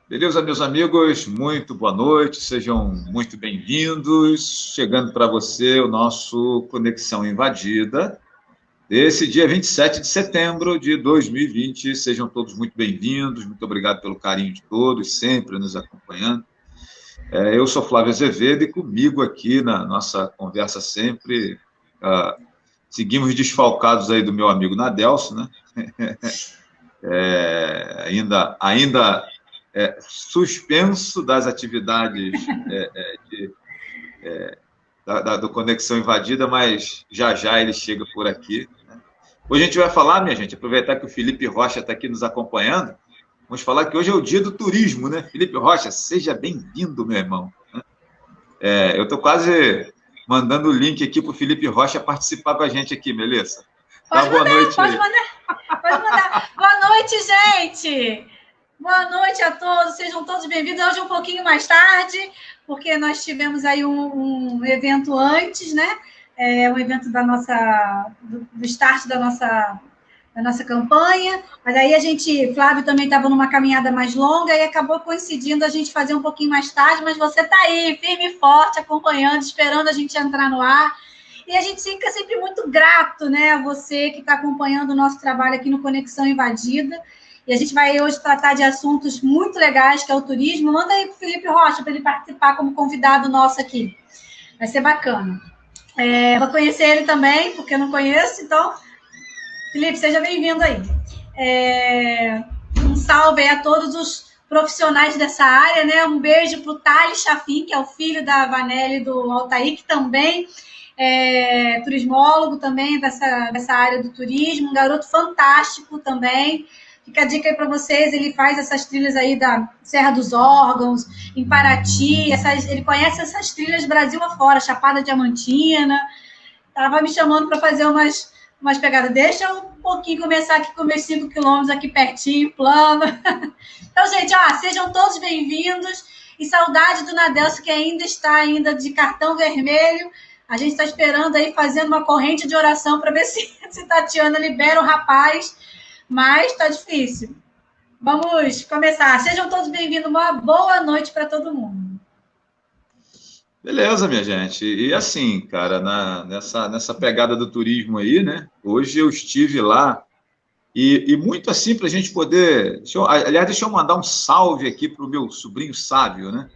Beleza, meus amigos? Muito boa noite, sejam muito bem-vindos. Chegando para você o nosso Conexão Invadida, desse dia 27 de setembro de 2020. Sejam todos muito bem-vindos, muito obrigado pelo carinho de todos, sempre nos acompanhando. Eu sou Flávio Azevedo e comigo aqui na nossa conversa sempre, seguimos desfalcados aí do meu amigo Nadelson, né? Ainda suspenso das atividades do Conexão Invadida, mas já ele chega por aqui, né? Hoje a gente vai falar, minha gente, aproveitar que o Felipe Rocha está aqui nos acompanhando, vamos falar que hoje é o dia do turismo, né? Felipe Rocha, seja bem-vindo, meu irmão. Eu estou quase mandando o link aqui para o Felipe Rocha participar com a gente aqui, beleza? Pode mandar. Boa noite, gente! Boa noite a todos, sejam todos bem-vindos. Hoje um pouquinho mais tarde, porque nós tivemos aí um evento antes, né? Um evento do start da nossa campanha. Mas aí Flávio também estava numa caminhada mais longa e acabou coincidindo a gente fazer um pouquinho mais tarde, mas você está aí, firme e forte, acompanhando, esperando a gente entrar no ar. E a gente fica sempre muito grato, né, a você que está acompanhando o nosso trabalho aqui no Conexão Invadida. E a gente vai hoje tratar de assuntos muito legais, que é o turismo. Manda aí para o Felipe Rocha, para ele participar como convidado nosso aqui. Vai ser bacana. Vou conhecer ele também, porque eu não conheço. Então, Felipe, seja bem-vindo aí. Um salve aí a todos os profissionais dessa área, né? Um beijo para o Thales Chafim, que é o filho da Vanelli e do Altair, que também é turismólogo também dessa área do turismo. Um garoto fantástico também. Fica a dica aí para vocês, ele faz essas trilhas aí da Serra dos Órgãos, em Paraty, ele conhece essas trilhas Brasil afora, Chapada Diamantina, estava me chamando para fazer umas pegadas. Deixa eu um pouquinho começar aqui com meus 5 quilômetros aqui pertinho, plano. Então, gente, sejam todos bem-vindos, e saudade do Nadelson, que ainda está de cartão vermelho. A gente está esperando aí, fazendo uma corrente de oração para ver se Tatiana libera o rapaz, mas está difícil. Vamos começar. Sejam todos bem-vindos. Uma boa noite para todo mundo. Beleza, minha gente. E assim, cara, nessa pegada do turismo aí, né? Hoje eu estive lá e muito assim para a gente poder... Deixa eu mandar um salve aqui para o meu sobrinho Sávio, né?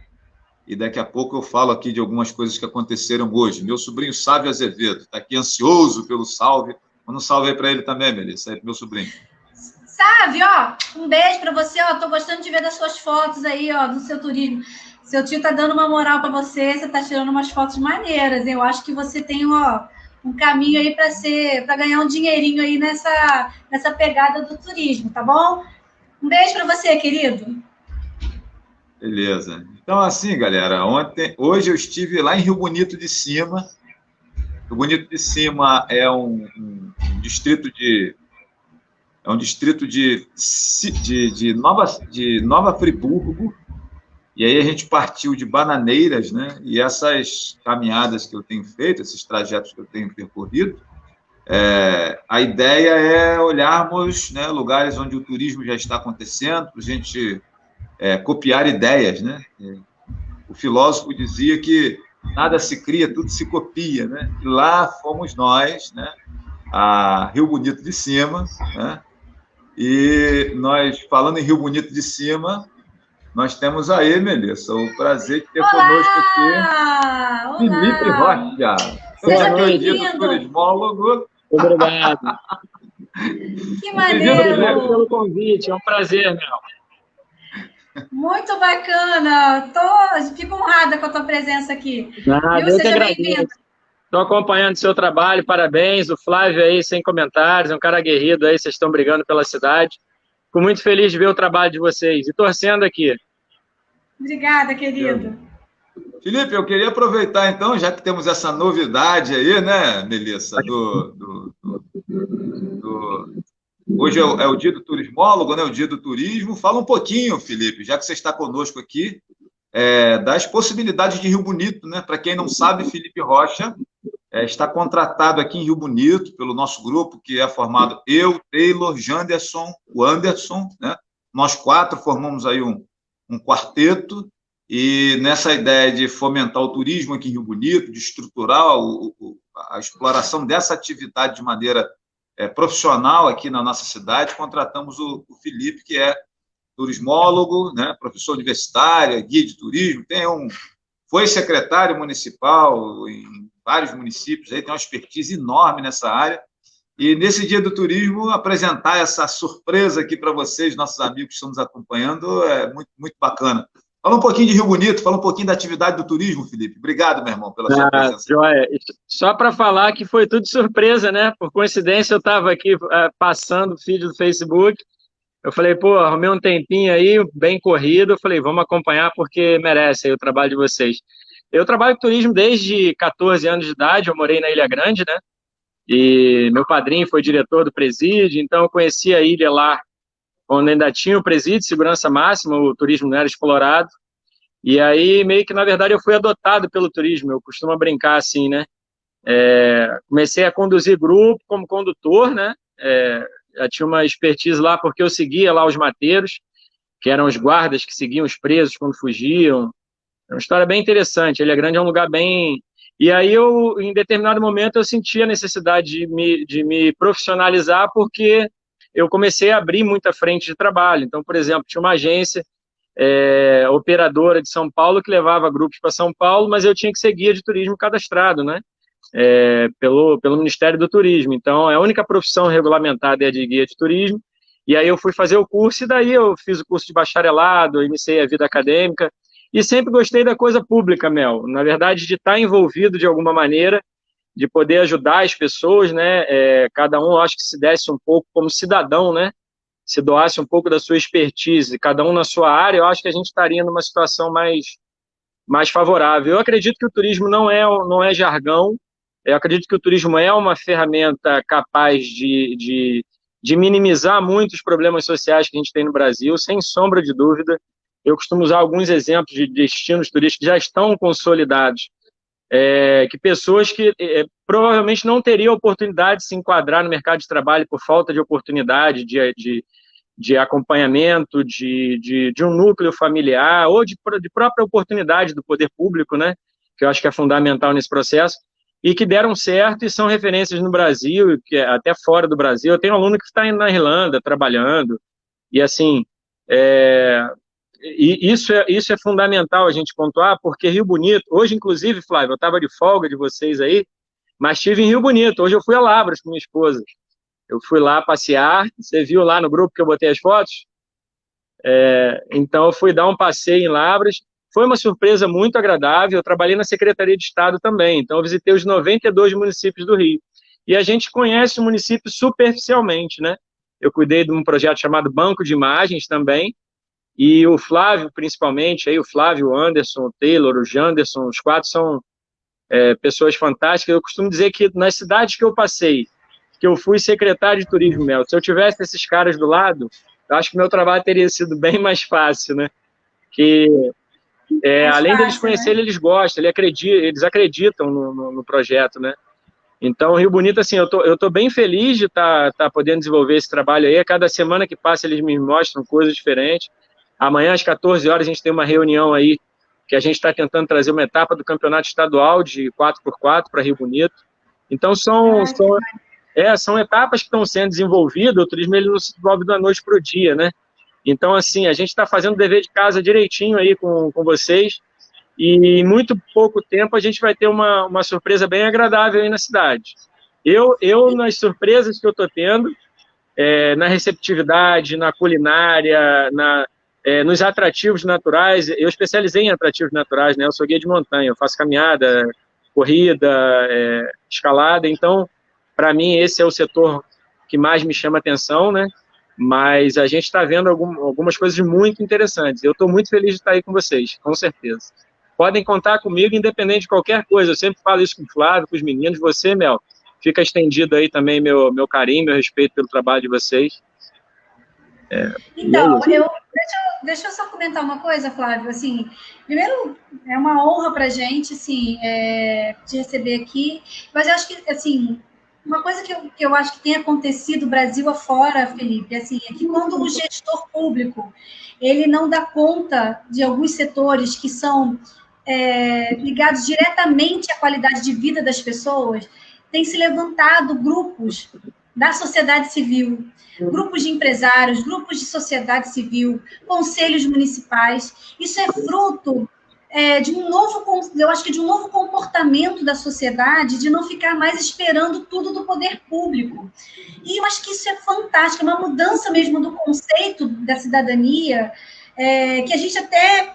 E daqui a pouco eu falo aqui de algumas coisas que aconteceram hoje. Meu sobrinho Sávio Azevedo está aqui ansioso pelo salve. Manda um salve aí para ele também, Melissa, aí pro meu sobrinho. Sávio, um beijo para você, tô gostando de ver das suas fotos aí, do seu turismo. Seu tio tá dando uma moral para você tá tirando umas fotos maneiras. Eu acho que você tem um caminho aí para ganhar um dinheirinho aí nessa pegada do turismo, tá bom? Um beijo para você, querido. Beleza. Então, assim, galera, hoje eu estive lá em Rio Bonito de Cima. Rio Bonito de Cima é um distrito de Nova Friburgo, e aí a gente partiu de Bananeiras, né? E essas caminhadas que eu tenho feito, esses trajetos que eu tenho percorrido, a ideia é olharmos, né, lugares onde o turismo já está acontecendo, para a gente copiar ideias, né? O filósofo dizia que nada se cria, tudo se copia, né? E lá fomos nós, né? A Rio Bonito de Cima, né? E nós, falando em Rio Bonito de Cima, nós temos aí, Melissa, o prazer de ter conosco aqui Felipe Rocha. Seja bem-vindo. Turismólogo. Obrigado. Que maneiro. Obrigado pelo convite, é um prazer, meu. Muito bacana. Fico honrada com a tua presença aqui. Seja bem-vindo. Estou acompanhando o seu trabalho, parabéns. O Flávio aí, sem comentários, é um cara aguerrido aí, vocês estão brigando pela cidade. Fico muito feliz de ver o trabalho de vocês e torcendo aqui. Obrigada, querido. Felipe, eu queria aproveitar, então, já que temos essa novidade aí, né, Melissa, hoje é o dia do turismólogo, né, o dia do turismo. Fala um pouquinho, Felipe, já que você está conosco aqui, das possibilidades de Rio Bonito, né? Para quem não sabe, Felipe Rocha está contratado aqui em Rio Bonito, pelo nosso grupo, que é formado eu, Taylor, Janderson, o Anderson, né? Nós 4 formamos aí um quarteto, e nessa ideia de fomentar o turismo aqui em Rio Bonito, de estruturar a exploração dessa atividade de maneira profissional aqui na nossa cidade, contratamos o Felipe, que é turismólogo, né? Professor universitário, guia de turismo, foi secretário municipal em vários municípios, aí tem uma expertise enorme nessa área. E nesse Dia do Turismo, apresentar essa surpresa aqui para vocês, nossos amigos que estão nos acompanhando, é muito, muito bacana. Fala um pouquinho de Rio Bonito, fala um pouquinho da atividade do turismo, Felipe. Obrigado, meu irmão, pela sua presença. Joia. Só para falar que foi tudo surpresa, né? Por coincidência, eu estava aqui passando o feed do Facebook, eu falei, pô, arrumei um tempinho aí, bem corrido, eu falei, vamos acompanhar porque merece aí o trabalho de vocês. Eu trabalho com turismo desde 14 anos de idade, eu morei na Ilha Grande, né? E meu padrinho foi diretor do presídio, então eu conheci a ilha lá, onde ainda tinha o presídio, segurança máxima, o turismo não era explorado. E aí, meio que, na verdade, eu fui adotado pelo turismo, eu costumo brincar assim, né? Comecei a conduzir grupo como condutor, né? Já tinha uma expertise lá, porque eu seguia lá os mateiros, que eram os guardas que seguiam os presos quando fugiam. É uma história bem interessante. Ilha Grande é um lugar bem... E aí, em determinado momento, eu senti a necessidade de me profissionalizar, porque eu comecei a abrir muita frente de trabalho. Então, por exemplo, tinha uma agência operadora de São Paulo que levava grupos para São Paulo, mas eu tinha que ser guia de turismo cadastrado, né? Pelo Ministério do Turismo. Então, a única profissão regulamentada é a de guia de turismo. E aí eu fui fazer o curso, e daí eu fiz o curso de bacharelado, iniciei a vida acadêmica, e sempre gostei da coisa pública, Mel. Na verdade, de estar envolvido de alguma maneira, de poder ajudar as pessoas, né? Cada um, eu acho que se desse um pouco como cidadão, né? Se doasse um pouco da sua expertise, cada um na sua área, eu acho que a gente estaria numa situação mais favorável. Eu acredito que o turismo não é jargão, eu acredito que o turismo é uma ferramenta capaz de minimizar muitos problemas sociais que a gente tem no Brasil, sem sombra de dúvida. Eu costumo usar alguns exemplos de destinos turísticos que já estão consolidados, que pessoas que provavelmente não teriam oportunidade de se enquadrar no mercado de trabalho por falta de oportunidade, de acompanhamento, de um núcleo familiar, ou de própria oportunidade do poder público, né, que eu acho que é fundamental nesse processo, e que deram certo e são referências no Brasil, até fora do Brasil. Eu tenho um aluno que está na Irlanda trabalhando, e assim, isso é fundamental a gente pontuar, porque Rio Bonito, hoje inclusive, Flávio, eu estava de folga de vocês aí, mas estive em Rio Bonito, hoje eu fui a Lavras com minha esposa, eu fui lá passear, você viu lá no grupo que eu botei as fotos? Então eu fui dar um passeio em Lavras, foi uma surpresa muito agradável. Eu trabalhei na Secretaria de Estado também, então eu visitei os 92 municípios do Rio, e a gente conhece o município superficialmente, né? Eu cuidei de um projeto chamado Banco de Imagens também, e o Flávio, principalmente, aí o Flávio, o Anderson, o Taylor, o Janderson, os 4 são pessoas fantásticas. Eu costumo dizer que nas cidades que eu passei, que eu fui secretário de turismo, Mel, se eu tivesse esses caras do lado, eu acho que meu trabalho teria sido bem mais fácil, né? Que, além deles conhecerem, né? Eles gostam, eles acreditam no projeto, né? Então, Rio Bonito, assim, eu tô bem feliz de tá podendo desenvolver esse trabalho aí. A cada semana que passa, eles me mostram coisas diferentes. Amanhã, às 14 horas, a gente tem uma reunião aí, que a gente está tentando trazer uma etapa do campeonato estadual de 4x4 para Rio Bonito. Então, são etapas que estão sendo desenvolvidas. O turismo ele não se desenvolve da noite para o dia, né? Então, assim, a gente está fazendo o dever de casa direitinho aí com vocês, e em muito pouco tempo a gente vai ter uma surpresa bem agradável aí na cidade. Eu nas surpresas que eu estou tendo, na receptividade, na culinária, nos atrativos naturais, eu especializei em atrativos naturais, né? Eu sou guia de montanha, eu faço caminhada, corrida, escalada, então, para mim, esse é o setor que mais me chama atenção, né? Mas a gente está vendo algumas coisas muito interessantes. Eu estou muito feliz de estar aí com vocês, com certeza. Podem contar comigo, independente de qualquer coisa. Eu sempre falo isso com o Flávio, com os meninos. Você, Mel, fica estendido aí também meu carinho, meu respeito pelo trabalho de vocês. Então, deixa eu só comentar uma coisa, Flávio. Assim, primeiro, é uma honra para a gente, assim, te receber aqui. Mas eu acho que, assim, uma coisa que eu acho que tem acontecido Brasil afora, Felipe, assim, é que quando o gestor público ele não dá conta de alguns setores que são ligados diretamente à qualidade de vida das pessoas, tem se levantado grupos da sociedade civil, grupos de empresários, grupos de sociedade civil, conselhos municipais. Isso é fruto de um novo, eu acho que de um novo comportamento da sociedade, de não ficar mais esperando tudo do poder público. E eu acho que isso é fantástico, é uma mudança mesmo do conceito da cidadania, que a gente até,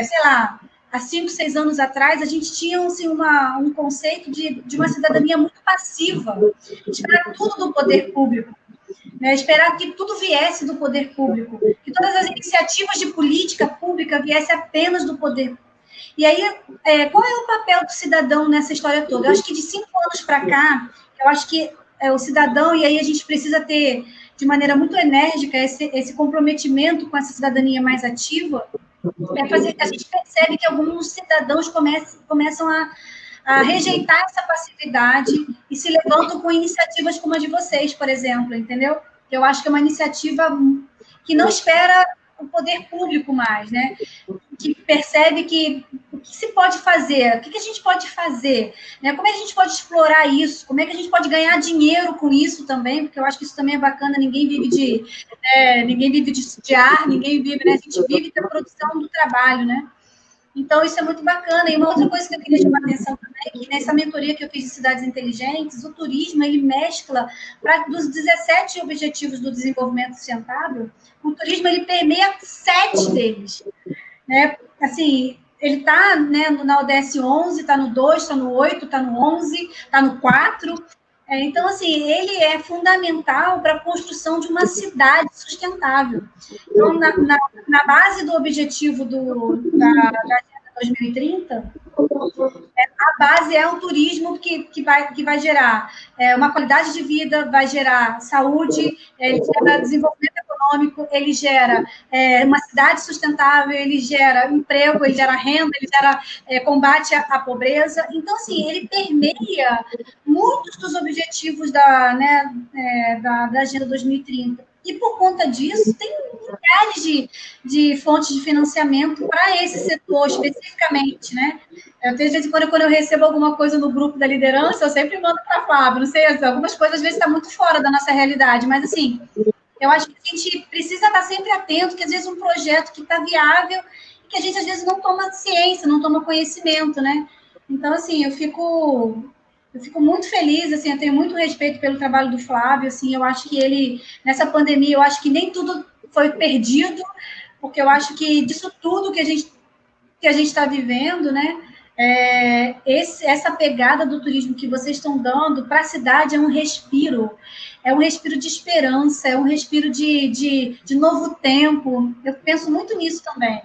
sei lá, há 5, 6 anos atrás, a gente tinha assim, um conceito de uma cidadania muito passiva, esperar tudo do poder público, né? Esperar que tudo viesse do poder público, que todas as iniciativas de política pública viessem apenas do poder público. E aí, qual é o papel do cidadão nessa história toda? Eu acho que de 5 anos para cá, eu acho que o cidadão, e aí a gente precisa ter, de maneira muito enérgica, esse comprometimento com essa cidadania mais ativa, a gente percebe que alguns cidadãos começam a rejeitar essa passividade e se levantam com iniciativas como a de vocês, por exemplo, entendeu? Eu acho que é uma iniciativa que não espera o poder público mais, né? Que percebe que o que se pode fazer, o que a gente pode fazer, né? Como é que a gente pode explorar isso, como é que a gente pode ganhar dinheiro com isso também, porque eu acho que isso também é bacana, ninguém vive de ar, ninguém vive, né? A gente vive da produção do trabalho, né? Então, isso é muito bacana. E uma outra coisa que eu queria chamar a atenção também é que nessa mentoria que eu fiz de cidades inteligentes, o turismo, ele mescla, dos 17 objetivos do desenvolvimento sustentável, o turismo, ele permeia 7 deles, né? Assim, ele está, né, na ODS 11, está no 2, está no 8, está no 11, está no 4. Então, assim, ele é fundamental para a construção de uma cidade sustentável. Então, na base do objetivo da Agenda 2030, a base é o turismo que vai gerar uma qualidade de vida, vai gerar saúde, ele gera desenvolvimento econômico, ele gera uma cidade sustentável, ele gera emprego, ele gera renda, ele gera combate à pobreza. Então, assim, ele permeia muitos dos objetivos da Agenda 2030. E, por conta disso, tem milhares de fontes de financiamento para esse setor especificamente, né? De vez em quando eu recebo alguma coisa no grupo da liderança, eu sempre mando para a Flávia. Não sei, algumas coisas às vezes está muito fora da nossa realidade, mas, assim, eu acho que a gente precisa estar sempre atento, que às vezes um projeto que está viável e que a gente às vezes não toma ciência, não toma conhecimento, né? Então, assim, eu fico muito feliz, assim, eu tenho muito respeito pelo trabalho do Flávio, assim, eu acho que ele, nessa pandemia, eu acho que nem tudo foi perdido, porque eu acho que disso tudo que a gente está vivendo, né, essa pegada do turismo que vocês estão dando para a cidade é um respiro de esperança, é um respiro de novo tempo, eu penso muito nisso também.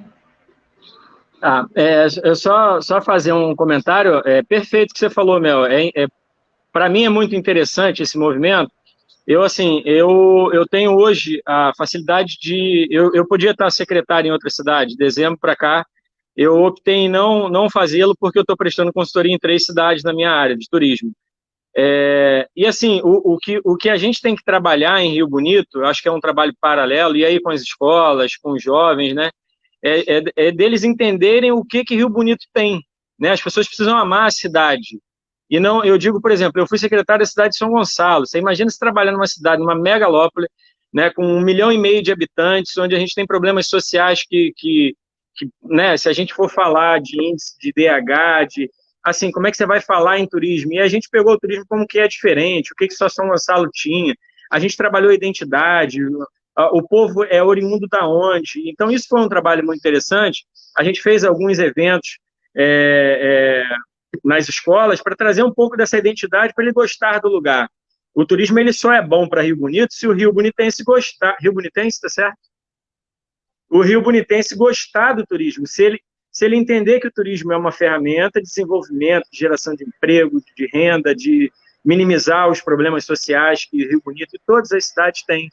Eu só fazer um comentário, perfeito o que você falou, Mel. Para mim é muito interessante esse movimento. Eu tenho hoje a facilidade eu podia estar secretário em outra cidade, de dezembro para cá, eu optei em não fazê-lo porque eu estou prestando consultoria em 3 cidades na minha área de turismo. E assim, o que a gente tem que trabalhar em Rio Bonito, eu acho que é um trabalho paralelo, e aí com as escolas, com os jovens, né? Deles entenderem o que Rio Bonito tem, né? As pessoas precisam amar a cidade. E não, eu digo, por exemplo, eu fui secretário da cidade de São Gonçalo. Você imagina se trabalhar numa cidade, numa megalópole, né, com 1,5 milhão de habitantes, onde a gente tem problemas sociais que né, se a gente for falar de índice de DH, assim, como é que você vai falar em turismo? E a gente pegou o turismo como que é diferente, o que só São Gonçalo tinha. A gente trabalhou a identidade, o povo é oriundo da onde. Então, isso foi um trabalho muito interessante. A gente fez alguns eventos nas escolas para trazer um pouco dessa identidade para ele gostar do lugar. O turismo ele só é bom para Rio Bonito se o Rio Bonitense gostar. Rio Bonitense, tá certo? O Rio Bonitense gostar do turismo. Se ele entender que o turismo é uma ferramenta de desenvolvimento, de geração de emprego, de renda, de minimizar os problemas sociais que Rio Bonito e todas as cidades têm.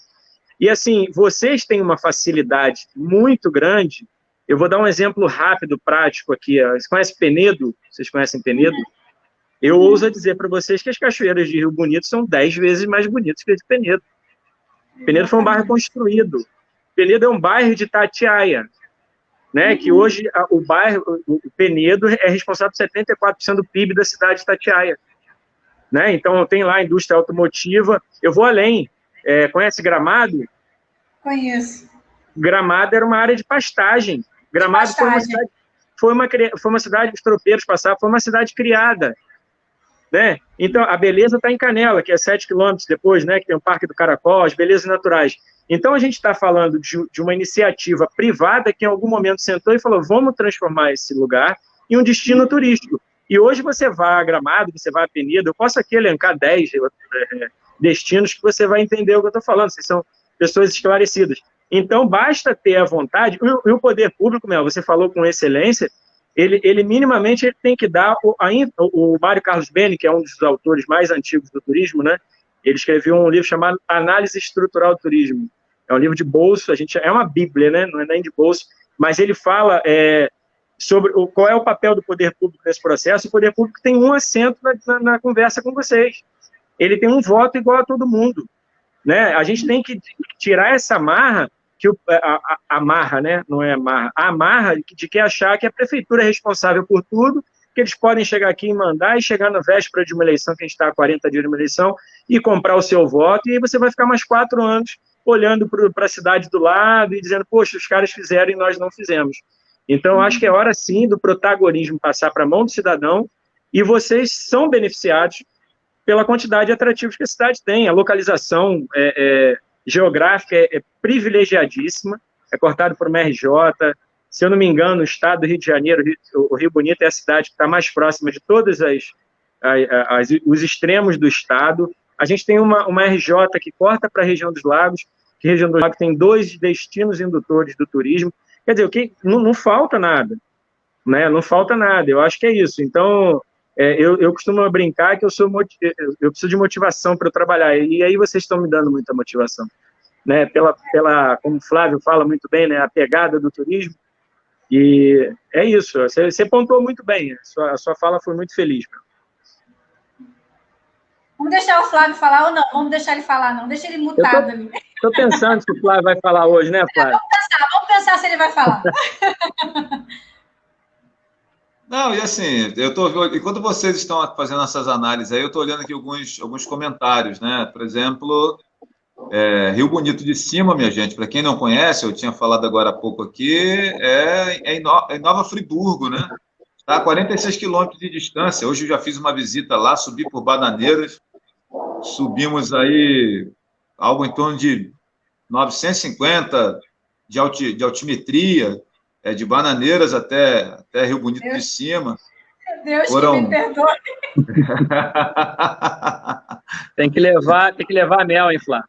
E, assim, vocês têm uma facilidade muito grande. Eu vou dar um exemplo rápido, prático aqui. Você conhece Penedo? Vocês conhecem Penedo? Eu ouso dizer para vocês que as cachoeiras de Rio Bonito são 10 vezes mais bonitas que as de Penedo. Penedo foi um bairro construído. Penedo é um bairro de Itatiaia, né? Que hoje o Penedo é responsável por 74% do PIB da cidade de Itatiaia. Né? Então, tem lá a indústria automotiva. Eu vou além. Conhece Gramado? Conheço. Gramado era uma área de pastagem. Gramado foi uma cidade, os tropeiros passavam, foi uma cidade criada. Né? Então, a beleza está em Canela, que é 7 quilômetros depois, né, que tem o Parque do Caracol, as belezas naturais. Então, a gente está falando de uma iniciativa privada que, em algum momento, sentou e falou, vamos transformar esse lugar em um destino turístico. E hoje você vai a Gramado, você vai a Penedo, eu posso aqui elencar 10 destinos que você vai entender o que eu estou falando, vocês são pessoas esclarecidas. Então, basta ter a vontade, e o poder público, você falou com excelência, ele minimamente ele tem que dar, o Mário Carlos Beni, que é um dos autores mais antigos do turismo, né? Ele escreveu um livro chamado Análise Estrutural do Turismo. É um livro de bolso, é uma bíblia, né? Não é nem de bolso, mas ele fala sobre qual é o papel do poder público nesse processo. O poder público tem um assento na conversa com vocês. Ele tem um voto igual a todo mundo. Né? A gente tem que tirar essa amarra, a amarra, né? Não é amarra, a amarra de que achar que a prefeitura é responsável por tudo, que eles podem chegar aqui e mandar, e chegar na véspera de uma eleição, que a gente está há 40 dias de uma eleição, e comprar o seu voto, e aí você vai ficar mais 4 anos olhando para a cidade do lado e dizendo, poxa, os caras fizeram e nós não fizemos. Então, acho que é hora, sim, do protagonismo passar para a mão do cidadão, e vocês são beneficiados pela quantidade de atrativos que a cidade tem. A localização geográfica é privilegiadíssima, é cortado por uma RJ. Se eu não me engano, o estado do Rio de Janeiro, o Rio Bonito, é a cidade que está mais próxima de todos os extremos do estado. A gente tem uma RJ que corta para a região dos lagos, que a região dos lagos tem 2 destinos indutores do turismo. Quer dizer, não falta nada, né? Não falta nada, eu acho que é isso. Então, eu costumo brincar que eu preciso de motivação para eu trabalhar, e aí vocês estão me dando muita motivação, né? Como o Flávio fala muito bem, né? A pegada do turismo, e é isso, você pontuou muito bem, a sua fala foi muito feliz. Vamos deixar o Flávio falar ou não? Vamos deixar ele falar, não. Deixa ele mutado ali. Estou pensando se o Flávio vai falar hoje, né, Flávio? Vamos pensar se ele vai falar. Não, e assim, enquanto vocês estão fazendo essas análises aí, eu estou olhando aqui alguns comentários, né? Por exemplo, Rio Bonito de Cima, minha gente, para quem não conhece, eu tinha falado agora há pouco aqui, em Nova Friburgo, né? Está a 46 quilômetros de distância. Hoje eu já fiz uma visita lá, subi por Bananeiras, subimos aí algo em torno de 950 de altimetria, de Bananeiras até Rio Bonito de Cima. Meu Deus, que me perdoe. Tem que levar mel, hein, Flá?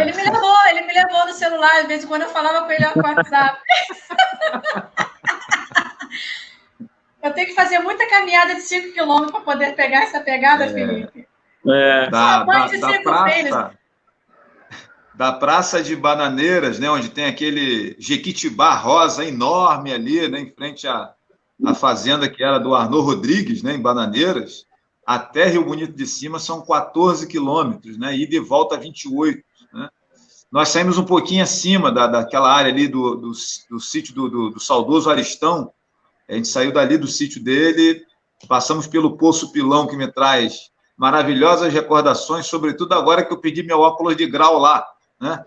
Ele me levou no celular, às vezes, quando eu falava com ele no WhatsApp. Eu tenho que fazer muita caminhada de 5 quilômetros para poder pegar essa pegada, Felipe. Da Praça de Bananeiras, né, onde tem aquele Jequitibá rosa enorme ali, né, em frente à fazenda que era do Arnaud Rodrigues, né, em Bananeiras, até Rio Bonito de Cima são 14 quilômetros, né, ida e volta 28. Né? Nós saímos um pouquinho acima daquela área ali do sítio do saudoso Aristão. A gente saiu dali do sítio dele, passamos pelo Poço Pilão, que me traz maravilhosas recordações, sobretudo agora que eu pedi meu óculos de grau lá. Né?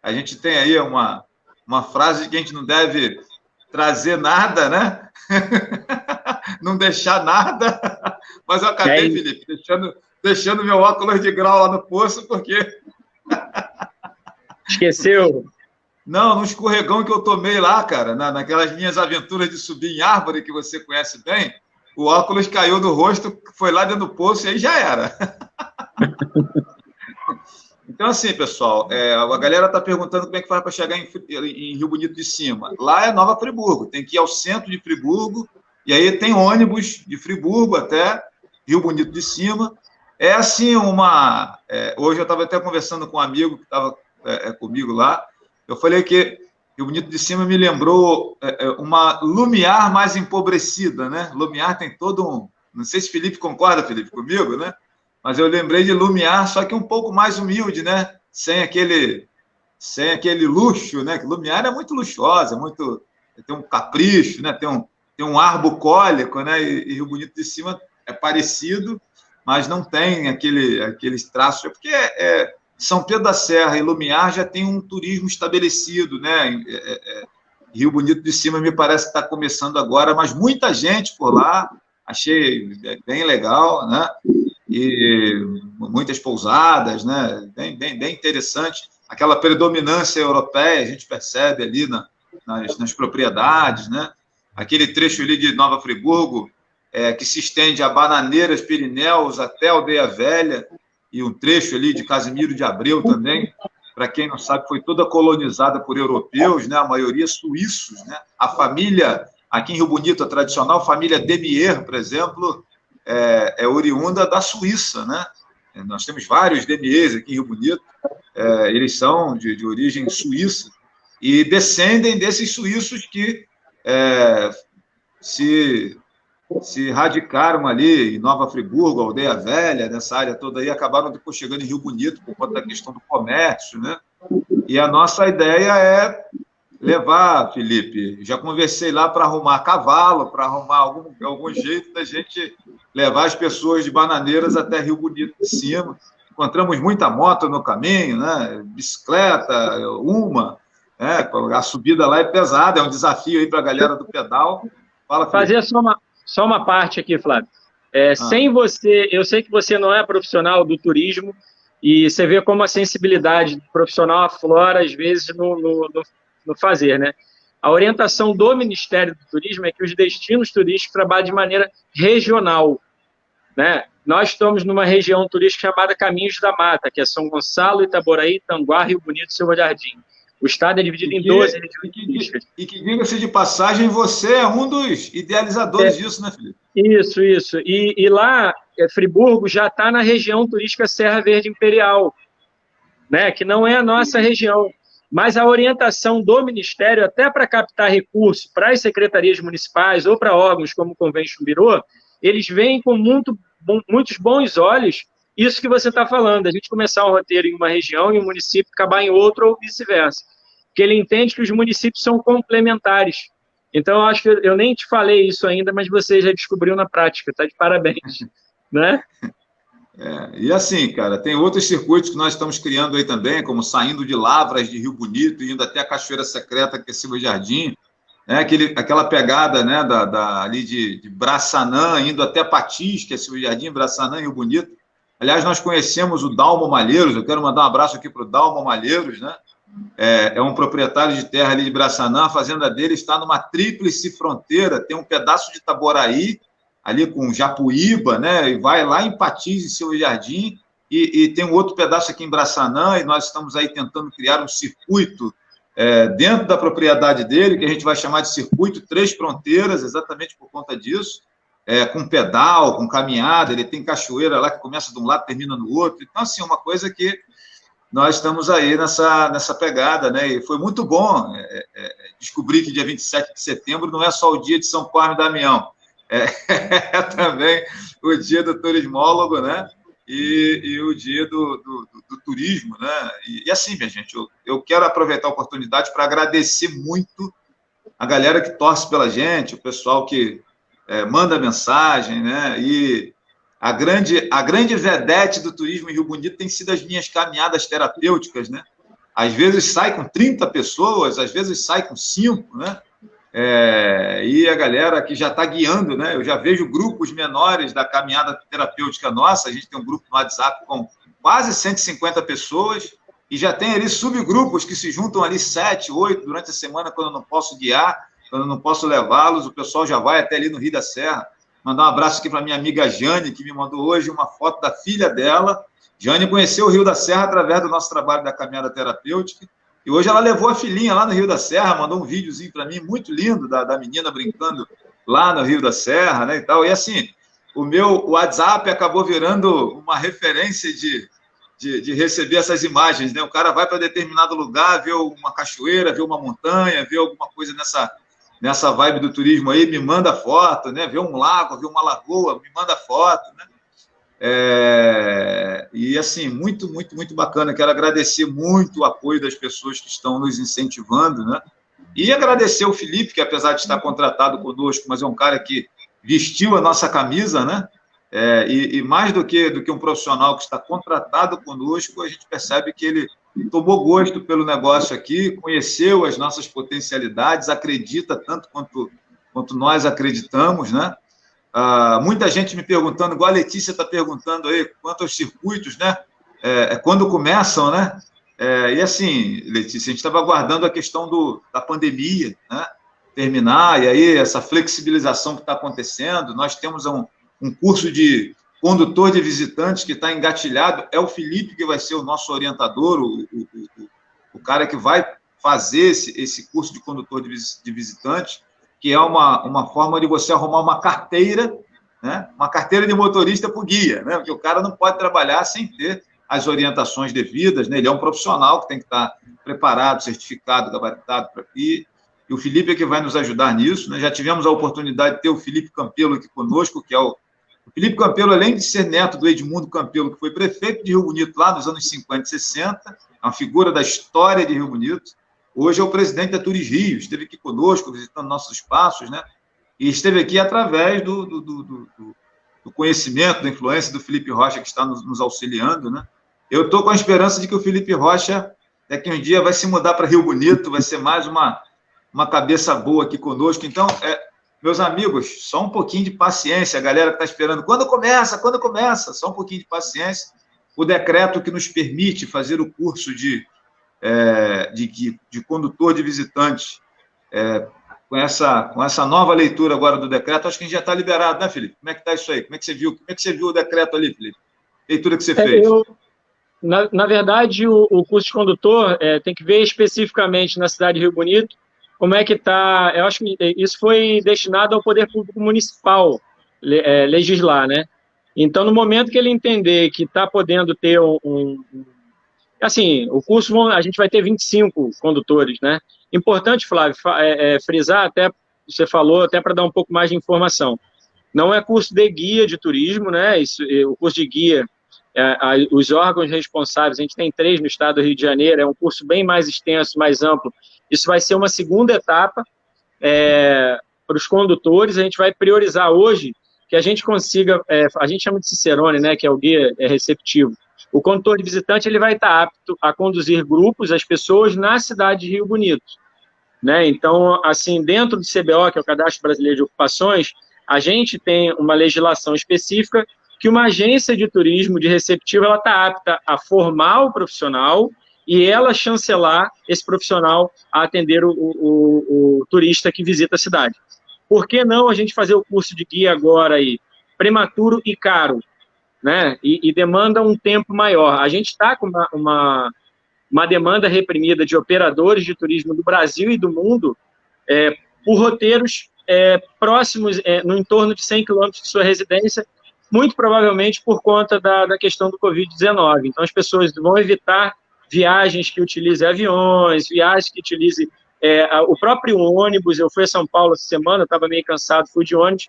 A gente tem aí uma frase de que a gente não deve trazer nada, né? Não deixar nada, mas eu acabei, Felipe, deixando meu óculos de grau lá no poço, porque... Esqueceu? Não, no escorregão que eu tomei lá, cara, naquelas minhas aventuras de subir em árvore, que você conhece bem, o óculos caiu do rosto, foi lá dentro do poço e aí já era. Então, assim, pessoal, a galera está perguntando como é que faz para chegar em Rio Bonito de Cima. Lá é Nova Friburgo, tem que ir ao centro de Friburgo, e aí tem ônibus de Friburgo até Rio Bonito de Cima. É assim hoje eu estava até conversando com um amigo que estava comigo lá. Eu falei que Rio Bonito de Cima me lembrou uma Lumiar mais empobrecida, né? Lumiar tem todo um... Não sei se Felipe concorda, Felipe, comigo, né? Mas eu lembrei de Lumiar, só que um pouco mais humilde, né? Sem aquele luxo, né? Que Lumiar é muito luxuosa, tem um capricho, né? Tem um ar bucólico, né? E Rio Bonito de Cima é parecido, mas não tem aqueles traços. Porque São Pedro da Serra e Lumiar já tem um turismo estabelecido, né? Rio Bonito de Cima me parece que está começando agora, mas muita gente por lá, achei bem legal, né? E muitas pousadas, né? Bem interessante. Aquela predominância europeia a gente percebe ali nas propriedades, né? Aquele trecho ali de Nova Friburgo, que se estende a Bananeiras, Pirineus, até Aldeia Velha, e um trecho ali de Casimiro de Abreu também, para quem não sabe, foi toda colonizada por europeus, né? A maioria suíços, né? A família, aqui em Rio Bonito, a tradicional família Demier, por exemplo, é oriunda da Suíça, né? Nós temos vários Demiers aqui em Rio Bonito, eles são de origem suíça, e descendem desses suíços que se radicaram ali em Nova Friburgo, Aldeia Velha, nessa área toda aí, acabaram depois chegando em Rio Bonito por conta da questão do comércio, né? E a nossa ideia é levar, Felipe, já conversei lá para arrumar cavalo, para arrumar algum jeito da gente levar as pessoas de Bananeiras até Rio Bonito de Cima. Encontramos muita moto no caminho, né? Bicicleta, a subida lá é pesada, é um desafio aí para a galera do pedal. Fala, Felipe. Fazer só uma parte aqui, Flávio. Sem você, eu sei que você não é profissional do turismo, e você vê como a sensibilidade profissional aflora, às vezes, no fazer, né? A orientação do Ministério do Turismo é que os destinos turísticos trabalhem de maneira regional, né? Nós estamos numa região turística chamada Caminhos da Mata, que é São Gonçalo, Itaboraí, Tanguá, Rio Bonito e Silva Jardim. O estado é dividido em 12 regiões turísticas. E que, diga-se de passagem, você é um dos idealizadores disso, né, Felipe? Isso. E lá, Friburgo já está na região turística Serra Verde Imperial, né, que não é a nossa região. Mas a orientação do Ministério, até para captar recursos para as secretarias municipais ou para órgãos como o Convention Bureau, eles veem com muitos bons olhos isso que você está falando, a gente começar um roteiro em uma região e um município acabar em outro ou vice-versa. Porque ele entende que os municípios são complementares. Então, eu acho que eu nem te falei isso ainda, mas você já descobriu na prática, tá de parabéns, né? E assim, cara, tem outros circuitos que nós estamos criando aí também, como saindo de Lavras, de Rio Bonito, indo até a Cachoeira Secreta, que é Silva Jardim, né? Aquela pegada, né, ali de Braçanã, indo até Patis, que é Silva Jardim, Braçanã e Rio Bonito. Aliás, nós conhecemos o Dalmo Malheiros, eu quero mandar um abraço aqui para o Dalmo Malheiros, né? É um proprietário de terra ali de Braçanã, a fazenda dele está numa tríplice fronteira, tem um pedaço de Itaboraí, ali com Japuíba, né? E vai lá em Patis, em Silva Jardim, e tem um outro pedaço aqui em Braçanã, e nós estamos aí tentando criar um circuito dentro da propriedade dele, que a gente vai chamar de Circuito Três Fronteiras, exatamente por conta disso, com pedal, com caminhada, ele tem cachoeira lá que começa de um lado e termina no outro. Então, assim, uma coisa que nós estamos aí nessa pegada, né? E foi muito bom descobrir que dia 27 de setembro não é só o dia de São Carlos e Damião, é também o dia do turismólogo, né? E o dia do turismo, né? E assim, minha gente, eu quero aproveitar a oportunidade para agradecer muito a galera que torce pela gente, o pessoal que manda mensagem, né? E a grande vedete do turismo em Rio Bonito tem sido as minhas caminhadas terapêuticas, né? Às vezes sai com 30 pessoas, às vezes sai com 5, né? E a galera que já está guiando, né? Eu já vejo grupos menores da caminhada terapêutica nossa, a gente tem um grupo no WhatsApp com quase 150 pessoas, e já tem ali subgrupos que se juntam ali 7, 8 durante a semana, quando eu não posso guiar, quando eu não posso levá-los, o pessoal já vai até ali no Rio da Serra. Mandar um abraço aqui para minha amiga Jane, que me mandou hoje uma foto da filha dela. Jane conheceu o Rio da Serra através do nosso trabalho da caminhada terapêutica, e hoje ela levou a filhinha lá no Rio da Serra, mandou um videozinho para mim muito lindo da menina brincando lá no Rio da Serra, né, e tal. E assim, o meu WhatsApp acabou virando uma referência de receber essas imagens, né? O cara vai para determinado lugar, vê uma cachoeira, vê uma montanha, vê alguma coisa nessa vibe do turismo aí, me manda foto, né? Vê um lago, vê uma lagoa, me manda foto, né? E assim, muito, muito, muito bacana. Quero agradecer muito o apoio das pessoas que estão nos incentivando, né? E agradecer o Felipe, que apesar de estar contratado conosco, mas é um cara que vestiu a nossa camisa, né? E mais do que um profissional que está contratado conosco, a gente percebe que ele tomou gosto pelo negócio aqui, conheceu as nossas potencialidades, acredita tanto quanto nós acreditamos, né? Muita gente me perguntando, igual a Letícia está perguntando aí, quanto aos circuitos, né? Quando começam, né? E assim, Letícia, a gente estava aguardando a questão da pandemia, né? Terminar, e aí essa flexibilização que está acontecendo. Nós temos um curso de condutor de visitantes que está engatilhado, é o Felipe que vai ser o nosso orientador, o cara que vai fazer esse curso de condutor de visitantes, que é uma forma de você arrumar uma carteira, né? Uma carteira de motorista para o guia, né? Porque o cara não pode trabalhar sem ter as orientações devidas, né? Ele é um profissional que tem que estar preparado, certificado, gabaritado para aqui, e o Felipe é que vai nos ajudar nisso, né? Já tivemos a oportunidade de ter o Felipe Campelo aqui conosco, que é o Felipe Campelo, além de ser neto do Edmundo Campelo, que foi prefeito de Rio Bonito lá nos anos 50 e 60, é uma figura da história de Rio Bonito, hoje é o presidente da Turis Rio, esteve aqui conosco, visitando nossos espaços, né? E esteve aqui através do conhecimento, da influência do Felipe Rocha, que está nos auxiliando, né? Eu estou com a esperança de que o Felipe Rocha, daqui a um dia, vai se mudar para Rio Bonito, vai ser mais uma cabeça boa aqui conosco. Então, meus amigos, só um pouquinho de paciência, a galera que está esperando. Quando começa? Só um pouquinho de paciência. O decreto que nos permite fazer o curso de condutor de visitantes, com essa nova leitura agora do decreto, acho que a gente já está liberado, né, Felipe? Como é que está isso aí? Como é que você viu o decreto ali, Felipe? Leitura que você fez. Na verdade, o curso de condutor tem que ver especificamente na cidade de Rio Bonito como é que está. Eu acho que isso foi destinado ao Poder Público Municipal legislar, né? Então, no momento que ele entender que está podendo ter assim, o curso, a gente vai ter 25 condutores, né? Importante, Flávio, frisar, até você falou, até para dar um pouco mais de informação. Não é curso de guia de turismo, né? O curso de guia, os órgãos responsáveis, a gente tem 3 no estado do Rio de Janeiro, é um curso bem mais extenso, mais amplo. Isso vai ser uma segunda etapa para os condutores. A gente vai priorizar hoje que a gente consiga, a gente chama de Cicerone, né? Que é o guia receptivo. O condutor de visitante ele vai estar apto a conduzir grupos, as pessoas na cidade de Rio Bonito, né? Então, assim, dentro do CBO, que é o Cadastro Brasileiro de Ocupações, a gente tem uma legislação específica que uma agência de turismo de receptivo ela está apta a formar o profissional e ela chancelar esse profissional a atender o turista que visita a cidade. Por que não a gente fazer o curso de guia agora aí, prematuro e caro, né? E demanda um tempo maior. A gente está com uma demanda reprimida de operadores de turismo do Brasil e do mundo por roteiros próximos, no entorno de 100 quilômetros de sua residência, muito provavelmente por conta da questão do Covid-19. Então, as pessoas vão evitar viagens que utilizem aviões, viagens que utilizem o próprio ônibus. Eu fui a São Paulo essa semana, estava meio cansado, fui de ônibus,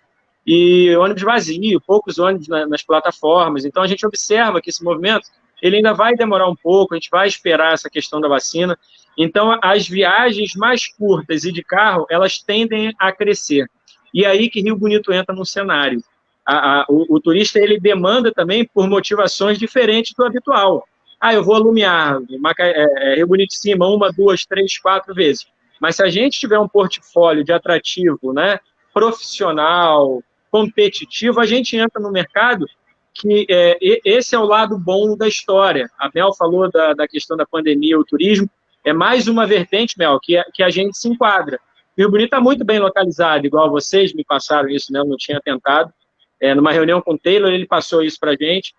e ônibus vazio, poucos ônibus nas plataformas. Então, a gente observa que esse movimento ele ainda vai demorar um pouco, a gente vai esperar essa questão da vacina. Então, as viagens mais curtas e de carro, elas tendem a crescer. E aí que Rio Bonito entra no cenário. O turista, ele demanda também por motivações diferentes do habitual. Eu vou alumiar Rio Bonito de cima 1, 2, 3, 4 vezes. Mas se a gente tiver um portfólio de atrativo, né, profissional, competitivo, a gente entra no mercado que esse é o lado bom da história. A Mel falou da questão da pandemia, o turismo, é mais uma vertente, Mel, que a gente se enquadra. Rio Bonito está muito bem localizado, igual vocês me passaram isso, né? Eu não tinha tentado. Numa reunião com o Taylor, ele passou isso para a gente.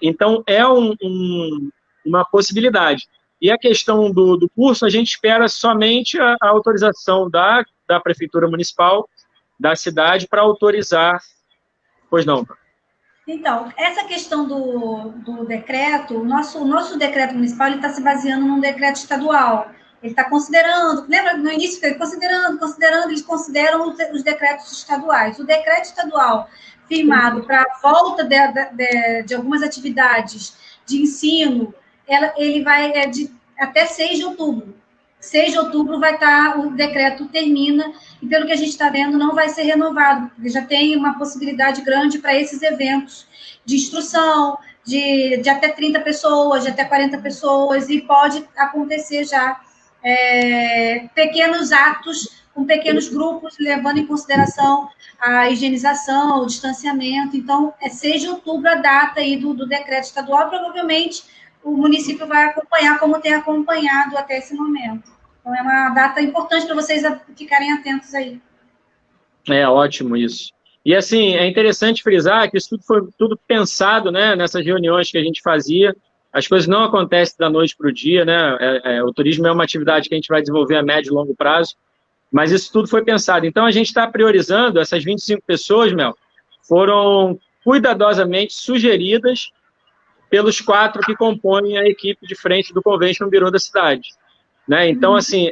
Então, é uma possibilidade. E a questão do curso, a gente espera somente a autorização da Prefeitura Municipal, da cidade, para autorizar. Pois não. Então, essa questão do decreto, o nosso decreto municipal está se baseando num decreto estadual. Ele está considerando, lembra no início, eles consideram os decretos estaduais. O decreto estadual firmado para a volta de algumas atividades de ensino, ele vai até 6 de outubro. 6 de outubro vai estar, o decreto termina, e pelo que a gente está vendo, não vai ser renovado, porque já tem uma possibilidade grande para esses eventos de instrução, de até 30 pessoas, de até 40 pessoas, e pode acontecer já pequenos atos com pequenos grupos, levando em consideração a higienização, o distanciamento. Então, é 6 de outubro a data aí do decreto estadual, provavelmente o município vai acompanhar como tem acompanhado até esse momento. Então, é uma data importante para vocês ficarem atentos aí. É ótimo isso. E, assim, é interessante frisar que isso tudo foi tudo pensado, né, nessas reuniões que a gente fazia. As coisas não acontecem da noite para o dia, né? O turismo é uma atividade que a gente vai desenvolver a médio e longo prazo, mas isso tudo foi pensado. Então, a gente está priorizando, essas 25 pessoas, Mel, foram cuidadosamente sugeridas pelos 4 que compõem a equipe de frente do Convention Bureau da cidade, né? Então, assim,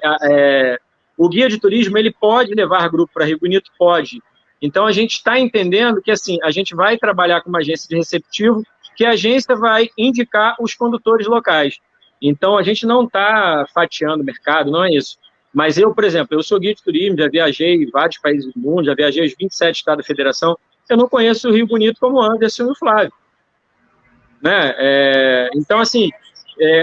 o guia de turismo, ele pode levar grupo para Rio Bonito? Pode. Então, a gente está entendendo que, assim, a gente vai trabalhar com uma agência de receptivo, que a agência vai indicar os condutores locais. Então, a gente não está fatiando o mercado, não é isso. Mas eu, por exemplo, eu sou guia de turismo, já viajei em vários países do mundo, já viajei os 27 estados da federação, eu não conheço o Rio Bonito como o Anderson e o Flávio, né? Então, assim,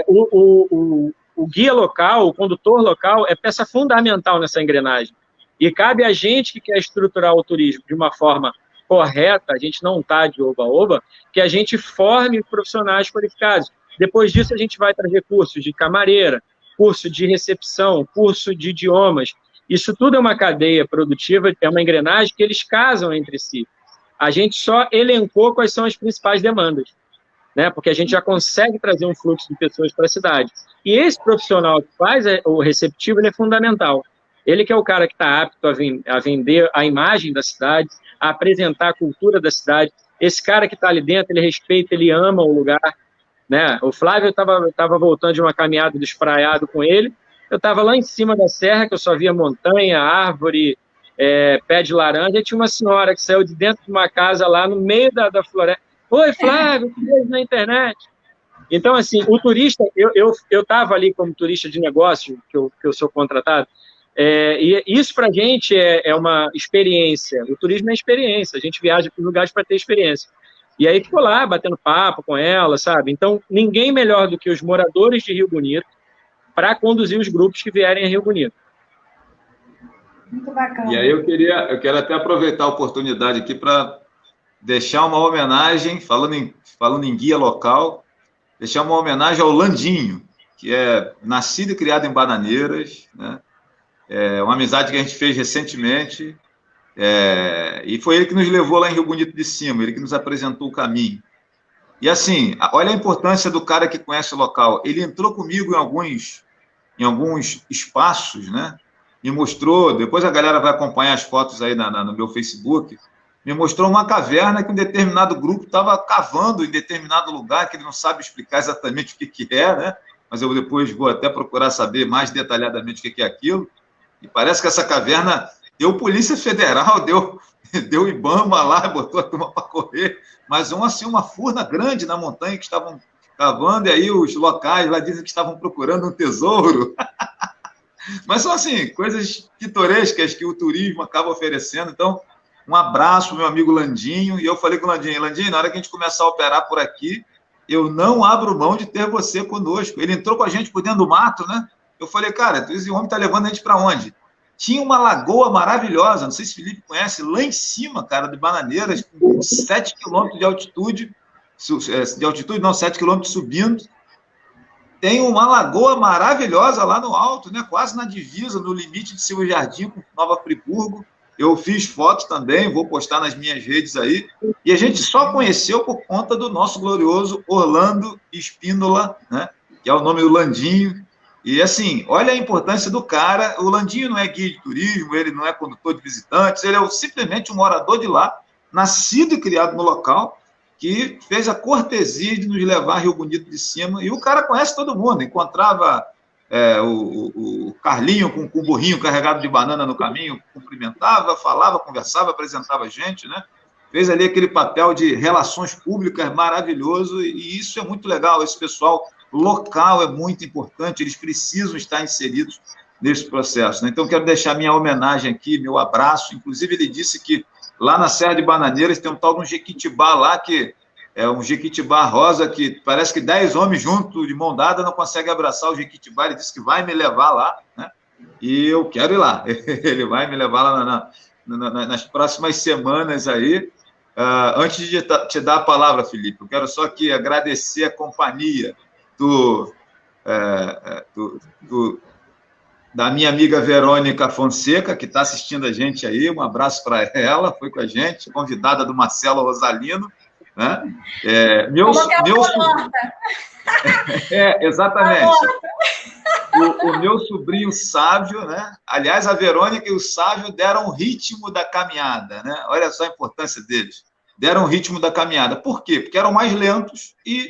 o guia local, o condutor local, é peça fundamental nessa engrenagem. E cabe a gente que quer estruturar o turismo de uma forma correta, a gente não está de oba-oba, que a gente forme profissionais qualificados. Depois disso, a gente vai trazer cursos de camareira, curso de recepção, curso de idiomas. Isso tudo é uma cadeia produtiva, é uma engrenagem que eles casam entre si. A gente só elencou quais são as principais demandas, né? Porque a gente já consegue trazer um fluxo de pessoas para a cidade. E esse profissional que faz o receptivo, ele é fundamental. Ele que é o cara que está apto a vender a imagem da cidade, a apresentar a cultura da cidade. Esse cara que está ali dentro, ele respeita, ele ama o lugar, né? O Flávio, eu estava voltando de uma caminhada do espraiado com ele, eu estava lá em cima da serra, que eu só via montanha, árvore, pé de laranja, e tinha uma senhora que saiu de dentro de uma casa lá no meio da floresta. Oi, Flávio, que vejo na internet. Então, assim, o turista, eu estava ali como turista de negócio, que eu sou contratado, e isso para a gente é uma experiência. O turismo é experiência, a gente viaja para os lugares para ter experiência. E aí ficou lá, batendo papo com ela, sabe? Então, ninguém melhor do que os moradores de Rio Bonito para conduzir os grupos que vierem a Rio Bonito. Muito bacana. E aí eu quero até aproveitar a oportunidade aqui para deixar uma homenagem, falando em guia local, deixar uma homenagem ao Landinho, que é nascido e criado em Bananeiras, né? É uma amizade que a gente fez recentemente, e foi ele que nos levou lá em Rio Bonito de Cima, ele que nos apresentou o caminho. E assim, olha a importância do cara que conhece o local. Ele entrou comigo em alguns espaços, né? Me mostrou, depois a galera vai acompanhar as fotos aí no meu Facebook, me mostrou uma caverna que um determinado grupo estava cavando em determinado lugar, que ele não sabe explicar exatamente o que é, né? Mas eu depois vou até procurar saber mais detalhadamente o que é aquilo. E parece que essa caverna deu Polícia Federal, deu Ibama lá, botou a turma para correr, mas uma furna grande na montanha que estavam cavando, e aí os locais lá dizem que estavam procurando um tesouro. Mas são, assim, coisas pitorescas que o turismo acaba oferecendo. Então, um abraço, meu amigo Landinho. E eu falei com o Landinho, na hora que a gente começar a operar por aqui, eu não abro mão de ter você conosco. Ele entrou com a gente por dentro do mato, né? Eu falei, cara, esse homem está levando a gente para onde? Tinha uma lagoa maravilhosa, não sei se o Felipe conhece, lá em cima, cara, de Bananeiras, com 7 quilômetros de altitude, 7 quilômetros subindo. Tem uma lagoa maravilhosa lá no alto, né? Quase na divisa, no limite de Silva Jardim com Nova Friburgo. Eu fiz fotos também, vou postar nas minhas redes aí. E a gente só conheceu por conta do nosso glorioso Orlando Espíndola, né? Que é o nome do Landinho. E, assim, olha a importância do cara. O Landinho não é guia de turismo, ele não é condutor de visitantes, ele é simplesmente um morador de lá, nascido e criado no local, que fez a cortesia de nos levar a Rio Bonito de Cima, e o cara conhece todo mundo, encontrava o Carlinho com o burrinho carregado de banana no caminho, cumprimentava, falava, conversava, apresentava a gente, né? Fez ali aquele papel de relações públicas maravilhoso, e isso é muito legal. Esse pessoal local é muito importante, eles precisam estar inseridos nesse processo, né? Então, quero deixar minha homenagem aqui, meu abraço. Inclusive, ele disse que lá na Serra de Bananeiras tem um tal de um jequitibá lá, que é um jequitibá rosa, que parece que 10 homens juntos, de mão dada, não conseguem abraçar o jequitibá. Ele disse que vai me levar lá, né? E eu quero ir lá. Ele vai me levar lá nas próximas semanas aí. Antes de te dar a palavra, Felipe, eu quero só aqui agradecer a companhia da minha amiga Verônica Fonseca, que está assistindo a gente aí. Um abraço para ela, foi com a gente, convidada do Marcelo Rosalino, né? Exatamente. O meu sobrinho Sávio, né? Aliás, a Verônica e o Sávio deram o ritmo da caminhada, né? Olha só a importância deles. Deram o ritmo da caminhada. Por quê? Porque eram mais lentos e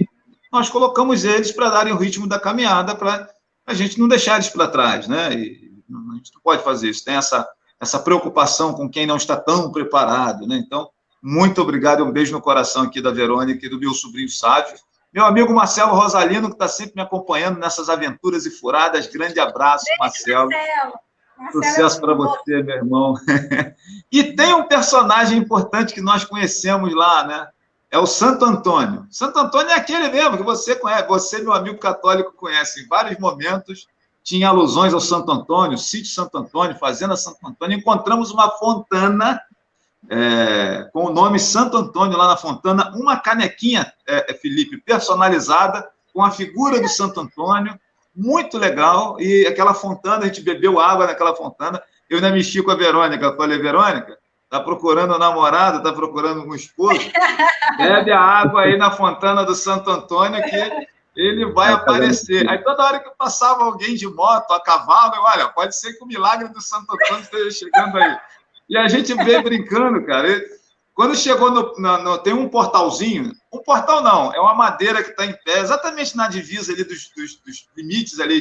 nós colocamos eles para darem o ritmo da caminhada, para a gente não deixar eles para trás, né? E a gente não pode fazer isso. Tem essa preocupação com quem não está tão preparado, né? Então, muito obrigado, um beijo no coração aqui da Verônica e do meu sobrinho Sávio. Meu amigo Marcelo Rosalino, que está sempre me acompanhando nessas aventuras e furadas. Grande abraço, Marcelo. Sucesso para você, meu irmão. E tem um personagem importante que nós conhecemos lá, né? É o Santo Antônio. Santo Antônio é aquele mesmo que você conhece, você, meu amigo católico, conhece. Em vários momentos tinha alusões ao Santo Antônio, sítio Santo Antônio, fazenda Santo Antônio. Encontramos uma fontana com o nome Santo Antônio lá na fontana, uma canequinha, Felipe, personalizada, com a figura do Santo Antônio, muito legal, e aquela fontana, a gente bebeu água naquela fontana. Eu ainda mexi com a Verônica, eu falei, Verônica, está procurando um namorado, está procurando um esposo, bebe a água aí na fontana do Santo Antônio, que ele vai aparecer. Aí toda hora que passava alguém de moto, a cavalo, olha, pode ser que o milagre do Santo Antônio esteja chegando aí. E a gente veio brincando, cara. Quando chegou tem um portalzinho, um portal não, é uma madeira que está em pé, exatamente na divisa ali dos limites ali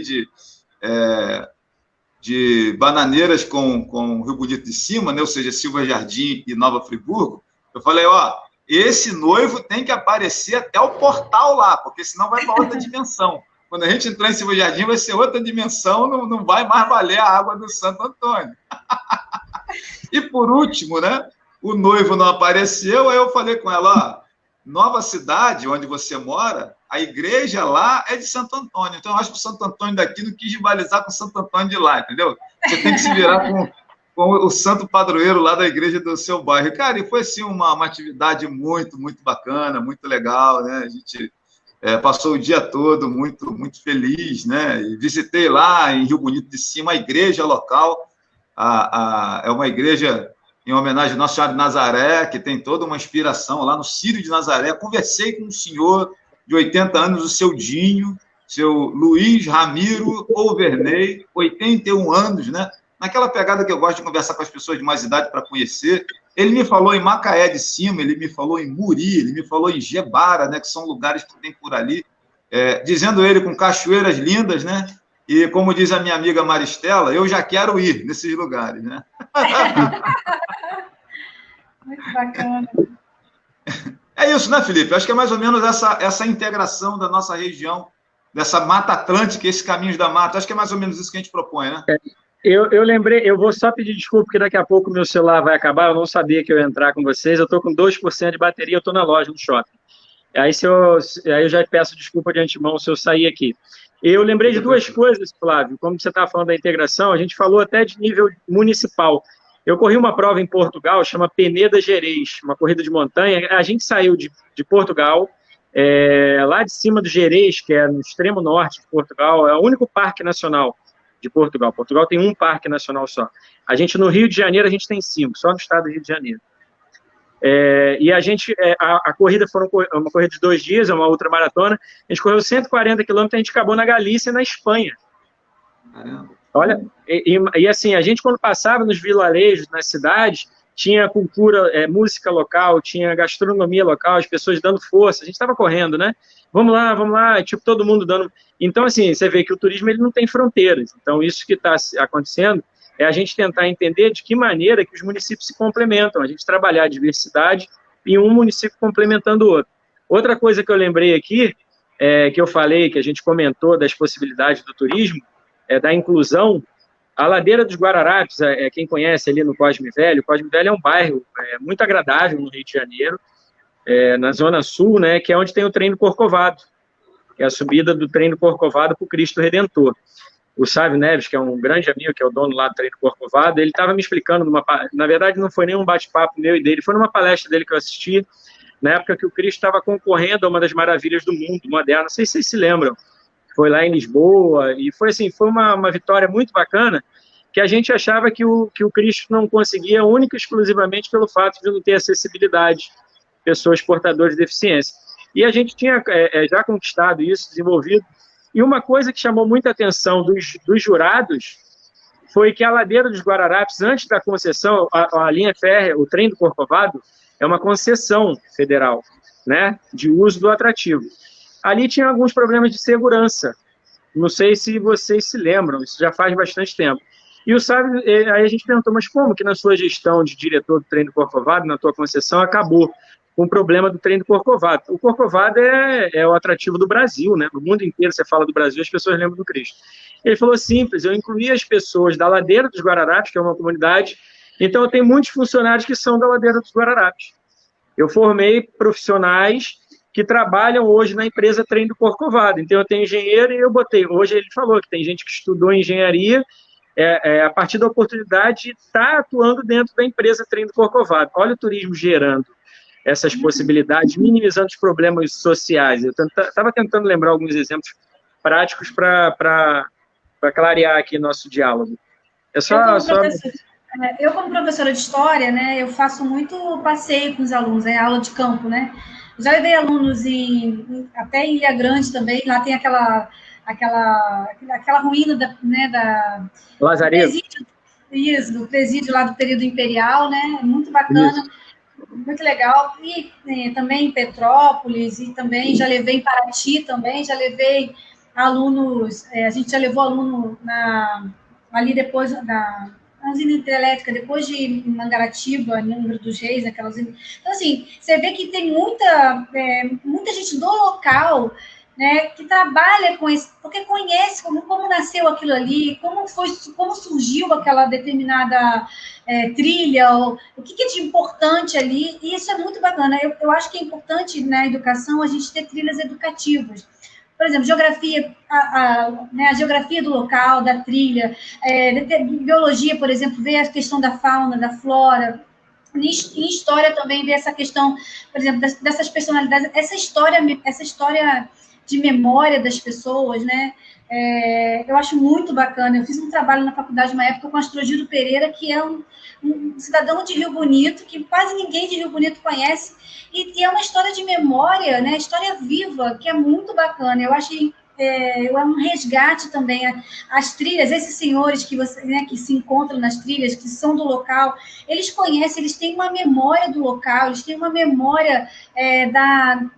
de Bananeiras com o Rio Bonito de Cima, né? Ou seja, Silva Jardim e Nova Friburgo. Eu falei, esse noivo tem que aparecer até o portal lá, porque senão vai para outra dimensão. Quando a gente entrar em Silva Jardim, vai ser outra dimensão, não vai mais valer a água do Santo Antônio. E por último, né? O noivo não apareceu, aí eu falei com ela, Nova Cidade, onde você mora, a igreja lá é de Santo Antônio. Então, eu acho que o Santo Antônio daqui não quis rivalizar com o Santo Antônio de lá, entendeu? Você tem que se virar com o santo padroeiro lá da igreja do seu bairro. Cara, e foi, assim, uma atividade muito, muito bacana, muito legal, né? A gente passou o dia todo muito, muito feliz, né? E visitei lá em Rio Bonito de Cima a igreja local, é uma igreja em homenagem a Nossa Senhora de Nazaré, que tem toda uma inspiração lá no Círio de Nazaré. Conversei com um senhor de 80 anos, o seu Dinho, seu Luiz Ramiro Overney, 81 anos, né? Naquela pegada que eu gosto de conversar com as pessoas de mais idade para conhecer. Ele me falou em Macaé de Cima, ele me falou em Muri, ele me falou em Gebara, né? Que são lugares que tem por ali. Dizendo ele com cachoeiras lindas, né? E, como diz a minha amiga Maristela, eu já quero ir nesses lugares, né? Muito bacana. É isso, né, Felipe? Acho que é mais ou menos essa integração da nossa região, dessa Mata Atlântica, esses caminhos da mata. Acho que é mais ou menos isso que a gente propõe, né? Eu lembrei, eu vou só pedir desculpa, porque daqui a pouco o meu celular vai acabar, eu não sabia que eu ia entrar com vocês, eu estou com 2% de bateria, eu estou na loja, no shopping. Aí eu já peço desculpa de antemão se eu sair aqui. Eu lembrei de duas coisas, Flávio. Como você estava falando da integração, a gente falou até de nível municipal. Eu corri uma prova em Portugal, chama Peneda Gerês, uma corrida de montanha. A gente saiu de Portugal, lá de cima do Gerês, que é no extremo norte de Portugal, é o único parque nacional de Portugal. Portugal tem um parque nacional só. A gente, no Rio de Janeiro, a gente tem 5, só no estado do Rio de Janeiro. E a gente, a corrida foi uma corrida de 2 dias, é uma ultramaratona, a gente correu 140 quilômetros, a gente acabou na Galícia, na Espanha. Caramba. Olha, e assim, a gente quando passava nos vilarejos, nas cidades, tinha cultura, música local, tinha gastronomia local, as pessoas dando força, a gente estava correndo, né? Vamos lá, tipo, todo mundo dando... Então, assim, você vê que o turismo ele não tem fronteiras. Então, isso que está acontecendo é a gente tentar entender de que maneira que os municípios se complementam, a gente trabalhar a diversidade e um município complementando o outro. Outra coisa que eu lembrei aqui, que eu falei, que a gente comentou das possibilidades do turismo, da inclusão, a Ladeira dos Guararapes, quem conhece ali no Cosme Velho, o Cosme Velho é um bairro muito agradável no Rio de Janeiro, na Zona Sul, né, que é onde tem o trem do Corcovado, que é a subida do trem do Corcovado para o Cristo Redentor. O Sávio Neves, que é um grande amigo, que é o dono lá do trem do Corcovado, ele estava me explicando, na verdade não foi nem um bate-papo meu e dele, foi numa palestra dele que eu assisti, na época que o Cristo estava concorrendo a uma das maravilhas do mundo moderno, não sei se vocês se lembram, foi lá em Lisboa, e foi assim, foi uma vitória muito bacana, que a gente achava que o Cristo não conseguia única e exclusivamente pelo fato de não ter acessibilidade, pessoas portadoras de deficiência. E a gente tinha já conquistado isso, desenvolvido. E uma coisa que chamou muita atenção dos jurados foi que a Ladeira dos Guararapes, antes da concessão, a linha férrea, o trem do Corcovado, é uma concessão federal, né, de uso do atrativo. Ali tinha alguns problemas de segurança. Não sei se vocês se lembram, isso já faz bastante tempo. E o Sábio, aí a gente perguntou, mas como que na sua gestão de diretor do trem do Corcovado, na tua concessão, acabou com o problema do trem do Corcovado? O Corcovado é o atrativo do Brasil, né? No mundo inteiro você fala do Brasil, as pessoas lembram do Cristo. Ele falou simples, eu incluí as pessoas da Ladeira dos Guararapes, que é uma comunidade, então eu tenho muitos funcionários que são da Ladeira dos Guararapes. Eu formei profissionais que trabalham hoje na empresa Trem do Corcovado. Então eu tenho engenheiro e eu botei, hoje ele falou que tem gente que estudou engenharia, a partir da oportunidade está atuando dentro da empresa Trem do Corcovado. Olha o turismo gerando essas possibilidades, minimizando os problemas sociais. Eu estava tentando lembrar alguns exemplos práticos para clarear aqui nosso diálogo. Eu, como professora de história, né, eu faço muito passeio com os alunos, aula de campo, né? Já levei alunos até em Ilha Grande também, lá tem aquela ruína da Lazareto. Isso, do presídio lá do período imperial, né? Muito bacana. Isso. Muito legal. E também em Petrópolis, e também já levei em Paraty também, já levei alunos, a gente já levou aluno ali depois da usina hidrelétrica, depois de Mangaratiba, em Angra dos Reis, aquela usina. Então, assim, você vê que tem muita gente do local, né, que trabalha com isso, porque conhece como nasceu aquilo ali, como surgiu aquela determinada trilha, o que é de importante ali, e isso é muito bacana. Eu acho que é importante na educação a gente ter trilhas educativas. Por exemplo, geografia, a geografia do local, da trilha, biologia, por exemplo, ver a questão da fauna, da flora. Em história também ver essa questão, por exemplo, dessas personalidades, essa história de memória das pessoas, né? Eu acho muito bacana. Eu fiz um trabalho na faculdade uma época com o Astrogiro Pereira, que é um cidadão de Rio Bonito, que quase ninguém de Rio Bonito conhece, e é uma história de memória, né? História viva, que é muito bacana. Eu acho é um resgate também. As trilhas, esses senhores que se encontram nas trilhas, que são do local, eles conhecem, eles têm uma memória do local, eles têm uma memória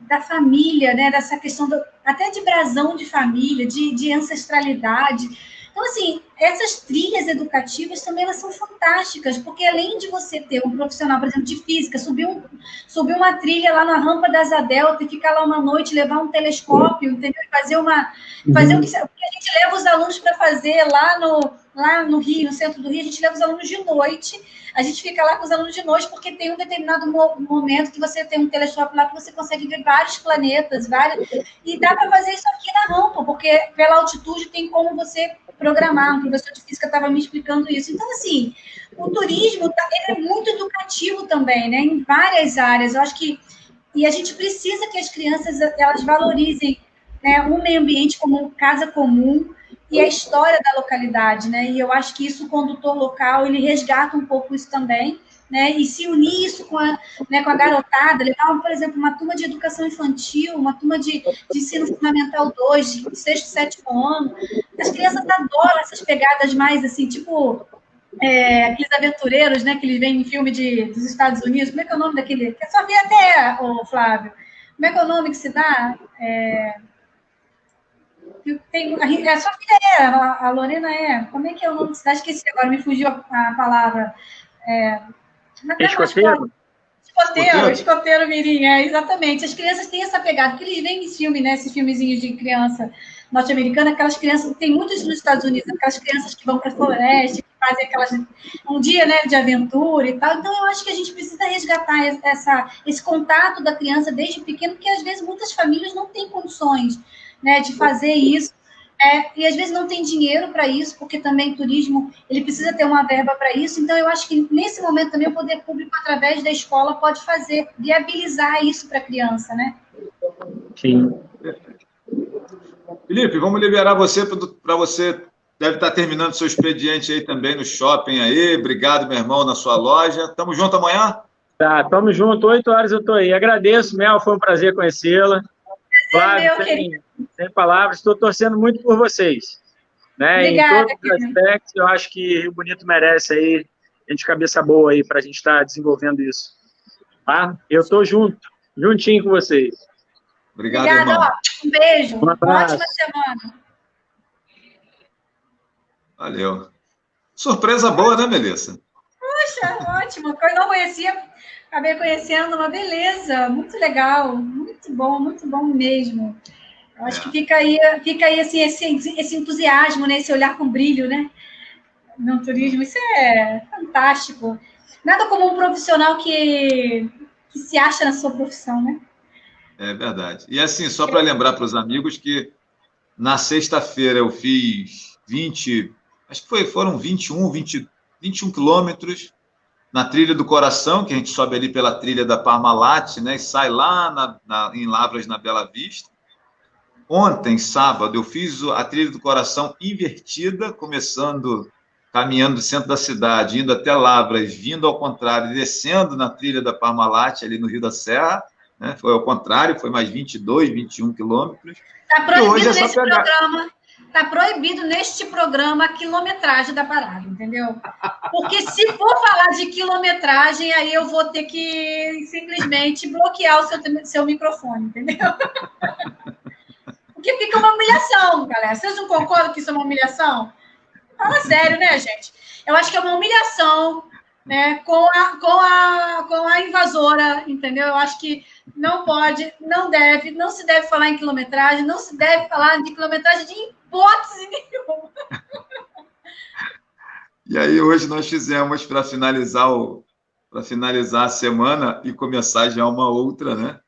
da família, né? Dessa questão até de brasão de família, de ancestralidade. Então, assim, essas trilhas educativas também elas são fantásticas, porque além de você ter um profissional, por exemplo, de física, subir uma trilha lá na rampa da Asa Delta e ficar lá uma noite, levar um telescópio, entendeu? Fazer o que a gente leva os alunos para fazer lá no Rio, no centro do Rio, a gente leva os alunos de noite, a gente fica lá com os alunos de noite, porque tem um determinado momento que você tem um telescópio lá que você consegue ver vários planetas, e dá para fazer isso aqui na rampa, porque pela altitude tem como você programar. Um professor de física estava me explicando isso. Então, assim, o turismo ele é muito educativo também, né? Em várias áreas. Eu acho que a gente precisa que as crianças elas valorizem, né, o meio ambiente como casa comum e a história da localidade, né? E eu acho que isso, o condutor local, ele resgata um pouco isso também, né? E se unir isso com a garotada, levar, por exemplo, uma turma de educação infantil, uma turma de ensino fundamental 2, de 6º, 7º ano. As crianças adoram essas pegadas mais, assim, tipo, aqueles aventureiros, né, que eles veem em filme dos Estados Unidos. Como é que é o nome daquele? Que eu só vi até, o Flávio. Como é que é o nome que se dá? A sua filha a Lorena Como é que é o nome que se dá? Esqueci agora, me fugiu a palavra. Escoteiro? Escoteiro mirim, exatamente. As crianças têm essa pegada, porque eles veem esse filme, né, esses filmezinhos de criança norte-americana, aquelas crianças, tem muitos nos Estados Unidos, aquelas crianças que vão para a floresta, que fazem um dia, né, de aventura e tal. Então, eu acho que a gente precisa resgatar esse contato da criança desde pequeno, porque às vezes muitas famílias não têm condições, né, de fazer isso. E às vezes não tem dinheiro para isso, porque também o turismo ele precisa ter uma verba para isso. Então, eu acho que nesse momento também o poder público, através da escola, pode viabilizar isso para a criança, né? Sim. Felipe, vamos liberar você para você. Deve estar terminando seu expediente aí também no shopping aí. Obrigado, meu irmão, na sua loja. Tamo junto amanhã? Tá, tamo junto. 8 horas eu tô aí. Agradeço, Mel, foi um prazer conhecê-la. Flávio, sem palavras, estou torcendo muito por vocês. Né? Obrigada, em todos os aspectos, eu acho que Rio Bonito merece aí, gente de cabeça boa aí, para a gente estar desenvolvendo isso. Tá? Eu estou juntinho com vocês. Obrigado, irmão. Um beijo. Uma ótima semana. Valeu. Surpresa boa, né, Melissa? Puxa, ótimo. Eu não conhecia, acabei conhecendo, uma beleza. Muito legal, muito bom mesmo. Eu acho que fica aí assim, esse entusiasmo, né? Esse olhar com brilho, né? No turismo, isso é fantástico. Nada como um profissional que se acha na sua profissão, né? É verdade. E assim, só para lembrar para os amigos que na sexta-feira eu fiz 20, acho que foram 21 quilômetros na Trilha do Coração, que a gente sobe ali pela trilha da Parmalat, né? E sai lá em Lavras, na Bela Vista. Ontem, sábado, eu fiz a Trilha do Coração invertida, caminhando do centro da cidade, indo até Lavras, vindo ao contrário, descendo na trilha da Parmalat, ali no Rio da Serra, né? Foi ao contrário, foi mais 22, 21 quilômetros. Está proibido neste programa a quilometragem da parada, entendeu? Porque se for falar de quilometragem, aí eu vou ter que simplesmente bloquear o seu microfone, entendeu? Porque fica uma humilhação, galera. Vocês não concordam que isso é uma humilhação? Fala sério, né, gente? Eu acho que é uma humilhação, né, com a invasora, entendeu? Eu acho que não se deve falar em quilometragem, não se deve falar de quilometragem de hipótese nenhuma. E aí, hoje nós fizemos, para finalizar a semana e começar já uma outra, né?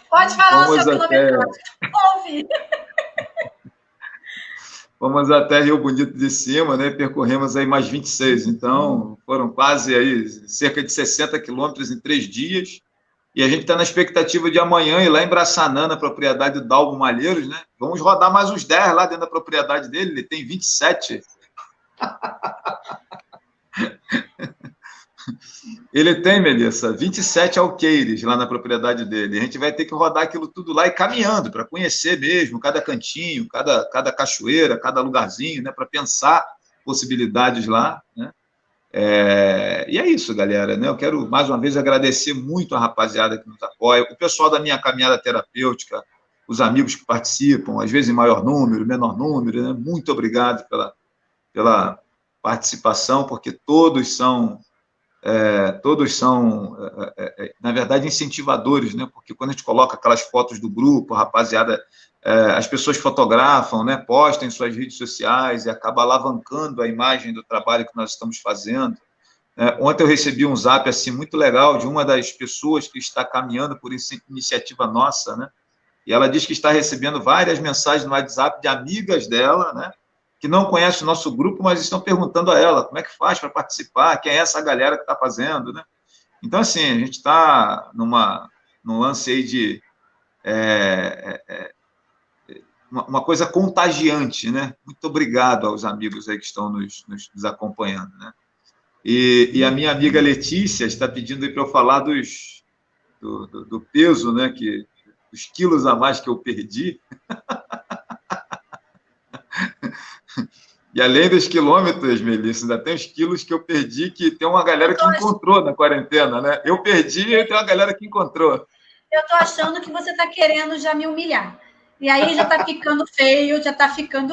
Pode falar o seu quilometragem. Ouve. Fomos até Rio Bonito de Cima, né? Percorremos aí mais 26. Então, foram quase aí cerca de 60 quilômetros em 3 dias. E a gente está na expectativa de amanhã ir lá em Braçanã, na propriedade do Dalmo Malheiros, né? Vamos rodar mais uns 10 lá dentro da propriedade dele. Ele tem 27. Ele tem, Melissa, 27 alqueires lá na propriedade dele. A gente vai ter que rodar aquilo tudo lá e caminhando para conhecer mesmo cada cantinho, cada cachoeira, cada lugarzinho, né? Para pensar possibilidades lá, né? E é isso, galera, né? Eu quero, mais uma vez, agradecer muito a rapaziada que nos apoia, o pessoal da minha caminhada terapêutica, os amigos que participam, às vezes em maior número, menor número, né? Muito obrigado pela participação, porque todos são, na verdade, incentivadores, né? Porque quando a gente coloca aquelas fotos do grupo, a rapaziada, as pessoas fotografam, né? Postam em suas redes sociais e acaba alavancando a imagem do trabalho que nós estamos fazendo. Ontem eu recebi um zap assim, muito legal de uma das pessoas que está caminhando por iniciativa nossa, né? E ela diz que está recebendo várias mensagens no WhatsApp de amigas dela, né? Que não conhecem o nosso grupo, mas estão perguntando a ela como é que faz para participar, quem é essa galera que está fazendo, né? Então, assim, a gente está num lance aí de uma coisa contagiante, né? Muito obrigado aos amigos aí que estão nos acompanhando, né? E a minha amiga Letícia está pedindo aí para eu falar do peso, né? Os quilos a mais que eu perdi. E além dos quilômetros, Melissa, ainda tem os quilos que eu perdi, que tem uma galera que encontrou na quarentena, né? Eu perdi e tem uma galera que encontrou. Eu estou achando que você está querendo já me humilhar. E aí já está ficando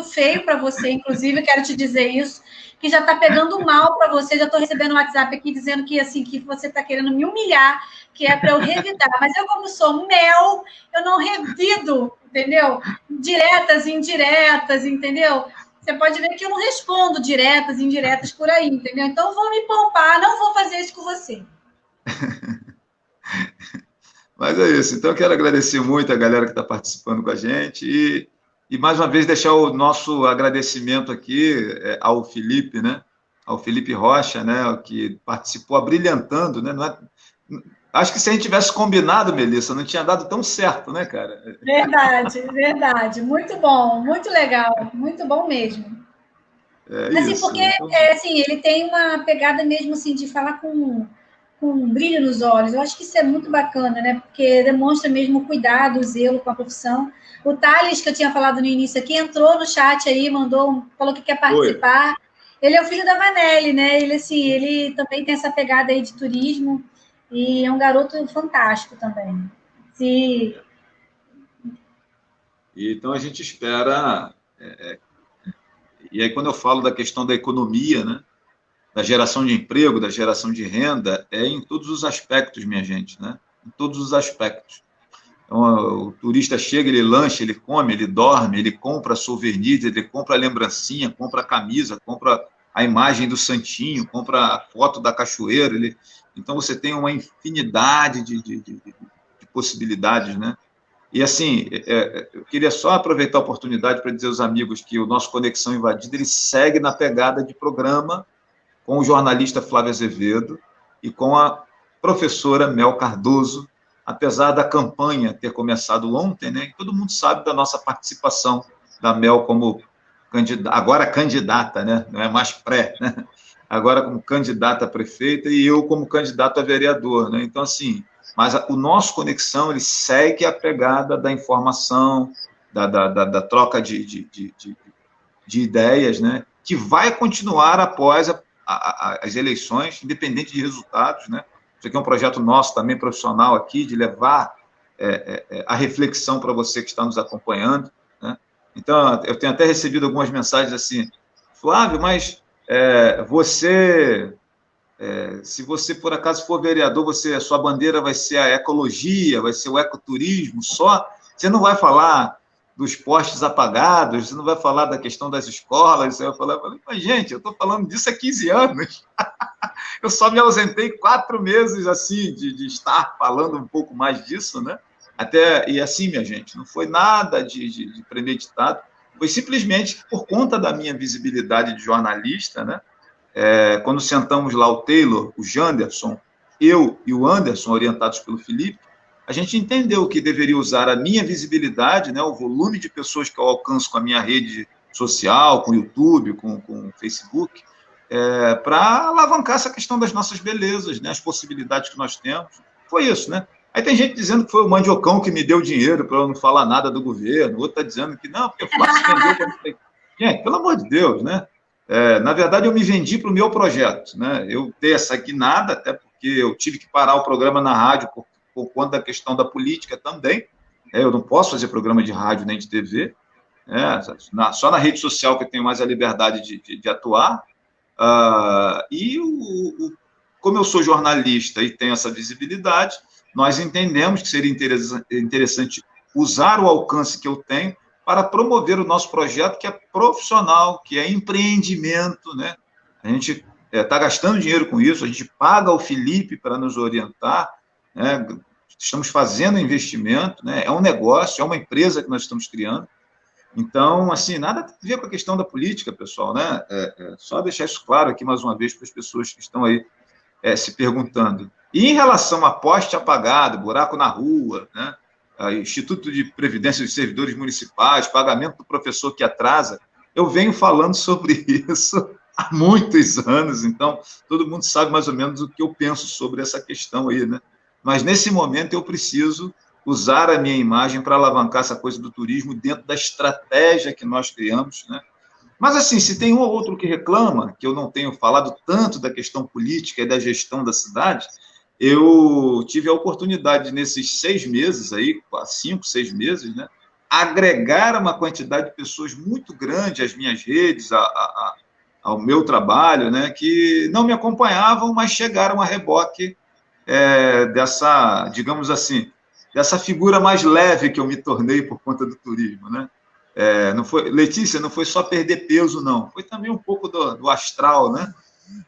feio para você, inclusive, quero te dizer isso, que já está pegando mal para você, já estou recebendo um WhatsApp aqui dizendo que, assim, que você está querendo me humilhar, que é para eu revidar. Mas eu, como sou mel, eu não revido, entendeu? Diretas e indiretas, entendeu? Você pode ver que eu não respondo diretas e indiretas por aí, entendeu? Então, eu vou me poupar, não vou fazer isso com você. Mas é isso. Então, eu quero agradecer muito a galera que está participando com a gente e, mais uma vez, deixar o nosso agradecimento aqui ao Felipe, né? Ao Felipe Rocha, né? Que participou abrilhantando, né? Não é... Acho que se a gente tivesse combinado, Melissa, não tinha dado tão certo, né, cara? Verdade, verdade. Muito bom, muito legal, muito bom mesmo. Assim, Isso. porque assim, ele tem uma pegada mesmo assim de falar com um brilho nos olhos. Eu acho que isso é muito bacana, né? Porque demonstra mesmo o cuidado, o zelo com a profissão. O Thales, que eu tinha falado no início aqui, entrou no chat aí, falou que quer participar. Ele é o filho da Vanelli, né? Ele, assim, ele também tem essa pegada aí de turismo e é um garoto fantástico também. Sim. Então, a gente espera... E aí, quando eu falo da questão da economia, né? Da geração de emprego, da geração de renda, é em todos os aspectos, minha gente, né? Em todos os aspectos. Então, o turista chega, ele lancha, ele come, ele dorme, ele compra souvenirs, ele compra a lembrancinha, compra a camisa, compra a imagem do santinho, compra a foto da cachoeira. Então, você tem uma infinidade de possibilidades, né? E, assim, eu queria só aproveitar a oportunidade para dizer aos amigos que o nosso Conexão Invadida, ele segue na pegada de programa com o jornalista Flávio Azevedo e com a professora Mel Cardoso, apesar da campanha ter começado ontem, né? E todo mundo sabe da nossa participação da Mel como agora candidata, né? Não é mais pré, né? Agora como candidata a prefeita e eu como candidato a vereador, né? Então, assim, mas o nosso Conexão, ele segue a pegada da informação, da troca de ideias, né? Que vai continuar após as eleições, independente de resultados, né? Isso aqui é um projeto nosso também, profissional aqui, de levar a reflexão para você que está nos acompanhando, né? Então, eu tenho até recebido algumas mensagens assim, Flávio, mas se você, por acaso, for vereador, a sua bandeira vai ser a ecologia, vai ser o ecoturismo só, você não vai falar dos postes apagados, você não vai falar da questão das escolas, você vai falar, mas, gente, eu estou falando disso há 15 anos. Eu só me ausentei 4 meses, assim, de estar falando um pouco mais disso, né? E assim, minha gente, não foi nada de premeditado, foi simplesmente por conta da minha visibilidade de jornalista, né? Quando sentamos lá o Taylor, o Janderson, eu e o Anderson, orientados pelo Felipe, a gente entendeu que deveria usar a minha visibilidade, né, o volume de pessoas que eu alcanço com a minha rede social, com o YouTube, com o Facebook, para alavancar essa questão das nossas belezas, né, as possibilidades que nós temos. Foi isso, né? Aí tem gente dizendo que foi o Mandiocão que me deu dinheiro para eu não falar nada do governo, outro está dizendo que não, porque o Flávio se vendeu. Gente, pelo amor de Deus, né? Na verdade, eu me vendi para o meu projeto, né? Eu dei essa guinada, até porque eu tive que parar o programa na rádio por conta da questão da política também. Eu não posso fazer programa de rádio nem de TV. Só na rede social que eu tenho mais a liberdade de atuar. Como eu sou jornalista e tenho essa visibilidade, nós entendemos que seria interessante usar o alcance que eu tenho para promover o nosso projeto, que é profissional, que é empreendimento, né? A gente está gastando dinheiro com isso, a gente paga o Felipe para nos orientar, né? Estamos fazendo investimento, né? É um negócio, é uma empresa que nós estamos criando. Então, assim, nada a ver com a questão da política, pessoal, né? Só deixar isso claro aqui mais uma vez para as pessoas que estão aí se perguntando. E em relação a poste apagado, buraco na rua, né? Instituto de Previdência dos Servidores Municipais, pagamento do professor que atrasa, eu venho falando sobre isso há muitos anos, então todo mundo sabe mais ou menos o que eu penso sobre essa questão aí, né? Mas nesse momento eu preciso usar a minha imagem para alavancar essa coisa do turismo dentro da estratégia que nós criamos, né? Mas, assim, se tem um ou outro que reclama, que eu não tenho falado tanto da questão política e da gestão da cidade, eu tive a oportunidade, nesses 6 meses aí, 5, 6 meses, né, agregar uma quantidade de pessoas muito grande às minhas redes, ao meu trabalho, né, que não me acompanhavam, mas chegaram a reboque dessa, digamos assim, dessa figura mais leve que eu me tornei por conta do turismo, né? Não foi, Letícia, não foi só perder peso, não. Foi também um pouco do astral, né?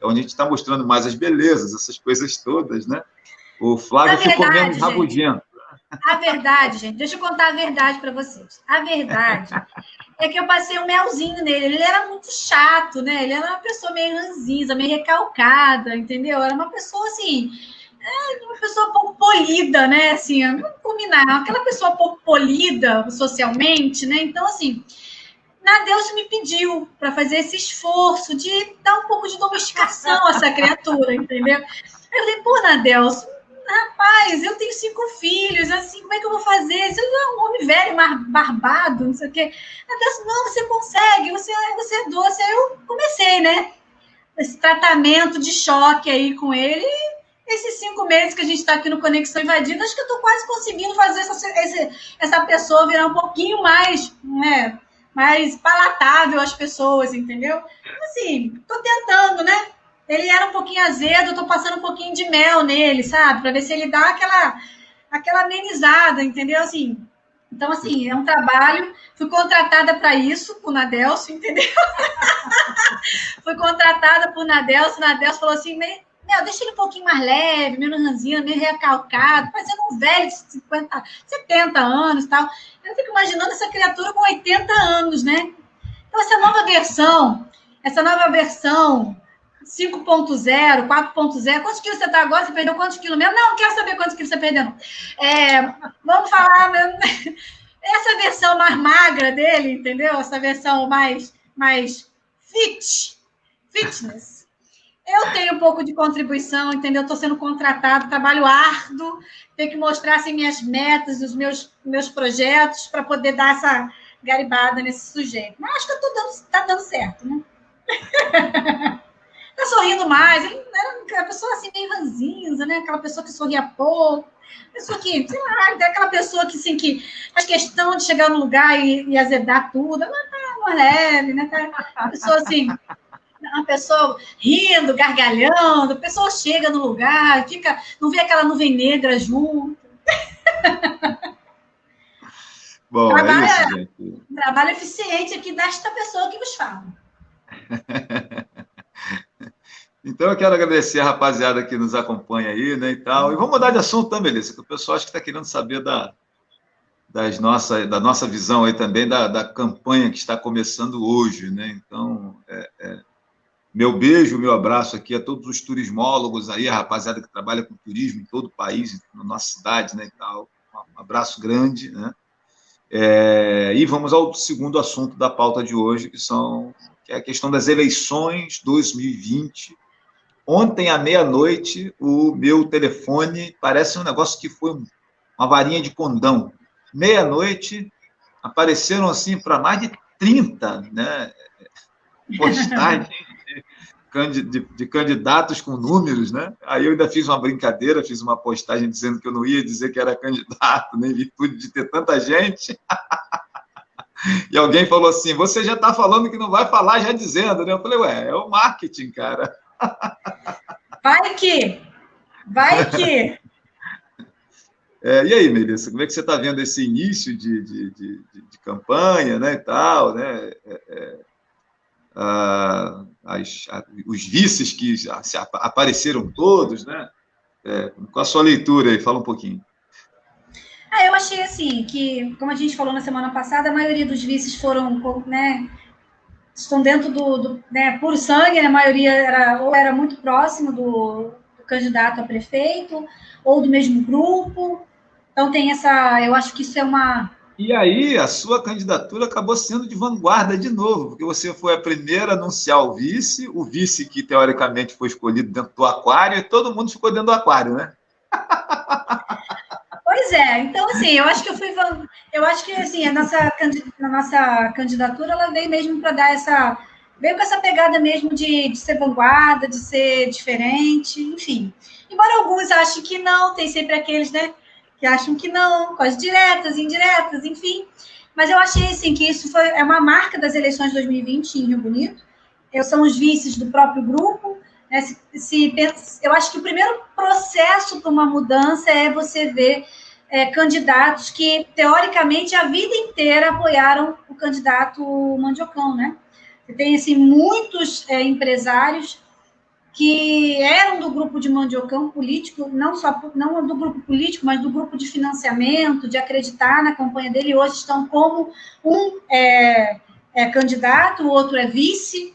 Onde a gente está mostrando mais as belezas, essas coisas todas, né? O Flávio ficou menos rabugento. A verdade, gente, deixa eu contar a verdade para vocês. A verdade é que eu passei um melzinho nele. Ele era muito chato, né? Ele era uma pessoa meio ranzinza, meio recalcada, entendeu? Era uma pessoa assim, uma pessoa pouco polida, né? Assim, não combinar, aquela pessoa pouco polida socialmente, né? Então, assim, Deus me pediu para fazer esse esforço de dar um pouco de domesticação a essa criatura, entendeu? Eu falei, pô, Deus, rapaz, eu tenho 5 filhos, assim, como é que eu vou fazer? Você é um homem velho, barbado, não sei o quê. Deus, não, você consegue, você é doce. Aí eu comecei, né? Esse tratamento de choque aí com ele. Esses 5 meses que a gente está aqui no Conexão Invadida, acho que eu estou quase conseguindo fazer essa pessoa virar um pouquinho mais, né, mais palatável às pessoas, entendeu? Assim, estou tentando, né? Ele era um pouquinho azedo, eu estou passando um pouquinho de mel nele, sabe? Para ver se ele dá aquela amenizada, entendeu? Assim, então, assim, é um trabalho. Fui contratada para isso, por Nadelson, entendeu? Fui contratada por Nadelson. Nadelson falou assim, deixa ele um pouquinho mais leve, menos ranzinho, meio recalcado, parecendo um velho de 50, 70 anos e tal. Eu fico imaginando essa criatura com 80 anos, né? Então, essa nova versão 5.0, 4.0, quantos quilos você está agora? Você perdeu quantos quilos mesmo? Não quero saber quantos quilos você perdeu, não. Vamos falar mesmo. Essa versão mais magra dele, entendeu? Essa versão mais fitness. Eu tenho um pouco de contribuição, entendeu? Estou sendo contratado, trabalho árduo, tenho que mostrar assim, minhas metas, os meus projetos, para poder dar essa garibada nesse sujeito. Mas acho que está dando certo, né? Está sorrindo mais. Ele era uma pessoa assim, meio ranzinza, né? Aquela pessoa que sorria pouco. Pessoa que, sei lá, aquela pessoa que, assim, que faz questão de chegar no lugar e azedar tudo. Ela tá mais leve, né? Uma pessoa assim, uma pessoa rindo, gargalhando, a pessoa chega no lugar, não vê aquela nuvem negra junto. Bom, trabalho, é isso, gente. Trabalho eficiente aqui desta pessoa que vos fala. Então, eu quero agradecer a rapaziada que nos acompanha aí, né, e tal. E vamos mudar de assunto também, Melissa, que o pessoal acho que está querendo saber da nossa visão aí também, da campanha que está começando hoje, né? Então, meu beijo, meu abraço aqui a todos os turismólogos aí, a rapaziada que trabalha com turismo em todo o país, na nossa cidade, né, e tal. Um abraço grande, né? E vamos ao segundo assunto da pauta de hoje, que é a questão das eleições 2020. Ontem, à meia-noite, o meu telefone parece um negócio que foi uma varinha de condão. Meia-noite, apareceram, assim, para mais de 30, né, postagens de candidatos com números, né? Aí eu ainda fiz uma brincadeira, fiz uma postagem dizendo que eu não ia dizer que era candidato, nem virtude de ter tanta gente. E alguém falou assim, você já está falando que não vai falar já dizendo, né? Eu falei, é o marketing, cara. Vai que! E aí, Melissa, como é que você está vendo esse início de campanha, né, e tal, né? Os vices que apareceram todos, né? Com a sua leitura aí, fala um pouquinho. Eu achei assim, que, como a gente falou na semana passada, a maioria dos vices foram, né, estão dentro do né, puro sangue, a maioria era muito próximo do candidato a prefeito, ou do mesmo grupo. Então tem eu acho que isso é uma... E aí, a sua candidatura acabou sendo de vanguarda de novo, porque você foi a primeira a anunciar o vice que, teoricamente, foi escolhido dentro do aquário, e todo mundo ficou dentro do aquário, né? Pois é, então, assim, eu acho que, assim, a nossa candidatura, ela veio mesmo para dar veio com essa pegada mesmo de ser vanguarda, de ser diferente, enfim. Embora alguns achem que não, tem sempre aqueles, né, que acham que não, com as diretas, indiretas, enfim. Mas eu achei, assim, que isso é uma marca das eleições de 2020 em Rio Bonito. São os vices do próprio grupo, né? Eu acho que o primeiro processo para uma mudança é você ver candidatos que, teoricamente, a vida inteira apoiaram o candidato Mandiocão, né? Você tem, assim, muitos empresários que eram do grupo de Mandiocão político, não do grupo político, mas do grupo de financiamento, de acreditar na campanha dele, e hoje estão como um candidato, o outro é vice.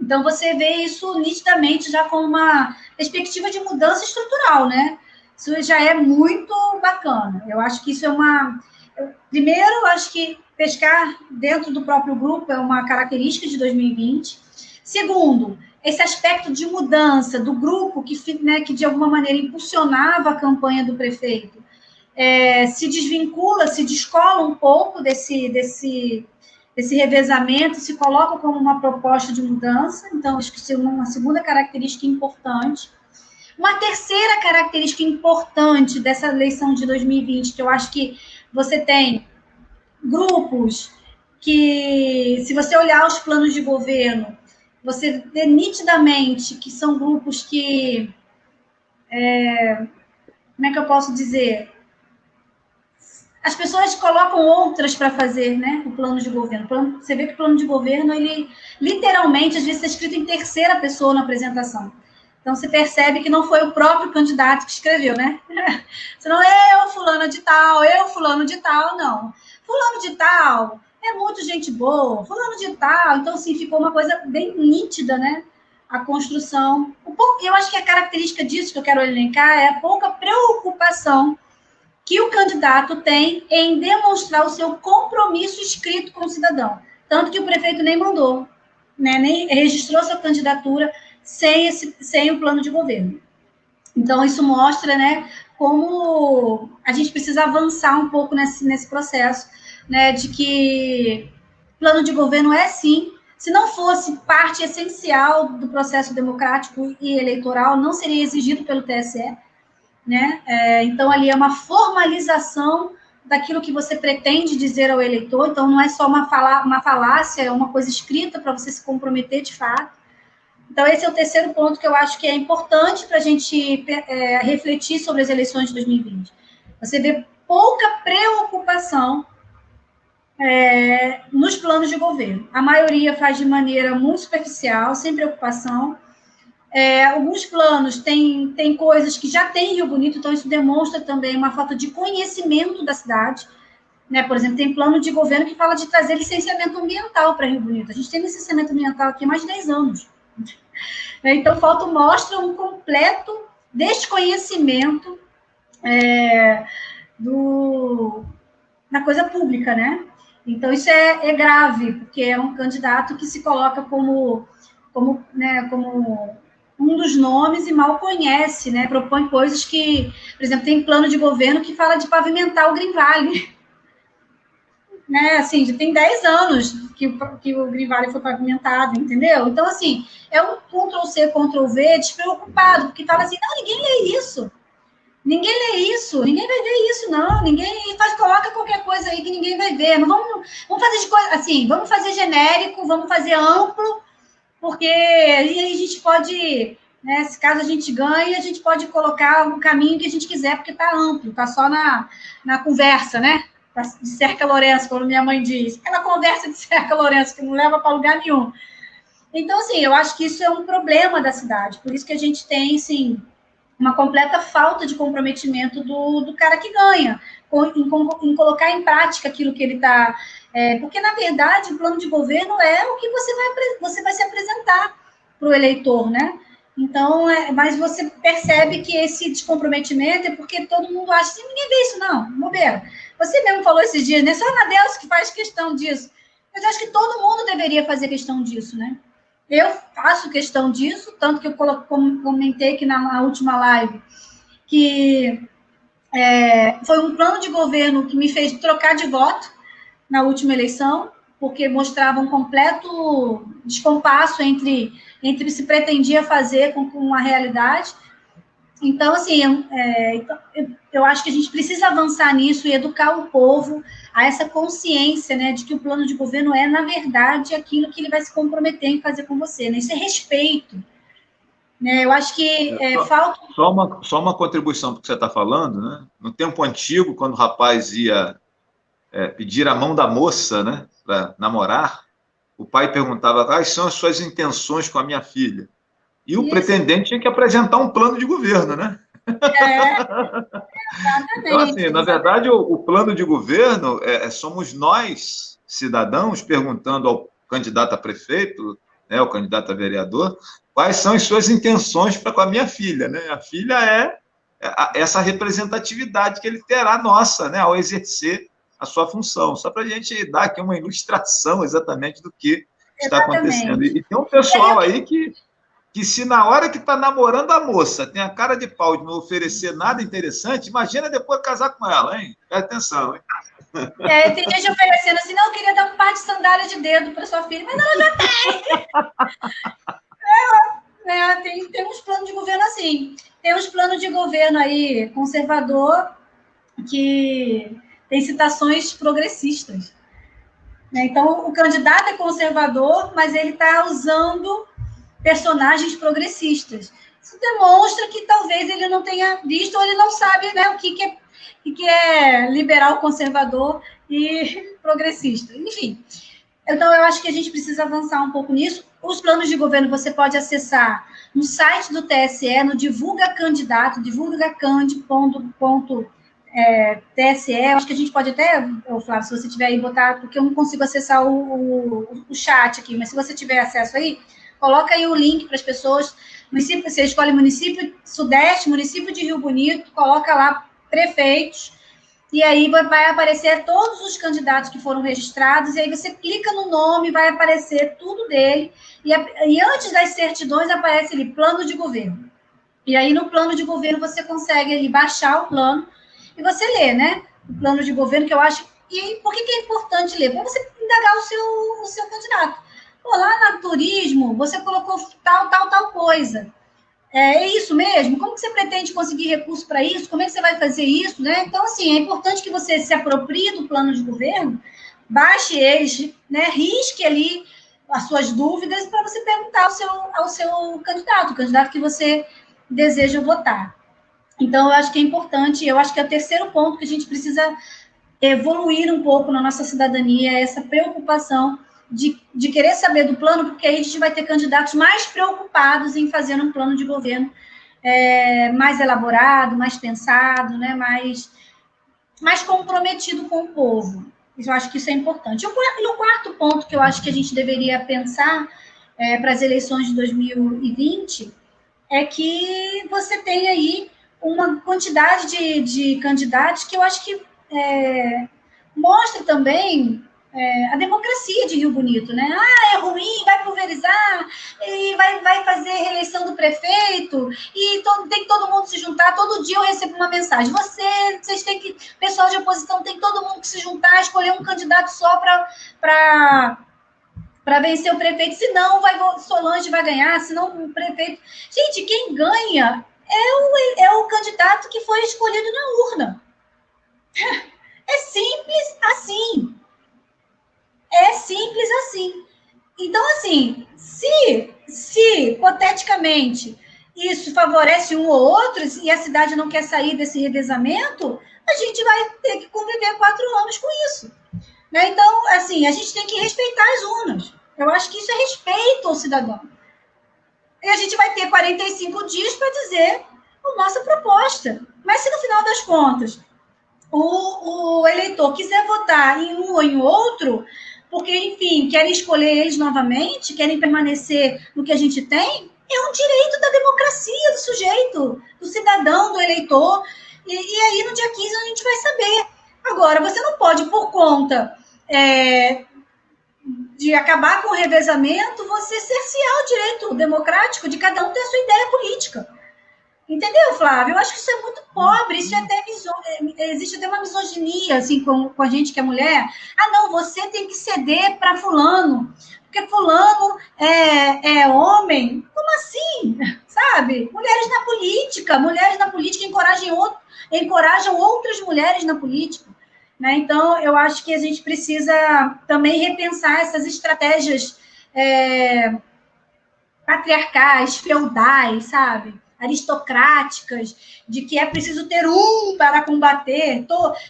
Então, você vê isso nitidamente já com uma perspectiva de mudança estrutural, né? Isso já é muito bacana. Eu acho que isso Primeiro, eu acho que pescar dentro do próprio grupo é uma característica de 2020. Segundo, esse aspecto de mudança do grupo que de alguma maneira impulsionava a campanha do prefeito, se desvincula, se descola um pouco desse revezamento, se coloca como uma proposta de mudança. Então, acho que isso é uma segunda característica importante. Uma terceira característica importante dessa eleição de 2020, que eu acho que você tem grupos que, se você olhar os planos de governo, você vê nitidamente que são grupos que, como é que eu posso dizer? As pessoas colocam outras para fazer, né, o plano de governo. Você vê que o plano de governo, ele literalmente, às vezes, está escrito em terceira pessoa na apresentação. Então, você percebe que não foi o próprio candidato que escreveu, né? Senão, fulano de tal, não. Fulano de tal é muito gente boa, fulano de tal. Então, assim, ficou uma coisa bem nítida, né? A construção. Eu acho que a característica disso que eu quero elencar é a pouca preocupação que o candidato tem em demonstrar o seu compromisso escrito com o cidadão. Tanto que o prefeito nem mandou, né? Nem registrou sua candidatura sem o plano de governo. Então, isso mostra, né, como a gente precisa avançar um pouco nesse processo, né, de que plano de governo sim, se não fosse parte essencial do processo democrático e eleitoral, não seria exigido pelo TSE, né? Então, ali é uma formalização daquilo que você pretende dizer ao eleitor. Então, não é só uma falácia, é uma coisa escrita para você se comprometer de fato. Então, esse é o terceiro ponto que eu acho que é importante para a gente refletir sobre as eleições de 2020. Você vê pouca preocupação nos planos de governo. A maioria faz de maneira muito superficial, sem preocupação. Alguns planos têm coisas que já tem em Rio Bonito, então isso demonstra também uma falta de conhecimento da cidade. Né? Por exemplo, tem plano de governo que fala de trazer licenciamento ambiental para Rio Bonito. A gente tem licenciamento ambiental aqui há mais de 10 anos. Então, mostra um completo desconhecimento na coisa pública, né? Então, isso é grave, porque é um candidato que se coloca como um dos nomes e mal conhece, né? Propõe coisas que, por exemplo, tem plano de governo que fala de pavimentar o Green Valley. Né? Assim, já tem 10 anos que o Green Valley foi pavimentado, entendeu? Então, assim, é um Ctrl-C, Ctrl-V despreocupado, porque fala assim, não, ninguém lê isso. Ninguém vai ver isso, não. Coloca qualquer coisa aí que ninguém vai ver. Não vamos fazer de coisa assim, vamos fazer genérico, vamos fazer amplo, porque aí a gente pode, né, se caso a gente ganhe, a gente pode colocar o caminho que a gente quiser, porque está amplo, está só na conversa, né? De Cerca Lourenço, como minha mãe diz. Aquela conversa de Cerca Lourenço que não leva para lugar nenhum. Então, assim, eu acho que isso é um problema da cidade. Por isso que a gente tem, sim, uma completa falta de comprometimento do cara que ganha, em colocar em prática aquilo que ele está... porque, na verdade, o plano de governo é o que você vai se apresentar para o eleitor, né? Então, mas você percebe que esse descomprometimento é porque todo mundo acha assim, ninguém vê isso, não, bobeira. Você mesmo falou esses dias, né? Só a Ana Delcio que faz questão disso. Mas eu acho que todo mundo deveria fazer questão disso, né? Eu faço questão disso, tanto que eu comentei aqui na última live, que foi um plano de governo que me fez trocar de voto na última eleição, porque mostrava um completo descompasso entre o que se pretendia fazer com a realidade. Então, assim, eu acho que a gente precisa avançar nisso e educar o povo a essa consciência, né, de que o plano de governo é, na verdade, aquilo que ele vai se comprometer em fazer com você, né? Isso é respeito. Né? Eu acho que falta... Só uma contribuição para o que você está falando, né? No tempo antigo, quando o rapaz ia pedir a mão da moça, né, para namorar, o pai perguntava: quais são as suas intenções com a minha filha? E o pretendente tinha que apresentar um plano de governo, né? Exatamente. Então, assim, na verdade, o plano de governo somos nós, cidadãos, perguntando ao candidato a prefeito, né, ao candidato a vereador, quais são as suas intenções para com a minha filha, né? A filha é essa representatividade que ele terá nossa, né, ao exercer a sua função. Só para a gente dar aqui uma ilustração exatamente do que está acontecendo. E tem um pessoal aí que se na hora que está namorando a moça tem a cara de pau de não oferecer nada interessante, imagina depois casar com ela, hein? Presta atenção, hein? Tem gente oferecendo assim, não, eu queria dar um par de sandália de dedo para sua filha, mas ela já tem. Tem uns planos de governo assim. Tem uns planos de governo aí conservador que tem citações progressistas. Então, o candidato é conservador, mas ele está usando personagens progressistas. Isso demonstra que talvez ele não tenha visto ou ele não sabe, né, o que é liberal, conservador e progressista. Enfim, então eu acho que a gente precisa avançar um pouco nisso. Os planos de governo você pode acessar no site do TSE, no Divulga Candidato, divulgacandidato.tse. Acho que a gente pode até, Flávio, se você tiver aí, botar, porque eu não consigo acessar o chat aqui, mas se você tiver acesso aí, coloca aí o link para as pessoas. Município, você escolhe município Sudeste, município de Rio Bonito, coloca lá prefeitos, e aí vai aparecer todos os candidatos que foram registrados, e aí você clica no nome, vai aparecer tudo dele, e antes das certidões aparece ali, plano de governo. E aí no plano de governo você consegue ali baixar o plano, e você lê, né? O plano de governo, que eu acho... E por que é importante ler? Para você indagar o seu candidato. Pô, lá no turismo, você colocou tal coisa. É isso mesmo? Como que você pretende conseguir recurso para isso? Como é que você vai fazer isso? Né? Então, assim, é importante que você se aproprie do plano de governo, baixe eles, né? Risque ali as suas dúvidas para você perguntar ao seu candidato, o candidato que você deseja votar. Então, eu acho que é importante, eu acho que é o terceiro ponto que a gente precisa evoluir um pouco na nossa cidadania, essa preocupação de querer saber do plano, porque aí a gente vai ter candidatos mais preocupados em fazer um plano de governo mais elaborado, mais pensado, né, mais comprometido com o povo. Eu acho que isso é importante. E o quarto ponto que eu acho que a gente deveria pensar para as eleições de 2020 é que você tem aí uma quantidade de candidatos que eu acho que mostra também a democracia de Rio Bonito, né? É ruim, vai pulverizar, e vai fazer reeleição do prefeito, e tem que todo mundo se juntar. Todo dia eu recebo uma mensagem. Vocês têm que, pessoal de oposição, tem todo mundo que se juntar, escolher um candidato só para vencer o prefeito, senão Solange vai ganhar, senão o prefeito... Gente, quem ganha é o candidato que foi escolhido na urna. É simples assim. É simples assim. Então, assim, se hipoteticamente isso favorece um ou outro e a cidade não quer sair desse revezamento, a gente vai ter que conviver 4 anos com isso. Né? Então, assim, a gente tem que respeitar as urnas. Eu acho que isso é respeito ao cidadão. E a gente vai ter 45 dias para dizer a nossa proposta. Mas se no final das contas o eleitor quiser votar em um ou em outro, porque, enfim, querem escolher eles novamente, querem permanecer no que a gente tem, é um direito da democracia do sujeito, do cidadão, do eleitor, e aí no dia 15 a gente vai saber. Agora, você não pode, por conta de acabar com o revezamento, você cercear o direito democrático de cada um ter a sua ideia política. Entendeu, Flávio? Eu acho que isso é muito pobre, isso é até existe até uma misoginia, assim, com a gente que é mulher. Ah, não, você tem que ceder para fulano, porque fulano é homem. Como assim? Sabe? Mulheres na política encorajam outras mulheres na política. Né? Então, eu acho que a gente precisa também repensar essas estratégias patriarcais, feudais, sabe? Aristocráticas, de que é preciso ter um para combater,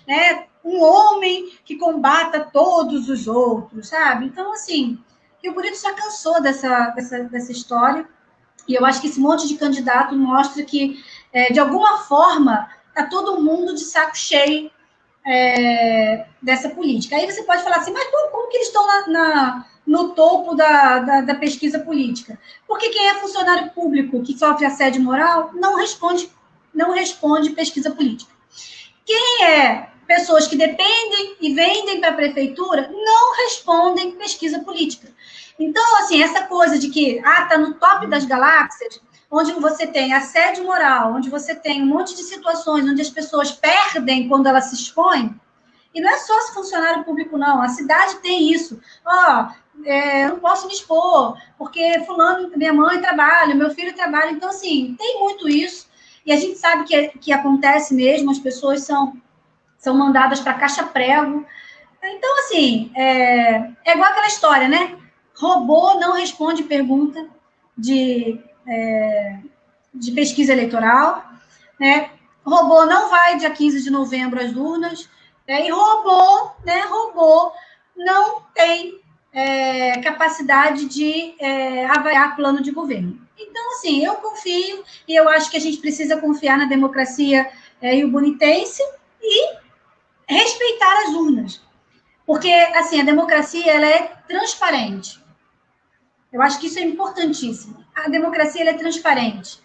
né? Um homem que combata todos os outros, sabe? Então, assim, Rio Bonito já cansou dessa história, e eu acho que esse monte de candidato mostra que, de alguma forma, está todo mundo de saco cheio dessa política. Aí você pode falar assim, mas como que eles estão no topo da pesquisa política? Porque quem é funcionário público que sofre assédio moral não responde pesquisa política. Quem é pessoas que dependem e vendem para a prefeitura não respondem pesquisa política. Então, assim, essa coisa de que está no top das galáxias, onde você tem assédio moral, onde você tem um monte de situações onde as pessoas perdem quando elas se expõem, e não é só funcionário público, não. A cidade tem isso. Eu não posso me expor, porque fulano, minha mãe trabalha, meu filho trabalha. Então, assim, tem muito isso. E a gente sabe que acontece mesmo, as pessoas são mandadas para caixa-prego. Então, assim, é igual aquela história, né? Robô não responde pergunta de pesquisa eleitoral, né? Robô não vai dia 15 de novembro às urnas, e robô não tem capacidade de avaliar plano de governo. Então, assim, eu confio e eu acho que a gente precisa confiar na democracia riobonitense e respeitar as urnas. Porque, assim, a democracia ela é transparente. Eu acho que isso é importantíssimo. A democracia ela é transparente.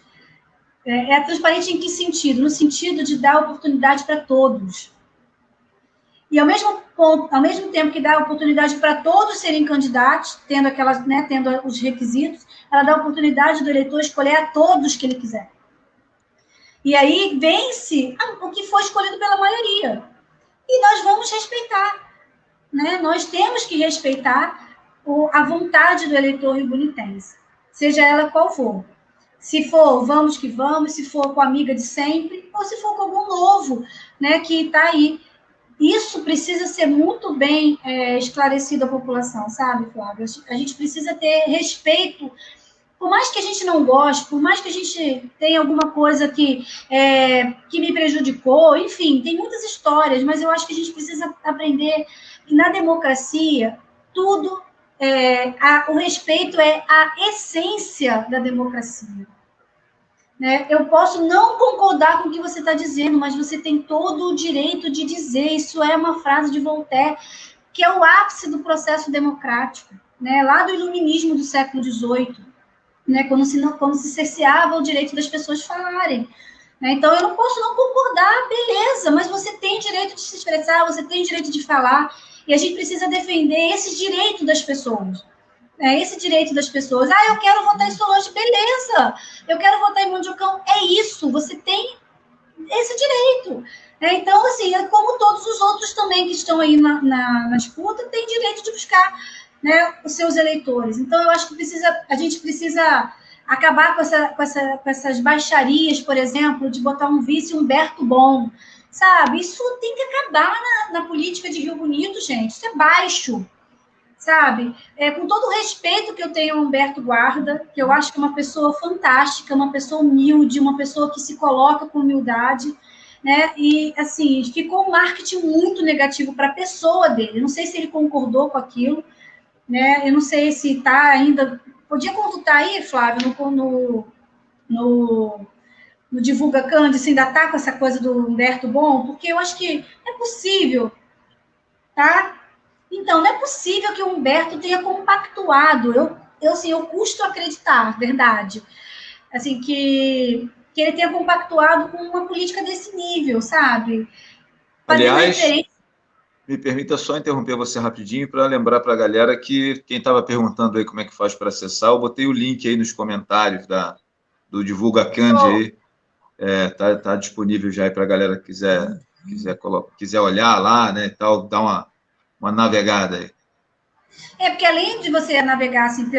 É transparente em que sentido? No sentido de dar oportunidade para todos. E ao mesmo tempo que dá oportunidade para todos serem candidatos, tendo os requisitos, ela dá oportunidade do eleitor escolher a todos que ele quiser. E aí vence o que foi escolhido pela maioria. E nós vamos respeitar. Né? Nós temos que respeitar a vontade do eleitor riobonitense, seja ela qual for. Se for, vamos que vamos, se for com a amiga de sempre, ou se for com algum novo, né, que está aí. Isso precisa ser muito bem esclarecido à população, sabe, Flávio? A gente precisa ter respeito, por mais que a gente não goste, por mais que a gente tenha alguma coisa que me prejudicou, enfim, tem muitas histórias, mas eu acho que a gente precisa aprender que na democracia, tudo, o respeito é a essência da democracia. Né? Eu posso não concordar com o que você está dizendo, mas você tem todo o direito de dizer. Isso é uma frase de Voltaire, que é o ápice do processo democrático, né? Lá do iluminismo do século XVIII, né? Quando se cerceava o direito das pessoas falarem. Né? Então, eu não posso não concordar, beleza, mas você tem direito de se expressar, você tem direito de falar, e a gente precisa defender esse direito das pessoas. Esse direito das pessoas. Eu quero votar em Solange, beleza. Eu quero votar em Munducão, é isso. Você tem esse direito. Então, assim, como todos os outros também que estão aí na disputa, têm direito de buscar, né, os seus eleitores. Então, eu acho que a gente precisa acabar com essas baixarias, por exemplo, de botar um vice Humberto Bom, sabe? Isso tem que acabar na política de Rio Bonito, gente. Isso é baixo. Sabe? Com todo o respeito que eu tenho ao Humberto Guarda, que eu acho que é uma pessoa fantástica, uma pessoa humilde, uma pessoa que se coloca com humildade, né? E, assim, ficou um marketing muito negativo para a pessoa dele. Não sei se ele concordou com aquilo, né? Eu não sei se está ainda... Podia consultar aí, Flávio, no Divulga Cândido, se ainda está com essa coisa do Humberto Bom, porque eu acho que é possível, tá? Então, não é possível que o Humberto tenha compactuado. Eu custo acreditar, verdade. Assim, que ele tenha compactuado com uma política desse nível, sabe? Aliás, me permita só interromper você rapidinho para lembrar para a galera que quem estava perguntando aí como é que faz para acessar, eu botei o link aí nos comentários do Divulga Cândido aí. Tá disponível já para a galera que quiser olhar lá, né, e tal, dar uma navegada aí. Porque além de você navegar assim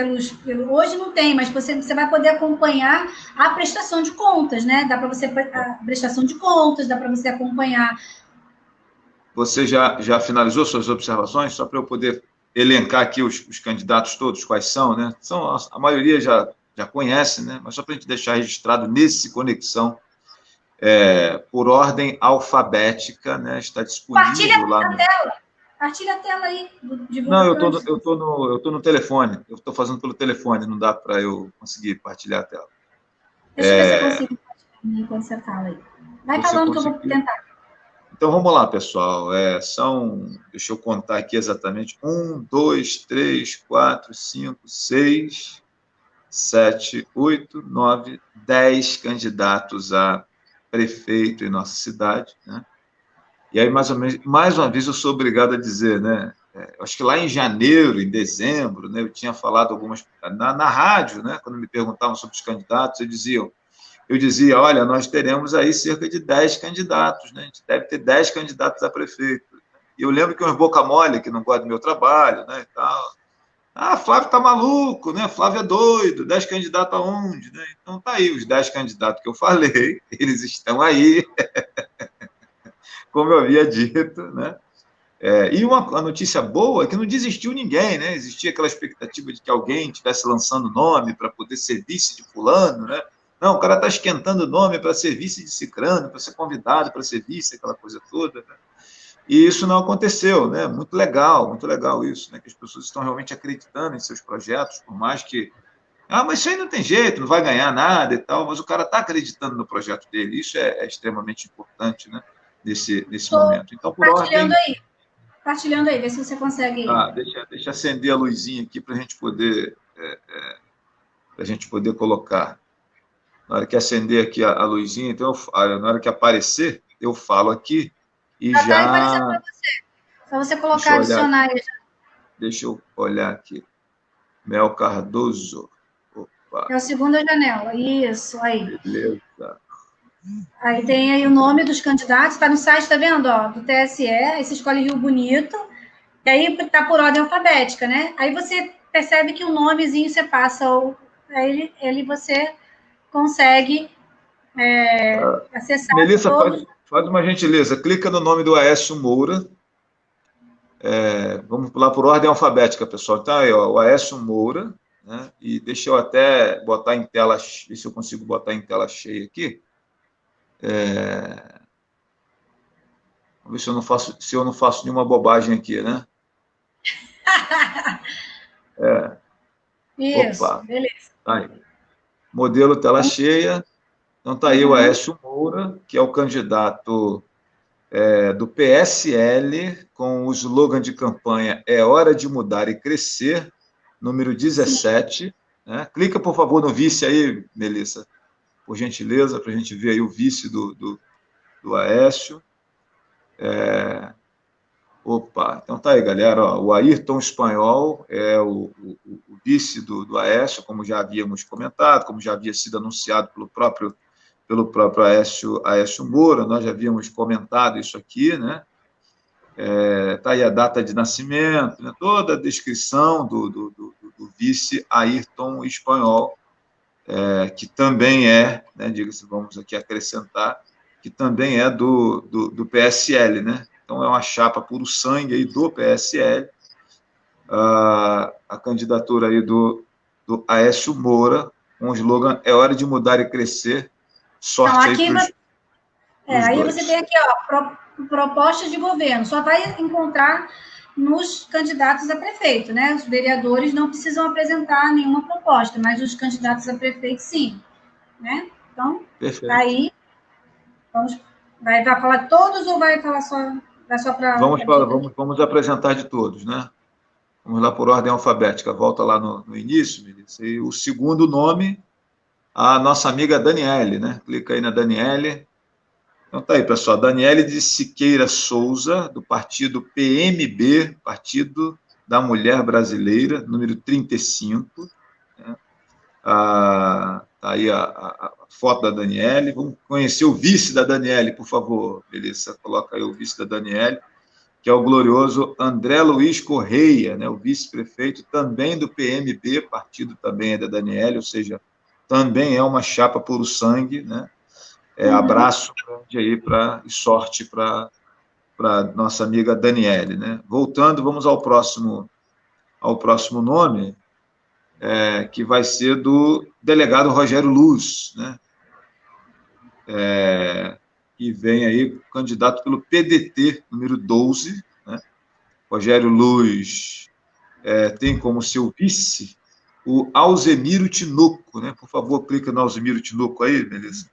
hoje não tem, mas você vai poder acompanhar a prestação de contas, né? Dá para você a prestação de contas, dá para você acompanhar. Você já finalizou suas observações, só para eu poder elencar aqui os candidatos todos, quais são, né? A maioria já conhece, né? Mas só para a gente deixar registrado nesse Conexão, por ordem alfabética, né? Está disponível lá no... Partilha a tela aí. Não, eu tô no telefone. Eu estou fazendo pelo telefone, não dá para eu conseguir partilhar a tela. Deixa eu ver se eu consigo partilhar enquanto você fala aí. Vai falando que eu vou tentar. Então, vamos lá, pessoal. Deixa eu contar aqui exatamente. 1, 2, 3, 4, 5, 6, 7, 8, 9, 10 candidatos a prefeito em nossa cidade, né? E aí, mais uma vez, eu sou obrigado a dizer, né? Acho que lá em janeiro, em dezembro, né, eu tinha falado algumas... Na rádio, né, quando me perguntavam sobre os candidatos, eu dizia, olha, nós teremos aí cerca de 10 candidatos, né? A gente deve ter 10 candidatos a prefeito. E eu lembro que uns boca mole, que não gostam do meu trabalho, né, e tal. Flávio tá maluco, né? Flávio é doido, 10 candidatos aonde, né? Então tá aí, os 10 candidatos que eu falei, eles estão aí, como eu havia dito, né? E a notícia boa é que não desistiu ninguém, né? Existia aquela expectativa de que alguém estivesse lançando nome para poder ser vice de fulano, né? Não, o cara está esquentando o nome para ser vice de cicrano, para ser convidado para ser vice, aquela coisa toda, né? E isso não aconteceu, né? Muito legal isso, né? Que as pessoas estão realmente acreditando em seus projetos, por mais que... mas isso aí não tem jeito, não vai ganhar nada e tal, mas o cara está acreditando no projeto dele, isso é extremamente importante, né? Nesse momento. Então, por ordem... Partilhando aí, vê se você consegue. Deixa acender a luzinha aqui para a gente poder colocar. Na hora que acender aqui a luzinha, então na hora que aparecer, eu falo aqui e já. Está aparecendo para você. Só você colocar adicionar aí. Deixa eu olhar aqui. Mel Cardoso. Opa. É a segunda janela. Isso, aí. Beleza. Aí tem aí o nome dos candidatos, está no site, tá vendo? Ó, do TSE, aí você escolhe Rio Bonito, e aí tá por ordem alfabética, né? Aí você percebe que o nomezinho você passa, aí ele você consegue acessar. Melissa, faz uma gentileza, clica no nome do Aécio Moura. Vamos pular por ordem alfabética, pessoal. Então, aí, ó, o Aécio Moura, né? E deixa eu até botar em tela, ver se eu consigo botar em tela cheia aqui. Vamos ver se eu não faço nenhuma bobagem aqui, né? Isso, opa, beleza. Tá aí. Modelo tela cheia. Então, está aí o Aécio Moura, que é o candidato do PSL, com o slogan de campanha É Hora de Mudar e Crescer, número 17. Né? Clica, por favor, no vice aí, Melissa, por gentileza, para a gente ver aí o vice do Aécio. Então tá aí, galera. Ó, o Ayrton Espanhol é o vice do Aécio, como já havíamos comentado, como já havia sido anunciado pelo próprio Aécio Moura, nós já havíamos comentado isso aqui, né? Tá aí a data de nascimento, né? Toda a descrição do vice Ayrton Espanhol, que também né, diga-se, vamos aqui acrescentar, que também é do PSL, né? Então, é uma chapa puro sangue aí do PSL, a candidatura aí do Aécio Moura, com o slogan É Hora de Mudar e Crescer. Sorte então, aí para os aí dois. Você tem aqui, ó, proposta de governo, só vai encontrar nos candidatos a prefeito, né? Os vereadores não precisam apresentar nenhuma proposta, mas os candidatos a prefeito, sim, né? Então, perfeito. Tá aí, vai falar todos ou vai falar só para... Vamos apresentar de todos, né? Vamos lá por ordem alfabética. Volta lá no início, Melissa. E o segundo nome, a nossa amiga Daniele, né? Clica aí na Daniele. Então tá aí, pessoal. Daniele de Siqueira Souza, do partido PMB, Partido da Mulher Brasileira, número 35. Né? Tá aí a foto da Daniele. Vamos conhecer o vice da Daniele, por favor, Melissa. Coloca aí o vice da Daniele, que é o glorioso André Luiz Correia, né, o vice-prefeito também do PMB, partido também é da Daniele, ou seja, também é uma chapa puro sangue, né? Abraço grande aí e sorte para nossa amiga Daniele, né? Voltando, vamos ao próximo nome, que vai ser do delegado Rogério Luz, né? Que vem aí, candidato pelo PDT, número 12, né? Rogério Luz tem como seu vice o Alzemiro Tinoco, né? Por favor, clica no Alzemiro Tinoco aí, beleza?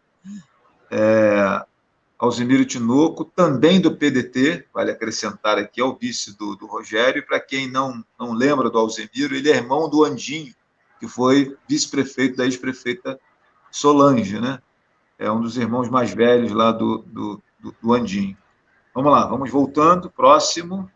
Alzemiro Tinoco, também do PDT, vale acrescentar aqui, é o vice do Rogério, e para quem não lembra do Alzemiro, ele é irmão do Andinho, que foi vice-prefeito da ex-prefeita Solange, né? É um dos irmãos mais velhos lá do Andinho. Vamos lá, vamos voltando. Próximo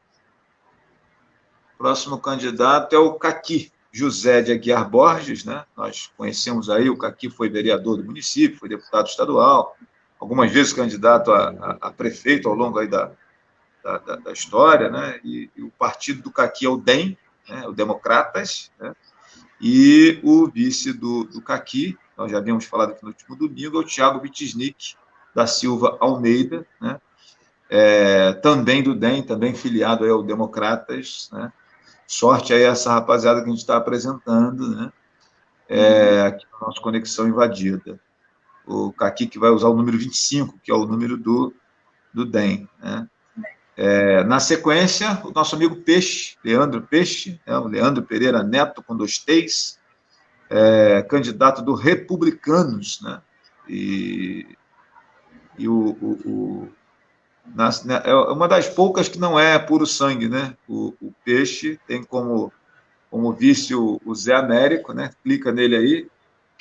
candidato é o Caqui, José de Aguiar Borges, né? Nós conhecemos aí, o Caqui foi vereador do município, foi deputado estadual, algumas vezes candidato a prefeito ao longo aí da história, né? E o partido do Caqui é o DEM, né? O Democratas, né? E o vice do Caqui, nós já havíamos falado aqui no último domingo, é o Thiago Vitisnik da Silva Almeida, né? Também do DEM, também filiado aí ao Democratas, né? Sorte aí essa rapaziada que a gente está apresentando, né? Aqui na nossa Conexão Invadida. O Caqui que vai usar o número 25, que é o número do DEM, né? Na sequência, o nosso amigo Peixe, Leandro Peixe, o Leandro Pereira Neto, com 2 T's, candidato do Republicanos, né? E é uma das poucas que não é puro sangue, né? O Peixe tem como vice o Zé Américo, né? Clica nele aí,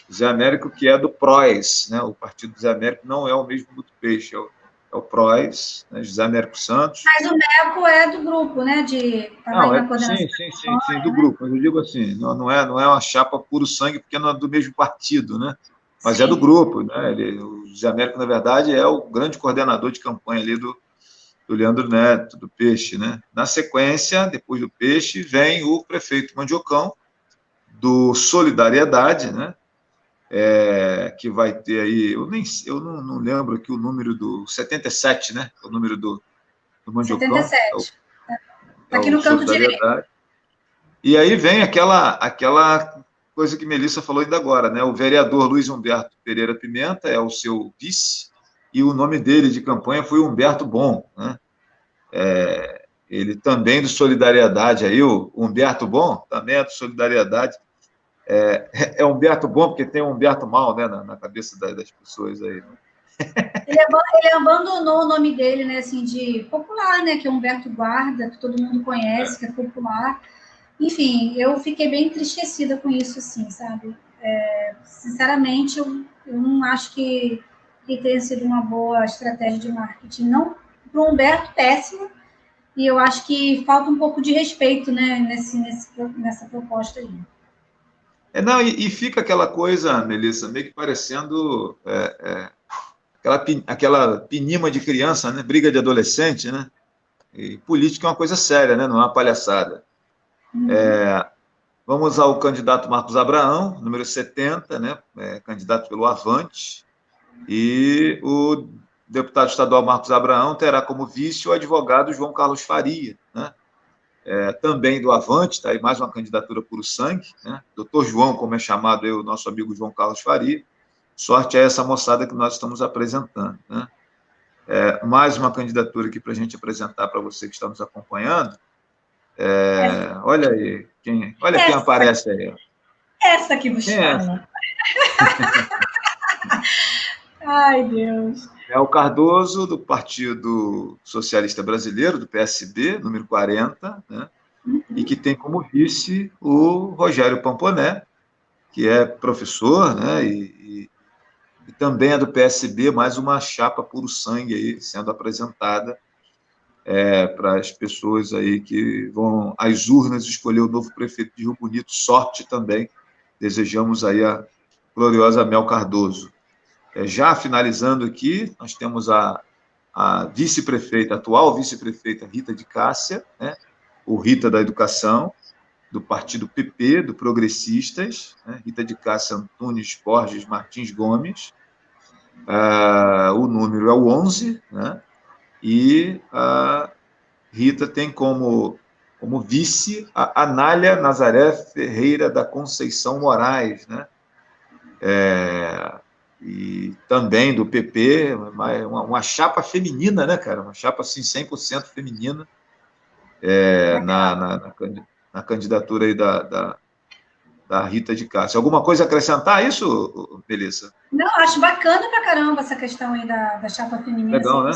o Zé Américo, que é do PROS, né? O partido do Zé Américo não é o mesmo do Peixe, é o PROS, né? José Américo Santos. Mas o Meco é do grupo, né? Sim, do grupo. Mas eu digo assim, não é uma chapa puro sangue, porque não é do mesmo partido, né? Mas sim, é do grupo, né? O José Américo, na verdade, é o grande coordenador de campanha ali do Leandro Neto, do Peixe, né? Na sequência, depois do Peixe, vem o prefeito Mandiocão, do Solidariedade, né? Que vai ter aí, eu não lembro aqui o número do 77, né? O número do Mandiocão. 77. Aqui no canto direito. E aí vem aquela coisa que Melissa falou ainda agora, né? O vereador Luiz Humberto Pereira Pimenta é o seu vice, e o nome dele de campanha foi Humberto Bom, né? Ele também do Solidariedade aí, o Humberto Bom, também é do Solidariedade. É Humberto Bom, porque tem Humberto Mal, né, na cabeça das pessoas aí. Né? Ele abandonou o nome dele, né, assim, de popular, né, que é Humberto Guarda, que todo mundo conhece, que é popular. Enfim, eu fiquei bem entristecida com isso, assim, sabe? Sinceramente, eu não acho que tenha sido uma boa estratégia de marketing. Não, para o Humberto, péssimo, e eu acho que falta um pouco de respeito, né, nessa proposta aí. E fica aquela coisa, Melissa, meio que parecendo aquela pinima de criança, né? Briga de adolescente, né? E política é uma coisa séria, né? Não é uma palhaçada. Vamos ao candidato Marcos Abraão, número 70, né? Candidato pelo Avante, e o deputado estadual Marcos Abraão terá como vice o advogado João Carlos Faria, né? Também do Avante, tá aí mais uma candidatura puro sangue, né? Doutor João, como é chamado aí, o nosso amigo João Carlos Faria. Sorte é essa moçada que nós estamos apresentando, né? Mais uma candidatura aqui para a gente apresentar para você que está nos acompanhando. Olha aí, quem aparece aí. Essa que vos fala. Ai, Deus. É o Cardoso, do Partido Socialista Brasileiro, do PSB, número 40, né? E que tem como vice o Rogério Pamponé, que é professor, né? E também é do PSB, mais uma chapa puro sangue aí sendo apresentada para as pessoas aí que vão às urnas escolher o novo prefeito de Rio Bonito. Sorte também. Desejamos aí a gloriosa Mel Cardoso. Já finalizando aqui, nós temos a vice-prefeita, atual vice-prefeita Rita de Cássia, né? O Rita da Educação, do partido PP, do Progressistas, né? Rita de Cássia Antunes Borges Martins Gomes, o número é o 11, né? E a Rita tem como vice a Anália Nazaré Ferreira da Conceição Moraes, né? E também do PP, uma chapa feminina, né, cara? Uma chapa assim, 100% feminina, na candidatura aí da Rita de Cássia. Alguma coisa a acrescentar a isso, Melissa? Não, acho bacana pra caramba essa questão aí da chapa feminina. Legal, né?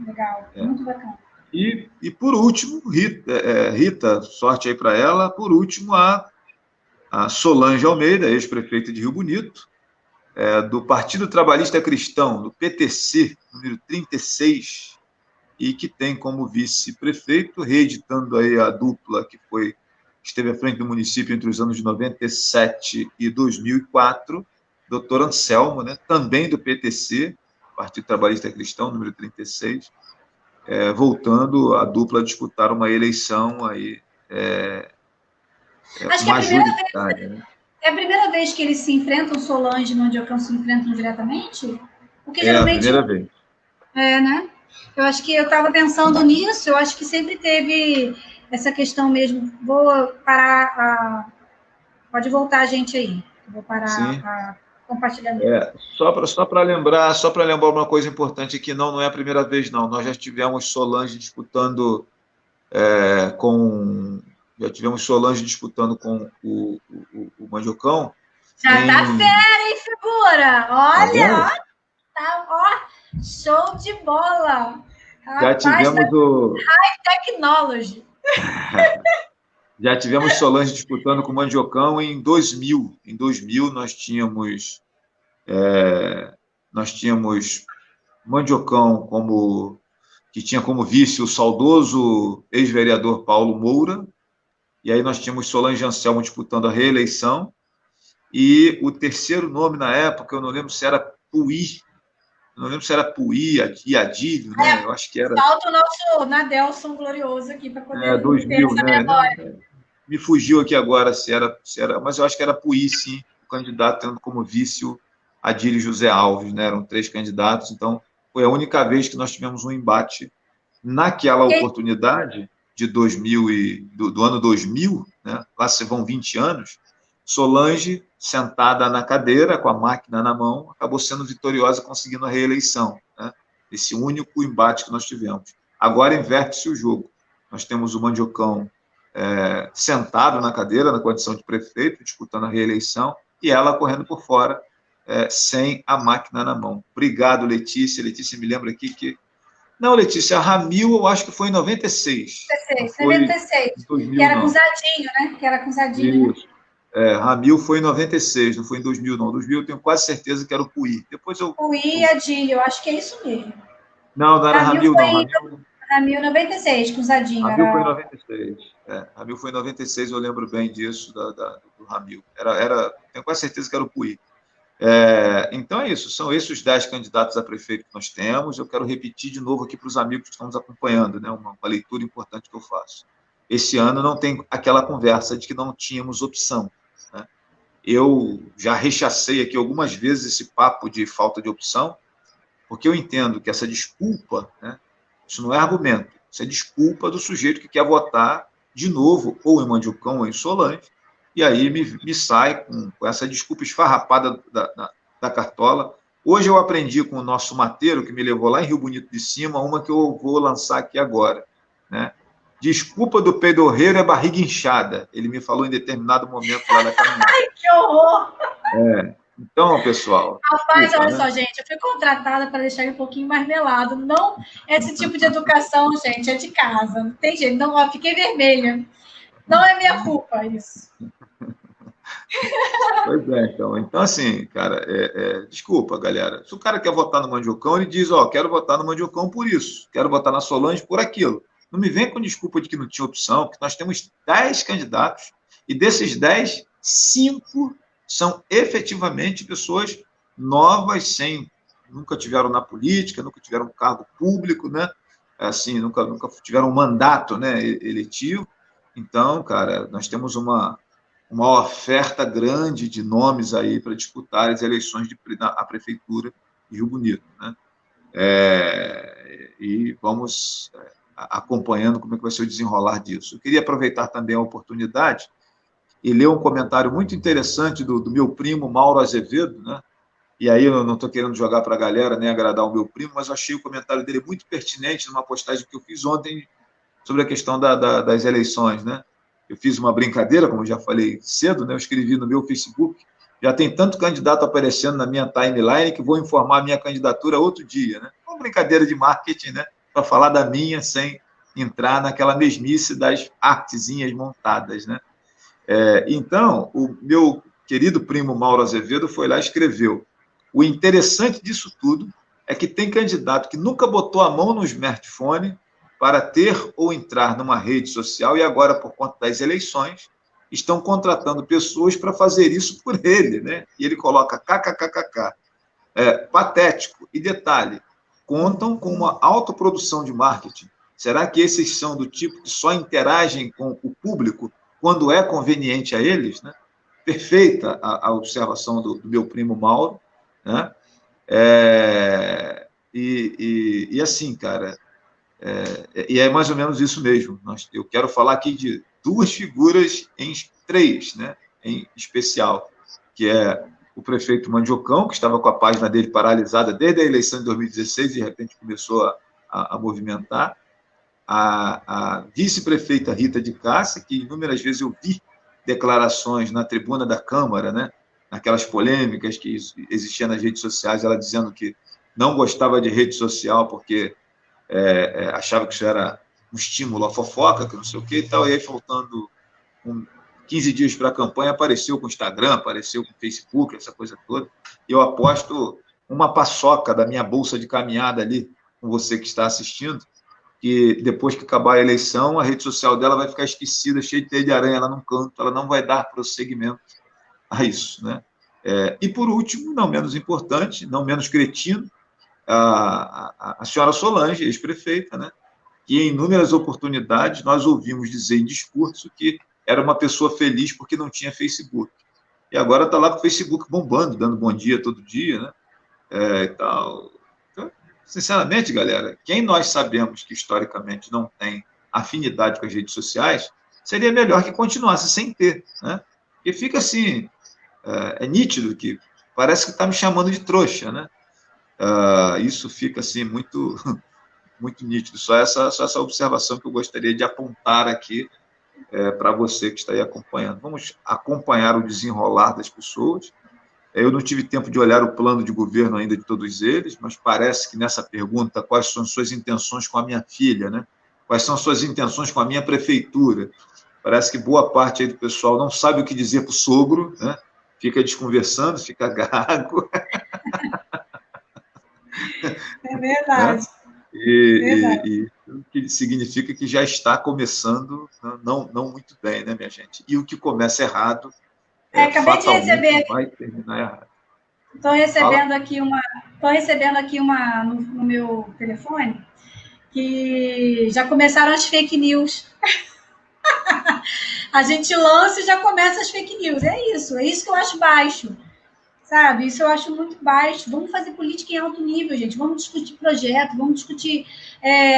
Legal, muito bacana. E por último, Rita, sorte aí para ela, por último, a Solange Almeida, ex-prefeita de Rio Bonito, do Partido Trabalhista Cristão, do PTC, número 36, e que tem como vice-prefeito, reeditando aí a dupla que esteve à frente do município entre os anos de 97 e 2004, doutor Anselmo, né, também do PTC, Partido Trabalhista Cristão, número 36, voltando a dupla a disputar uma eleição aí Acho que é a primeira vez que eles se enfrentam, Solange e Mandiocão se enfrentam diretamente? Porque geralmente... É a primeira vez. Né? Eu acho que eu estava pensando nisso, eu acho que sempre teve essa questão mesmo. Vou parar Pode voltar a gente aí. Vou parar compartilhamento. Só para lembrar uma coisa importante aqui, não é a primeira vez, não. Nós já tivemos Solange disputando Já tivemos Solange disputando com o Mandiocão. Já tá fera, hein, figura? Olha, show de bola. Já tivemos o... High Technology. Já tivemos Solange disputando com o Mandiocão em 2000. Em 2000, nós tínhamos Mandiocão que tinha como vice o saudoso ex-vereador Paulo Moura, e aí nós tínhamos Solange Anselmo disputando a reeleição, e o terceiro nome na época, eu não lembro se era Puí, e Adílio, né? Eu acho que era... Falta o nosso Nadelson glorioso aqui para poder... 2000, né? Me fugiu aqui agora se era, mas eu acho que era Puí, sim, o candidato tendo como vice o Adílio José Alves, né? Eram 3 candidatos, então foi a única vez que nós tivemos um embate naquela oportunidade de 2000 do ano 2000, né? Lá se vão 20 anos, Solange, sentada na cadeira, com a máquina na mão, acabou sendo vitoriosa, conseguindo a reeleição, né? Esse único embate que nós tivemos. Agora inverte-se o jogo. Nós temos o Mandiocão sentado na cadeira, na condição de prefeito, disputando a reeleição, e ela correndo por fora, sem a máquina na mão. Obrigado, Letícia. Letícia me lembra aqui que... Não, Letícia, a Ramil, eu acho que foi em 96. 96. 2000, que era com o Zadinho, Isso. Ramil foi em 96, não foi em 2000, não. 2000 eu tenho quase certeza que era o Puí. Puí e Adílio, eu acho que é isso mesmo. Não era Ramil, não. Ramil 96, com o Zadinho. Ramil foi em 96. Ramil foi em 96, eu lembro bem disso, do Ramil. Tenho quase certeza que era o Puí. Então é isso, são esses os 10 candidatos a prefeito que nós temos. Eu quero repetir de novo aqui para os amigos que estão nos acompanhando, né, uma leitura importante que eu faço. Esse ano não tem aquela conversa de que não tínhamos opção, né? Eu já rechacei aqui algumas vezes esse papo de falta de opção, porque eu entendo que essa desculpa, né, isso não é argumento, isso é desculpa do sujeito que quer votar de novo ou em Mandiocão ou em Solange, e aí me sai com essa desculpa esfarrapada da cartola. Hoje eu aprendi com o nosso mateiro, que me levou lá em Rio Bonito de Cima, uma que eu vou lançar aqui agora, né? Desculpa do peidorreiro é barriga inchada. Ele me falou em determinado momento lá da caminhada. Ai, que horror! Então, pessoal... Rapaz, olha só, gente, eu fui contratada para deixar ele um pouquinho mais melado. Não, esse tipo de educação, gente, é de casa. Não tem jeito. Não, fiquei vermelha. Não é minha culpa isso. Pois então assim, cara, desculpa, galera. Se o cara quer votar no Mandiocão, ele diz, quero votar no Mandiocão por isso, quero votar na Solange por aquilo. Não me vem com desculpa de que não tinha opção, porque nós temos 10 candidatos, e desses 10, 5 são efetivamente pessoas novas, nunca tiveram na política, nunca tiveram um cargo público, né? Assim, nunca tiveram um mandato, né, eletivo. Então, cara, nós temos uma oferta grande de nomes aí para disputar as eleições à prefeitura de Rio Bonito, né? E vamos acompanhando como é que vai ser o desenrolar disso. Eu queria aproveitar também a oportunidade e ler um comentário muito interessante do meu primo Mauro Azevedo, né? E aí eu não estou querendo jogar para a galera, nem agradar o meu primo, mas eu achei o comentário dele muito pertinente numa postagem que eu fiz ontem sobre a questão das eleições, né? Eu fiz uma brincadeira, como eu já falei cedo, né? Eu escrevi no meu Facebook, já tem tanto candidato aparecendo na minha timeline que vou informar a minha candidatura outro dia, né? Uma brincadeira de marketing, né? Para falar da minha sem entrar naquela mesmice das artezinhas montadas, né? Então, o meu querido primo Mauro Azevedo foi lá e escreveu: o interessante disso tudo é que tem candidato que nunca botou a mão no smartphone para ter ou entrar numa rede social e agora, por conta das eleições, estão contratando pessoas para fazer isso por ele, né? E ele coloca kkkk. Patético. E detalhe, contam com uma autoprodução de marketing. Será que esses são do tipo que só interagem com o público quando é conveniente a eles, né? Perfeita a observação do meu primo Mauro, né? E assim, cara, e é mais ou menos isso mesmo. Eu quero falar aqui de duas figuras, três, né, em especial, que é o prefeito Mandiocão, que estava com a página dele paralisada desde a eleição de 2016 e, de repente, começou a movimentar. A vice-prefeita Rita de Cássia, que inúmeras vezes eu vi declarações na tribuna da Câmara, né, naquelas polêmicas que existiam nas redes sociais, ela dizendo que não gostava de rede social porque achava que isso era um estímulo à fofoca, que não sei o que e tal, e aí faltando 15 dias para a campanha, apareceu com o Instagram, apareceu com o Facebook, essa coisa toda, e eu aposto uma paçoca da minha bolsa de caminhada ali, com você que está assistindo, que depois que acabar a eleição, a rede social dela vai ficar esquecida, cheia de teia de aranha lá num canto, ela não vai dar prosseguimento a isso, né? E por último, não menos importante, não menos cretino, a senhora Solange, ex-prefeita, né? Que em inúmeras oportunidades nós ouvimos dizer em discurso que era uma pessoa feliz porque não tinha Facebook. E agora está lá com o Facebook bombando, dando bom dia todo dia, né? E tal. Então, sinceramente, galera, quem nós sabemos que historicamente não tem afinidade com as redes sociais, seria melhor que continuasse sem ter, né? Porque fica assim, é nítido que parece que está me chamando de trouxa, né? Isso fica assim muito muito nítido. Só essa observação que eu gostaria de apontar aqui para você que está aí acompanhando. Vamos acompanhar o desenrolar das pessoas. Eu não tive tempo de olhar o plano de governo ainda de todos eles, mas parece que nessa pergunta, quais são suas intenções com a minha filha, né? Quais são suas intenções com a minha prefeitura? Parece que boa parte aí do pessoal não sabe o que dizer para o sogro, né? Fica desconversando, fica gago. É verdade. E o que significa que já está começando não muito bem, né, minha gente? E o que começa errado, acabei de receber, vai terminar errado. Estou recebendo aqui uma no meu telefone que já começaram as fake news. A gente lança e já começa as fake news. É isso que eu acho baixo. Sabe? Isso eu acho muito baixo. Vamos fazer política em alto nível, gente. Vamos discutir projeto, vamos discutir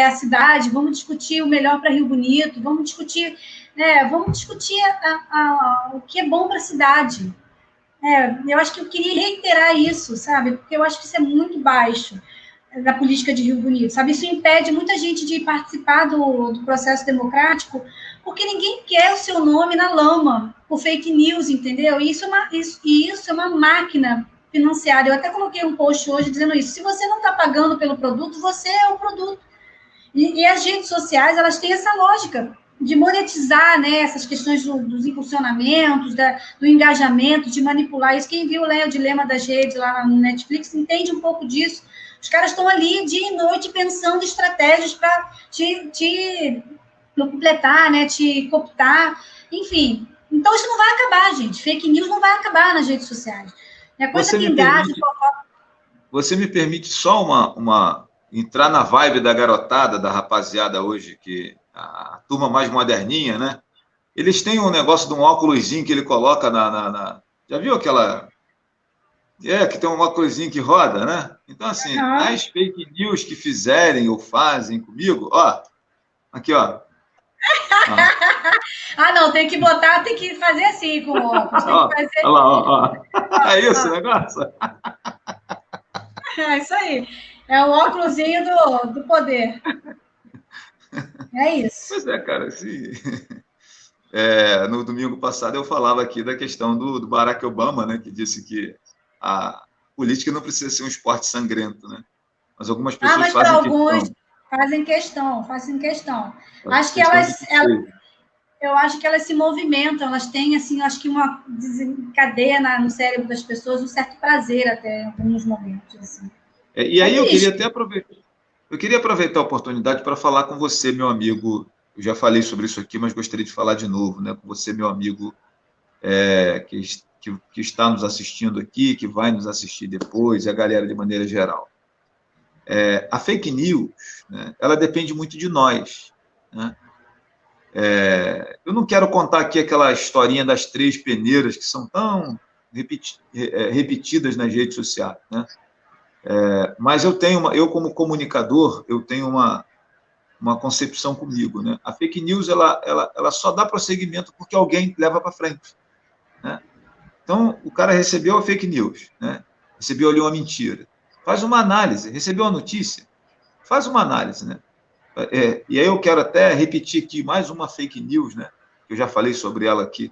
a cidade, vamos discutir o melhor para Rio Bonito, vamos discutir o que é bom para a cidade. Eu acho que eu queria reiterar isso, sabe? Porque eu acho que isso é muito baixo da política de Rio Bonito, sabe? Isso impede muita gente de participar do processo democrático, porque ninguém quer o seu nome na lama, por fake news, entendeu? E isso é uma máquina financiada. Eu até coloquei um post hoje dizendo isso. Se você não está pagando pelo produto, você é o produto. E as redes sociais, elas têm essa lógica de monetizar, né, essas questões dos impulsionamentos, do engajamento, de manipular isso. Quem viu o Dilema das Redes lá no Netflix entende um pouco disso. Os caras estão ali dia e noite pensando estratégias para te completar, né, te cooptar, enfim. Então, isso não vai acabar, gente. Fake news não vai acabar nas redes sociais. É coisa que engaja. Você me permite só entrar na vibe da garotada, da rapaziada hoje, que a turma mais moderninha, né? Eles têm um negócio de um óculosinho que ele coloca Já viu aquela... que tem um óculosinho que roda, né? Então, assim, as fake news que fizerem ou fazem comigo, ó, aqui, ó. Não, tem que botar, tem que fazer assim com o óculos. Tem que fazer... Olha lá, ó. É isso o negócio? É isso aí. É o óculosinho do poder. É isso. Pois é, cara, assim... no domingo passado eu falava aqui da questão do Barack Obama, né, que disse que a política não precisa ser um esporte sangrento, né? Mas algumas pessoas fazem alguns fazem questão. Acho que eu acho que elas se movimentam, elas têm, assim, acho que desencadeia no cérebro das pessoas um certo prazer até em alguns momentos, assim. E aí eu queria aproveitar a oportunidade para falar com você, meu amigo. Eu já falei sobre isso aqui, mas gostaria de falar de novo, né? Com você, meu amigo, que está nos assistindo aqui, que vai nos assistir depois, e a galera de maneira geral. A fake news, né, ela depende muito de nós, né? Eu não quero contar aqui aquela historinha das 3 peneiras que são tão repetidas nas redes sociais, né? Mas eu como comunicador, eu tenho uma concepção comigo, né? A fake news ela só dá prosseguimento porque alguém leva para frente, né? Então, o cara recebeu a fake news, né? Recebeu ali uma mentira. Faz uma análise. Recebeu a notícia? Faz uma análise, né? E aí eu quero até repetir aqui mais uma fake news, né? Eu já falei sobre ela aqui,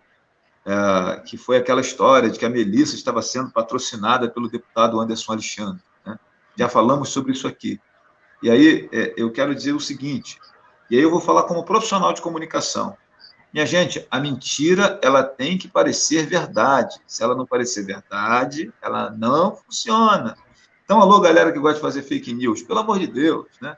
que foi aquela história de que a Melissa estava sendo patrocinada pelo deputado Anderson Alexandre, né? Já falamos sobre isso aqui. E aí eu quero dizer o seguinte, e aí eu vou falar como profissional de comunicação. Minha gente, a mentira, ela tem que parecer verdade. Se ela não parecer verdade, ela não funciona. Então, alô, galera que gosta de fazer fake news, pelo amor de Deus, né?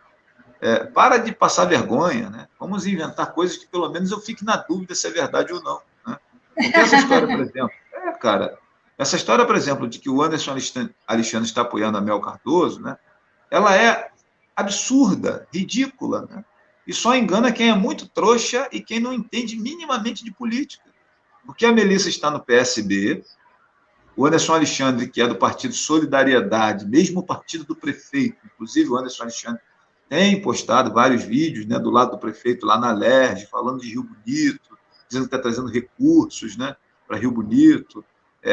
Para de passar vergonha, né? Vamos inventar coisas que pelo menos eu fique na dúvida se é verdade ou não, né? Porque essa história, por exemplo, essa história, por exemplo, de que o Anderson Alexandre está apoiando a Mel Cardoso, né? Ela é absurda, ridícula, né? E só engana quem é muito trouxa e quem não entende minimamente de política. Porque a Melissa está no PSB, o Anderson Alexandre, que é do Partido Solidariedade, mesmo o partido do prefeito, inclusive o Anderson Alexandre tem postado vários vídeos, né, do lado do prefeito lá na Alerj, falando de Rio Bonito, dizendo que está trazendo recursos, né, para Rio Bonito,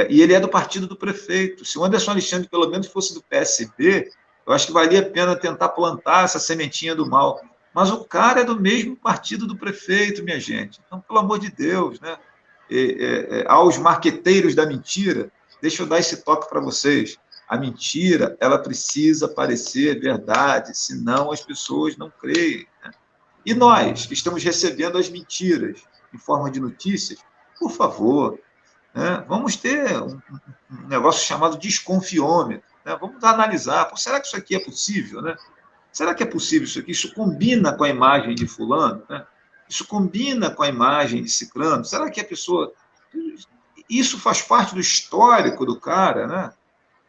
e ele é do partido do prefeito. Se o Anderson Alexandre, pelo menos, fosse do PSB, eu acho que valia a pena tentar plantar essa sementinha do mal. Mas o cara é do mesmo partido do prefeito, minha gente. Então, pelo amor de Deus, né? Aos marqueteiros da mentira, deixa eu dar esse toque para vocês. A mentira, ela precisa parecer verdade, senão as pessoas não creem, né? E nós, que estamos recebendo as mentiras em forma de notícias, por favor, né? Vamos ter um negócio chamado desconfiômetro, né? Vamos analisar. Pô, será que isso aqui é possível, né? Será que é possível isso aqui? Isso combina com a imagem de fulano, né? Isso combina com a imagem de ciclano? Será que a pessoa... Isso faz parte do histórico do cara, né?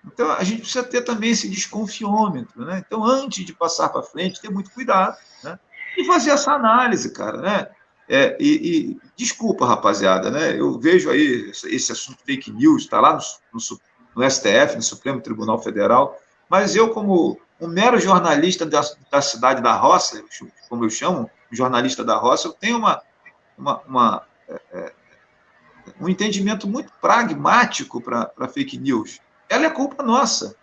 Então, a gente precisa ter também esse desconfiômetro, né? Então, antes de passar para frente, ter muito cuidado, né? E fazer essa análise, cara, né? Desculpa, rapaziada, né? Eu vejo aí esse assunto fake news, está lá no STF, no Supremo Tribunal Federal, mas eu, como um mero jornalista da cidade da roça, como eu chamo, jornalista da roça, eu tenho um entendimento muito pragmático para fake news. Ela é culpa nossa,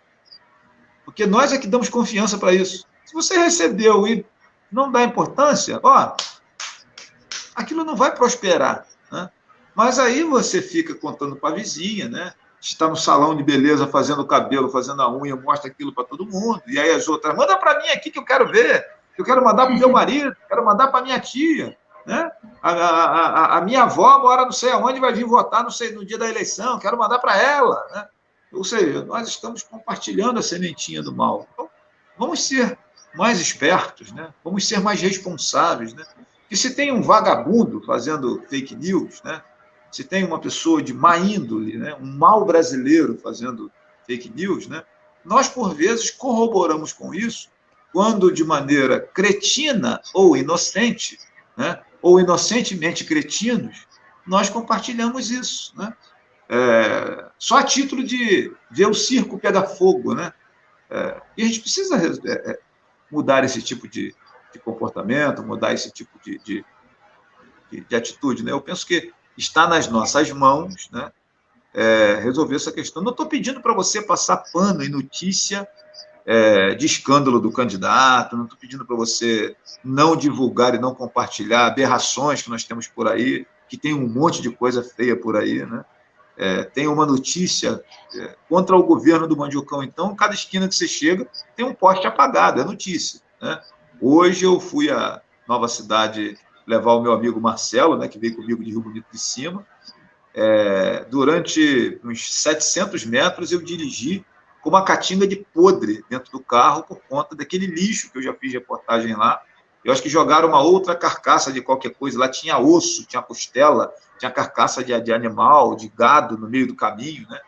porque nós é que damos confiança para isso. Se você recebeu e não dá importância, aquilo não vai prosperar, né? Mas aí você fica contando para a vizinha, né? Está no salão de beleza fazendo o cabelo, fazendo a unha, mostra aquilo para todo mundo, e aí as outras, manda para mim aqui que eu quero ver, que eu quero mandar para o meu marido, quero mandar para a minha tia, né? A minha avó mora não sei aonde, vai vir votar não sei, no dia da eleição, quero mandar para ela, né? Ou seja, nós estamos compartilhando a sementinha do mal. Então, vamos ser mais espertos, né? Vamos ser mais responsáveis, né? E se tem um vagabundo fazendo fake news, né? Se tem uma pessoa de má índole, né? Um mau brasileiro fazendo fake news, né? Nós, por vezes, corroboramos com isso quando, de maneira cretina ou inocente, né? Ou inocentemente cretinos, nós compartilhamos isso, né? Só a título de ver o circo pegar fogo, né? E a gente precisa mudar esse tipo de comportamento, mudar esse tipo de atitude, né? Eu penso que está nas nossas mãos, né? Resolver essa questão. Não estou pedindo para você passar pano em notícia de escândalo do candidato, não estou pedindo para você não divulgar e não compartilhar aberrações que nós temos por aí, que tem um monte de coisa feia por aí, né? Tem uma notícia contra o governo do Mandiocão, então, cada esquina que você chega tem um poste apagado, é notícia, né? Hoje eu fui à Nova Cidade levar o meu amigo Marcelo, né, que veio comigo de Rio Bonito de Cima. Durante uns 700 metros eu dirigi com uma catinga de podre dentro do carro por conta daquele lixo que eu já fiz reportagem lá. Eu acho que jogaram uma outra carcaça de qualquer coisa. Lá tinha osso, tinha costela, tinha carcaça de animal, de gado no meio do caminho, né?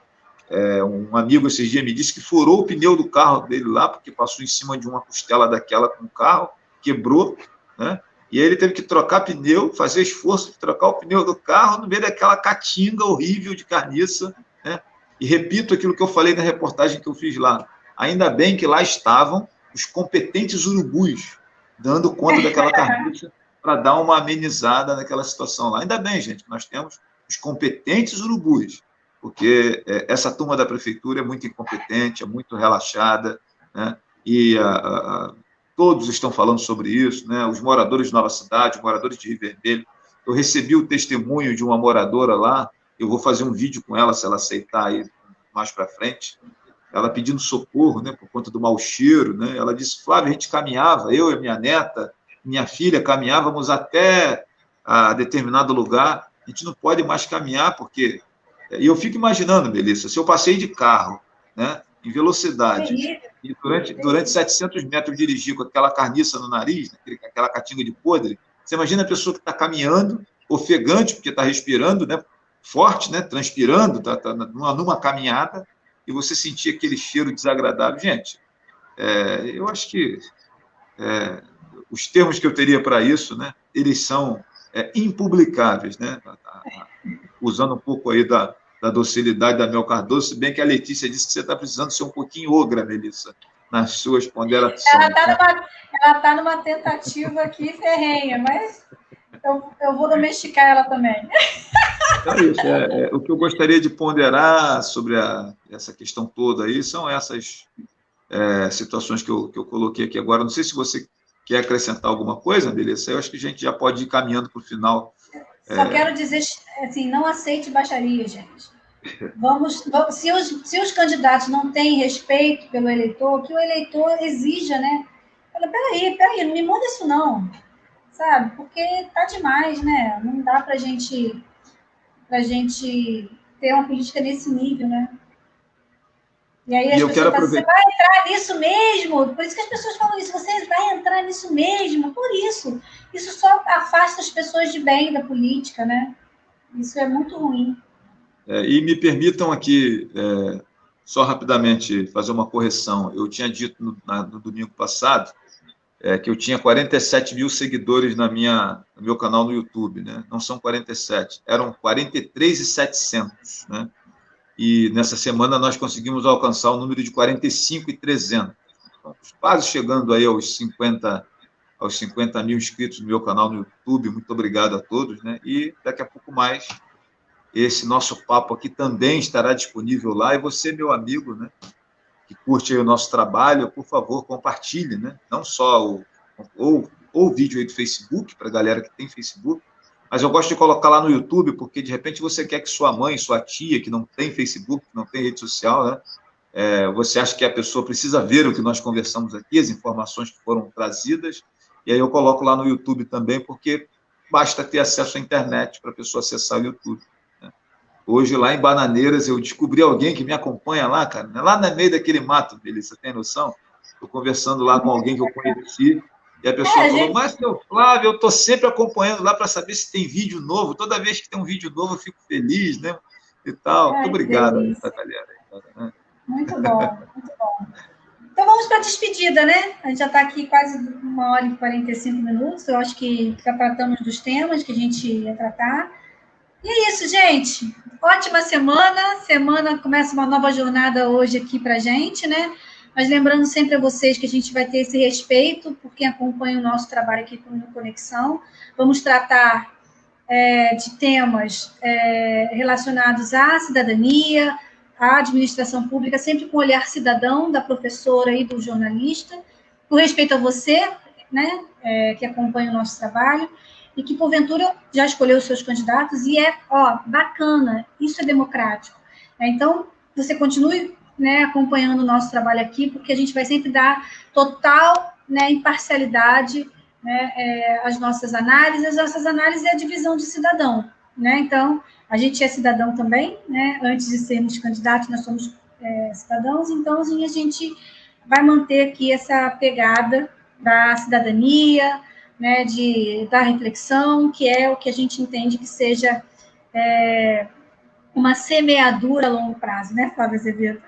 Um amigo esses dias me disse que furou o pneu do carro dele lá, porque passou em cima de uma costela daquela com o carro, quebrou, né? E aí ele teve que trocar pneu, fazer esforço de trocar o pneu do carro no meio daquela catinga horrível de carniça, né? E repito aquilo que eu falei na reportagem que eu fiz lá. Ainda bem que lá estavam os competentes urubus, dando conta daquela carniça para dar uma amenizada naquela situação lá. Ainda bem, gente, que nós temos os competentes urubus, porque essa turma da prefeitura é muito incompetente, é muito relaxada, né? E todos estão falando sobre isso, né? Os moradores de Nova Cidade, os moradores de Rio Vermelho. Eu recebi o testemunho de uma moradora lá, eu vou fazer um vídeo com ela, se ela aceitar aí mais para frente, ela pedindo socorro, né, por conta do mau cheiro, né? Ela disse: Flávio, a gente caminhava, eu e minha neta, minha filha, caminhávamos até a determinado lugar, a gente não pode mais caminhar, porque... E eu fico imaginando, Melissa, se eu passei de carro, né, em velocidade, e durante 700 metros dirigir com aquela carniça no nariz, né, aquela catinga de podre, você imagina a pessoa que está caminhando, ofegante, porque está respirando, né, forte, né, transpirando, está numa caminhada, e você sentir aquele cheiro desagradável. Gente, eu acho que os termos que eu teria para isso, né, eles são impublicáveis, né, usando um pouco aí da docilidade da Mel Cardoso, se bem que a Letícia disse que você está precisando ser um pouquinho ogra, Melissa, nas suas ponderações. Ela está numa tentativa aqui ferrenha, mas eu vou domesticar ela também. Então, é isso. O que eu gostaria de ponderar sobre essa questão toda aí são essas situações que eu coloquei aqui agora. Não sei se você quer acrescentar alguma coisa, Melissa. Eu acho que a gente já pode ir caminhando para o final. Só quero dizer, assim, não aceite baixaria, gente. Se os candidatos não têm respeito pelo eleitor, que o eleitor exija, né? Fala, peraí, não me muda isso não, sabe? Porque tá demais, né? Não dá pra gente ter uma política nesse nível, né? E aí as pessoas falam, você vai entrar nisso mesmo? Por isso que as pessoas falam isso, você vai entrar nisso mesmo? Por isso. Isso só afasta as pessoas de bem da política, né? Isso é muito ruim. E me permitam aqui, só rapidamente, fazer uma correção. Eu tinha dito no domingo passado que eu tinha 47 mil seguidores no meu canal no YouTube, né? Não são 47, eram 43.700, né? E nessa semana nós conseguimos alcançar o número de 45.300. Então, quase chegando aí aos 50 mil inscritos no meu canal no YouTube. Muito obrigado a todos, né? E daqui a pouco mais, esse nosso papo aqui também estará disponível lá. E você, meu amigo, né, que curte aí o nosso trabalho, por favor, compartilhe, né? Não só o vídeo aí do Facebook, para a galera que tem Facebook, mas eu gosto de colocar lá no YouTube, porque de repente você quer que sua mãe, sua tia, que não tem Facebook, que não tem rede social, né, você acha que a pessoa precisa ver o que nós conversamos aqui, as informações que foram trazidas, e aí eu coloco lá no YouTube também, porque basta ter acesso à internet para a pessoa acessar o YouTube, né? Hoje, lá em Bananeiras, eu descobri alguém que me acompanha lá, cara, né? Lá no meio daquele mato, Melissa, tem noção? Estou conversando lá com alguém que eu conheci, e a pessoa falou, mas, seu Flávio, eu estou sempre acompanhando lá para saber se tem vídeo novo. Toda vez que tem um vídeo novo, eu fico feliz, né? E tal. Muito obrigado a essa galera aí, cara, né? Muito bom, muito bom. Então vamos para a despedida, né? A gente já está aqui quase 1h45. Eu acho que já tratamos dos temas que a gente ia tratar. E é isso, gente. Ótima semana. Semana começa uma nova jornada hoje aqui para a gente, né? Mas lembrando sempre a vocês que a gente vai ter esse respeito por quem acompanha o nosso trabalho aqui no Conexão. Vamos tratar de temas relacionados à cidadania, à administração pública, sempre com o olhar cidadão da professora e do jornalista, com respeito a você, né, que acompanha o nosso trabalho, e que, porventura, já escolheu os seus candidatos, e bacana, isso é democrático. Então, você continue, né, acompanhando o nosso trabalho aqui, porque a gente vai sempre dar total, né, imparcialidade, né, as nossas análises é a divisão de cidadão, né? Então, a gente é cidadão também, né? Antes de sermos candidatos, nós somos cidadãos, então a gente vai manter aqui essa pegada da cidadania, né, da reflexão, que é o que a gente entende que seja uma semeadura a longo prazo, né, Flávia Azevedo?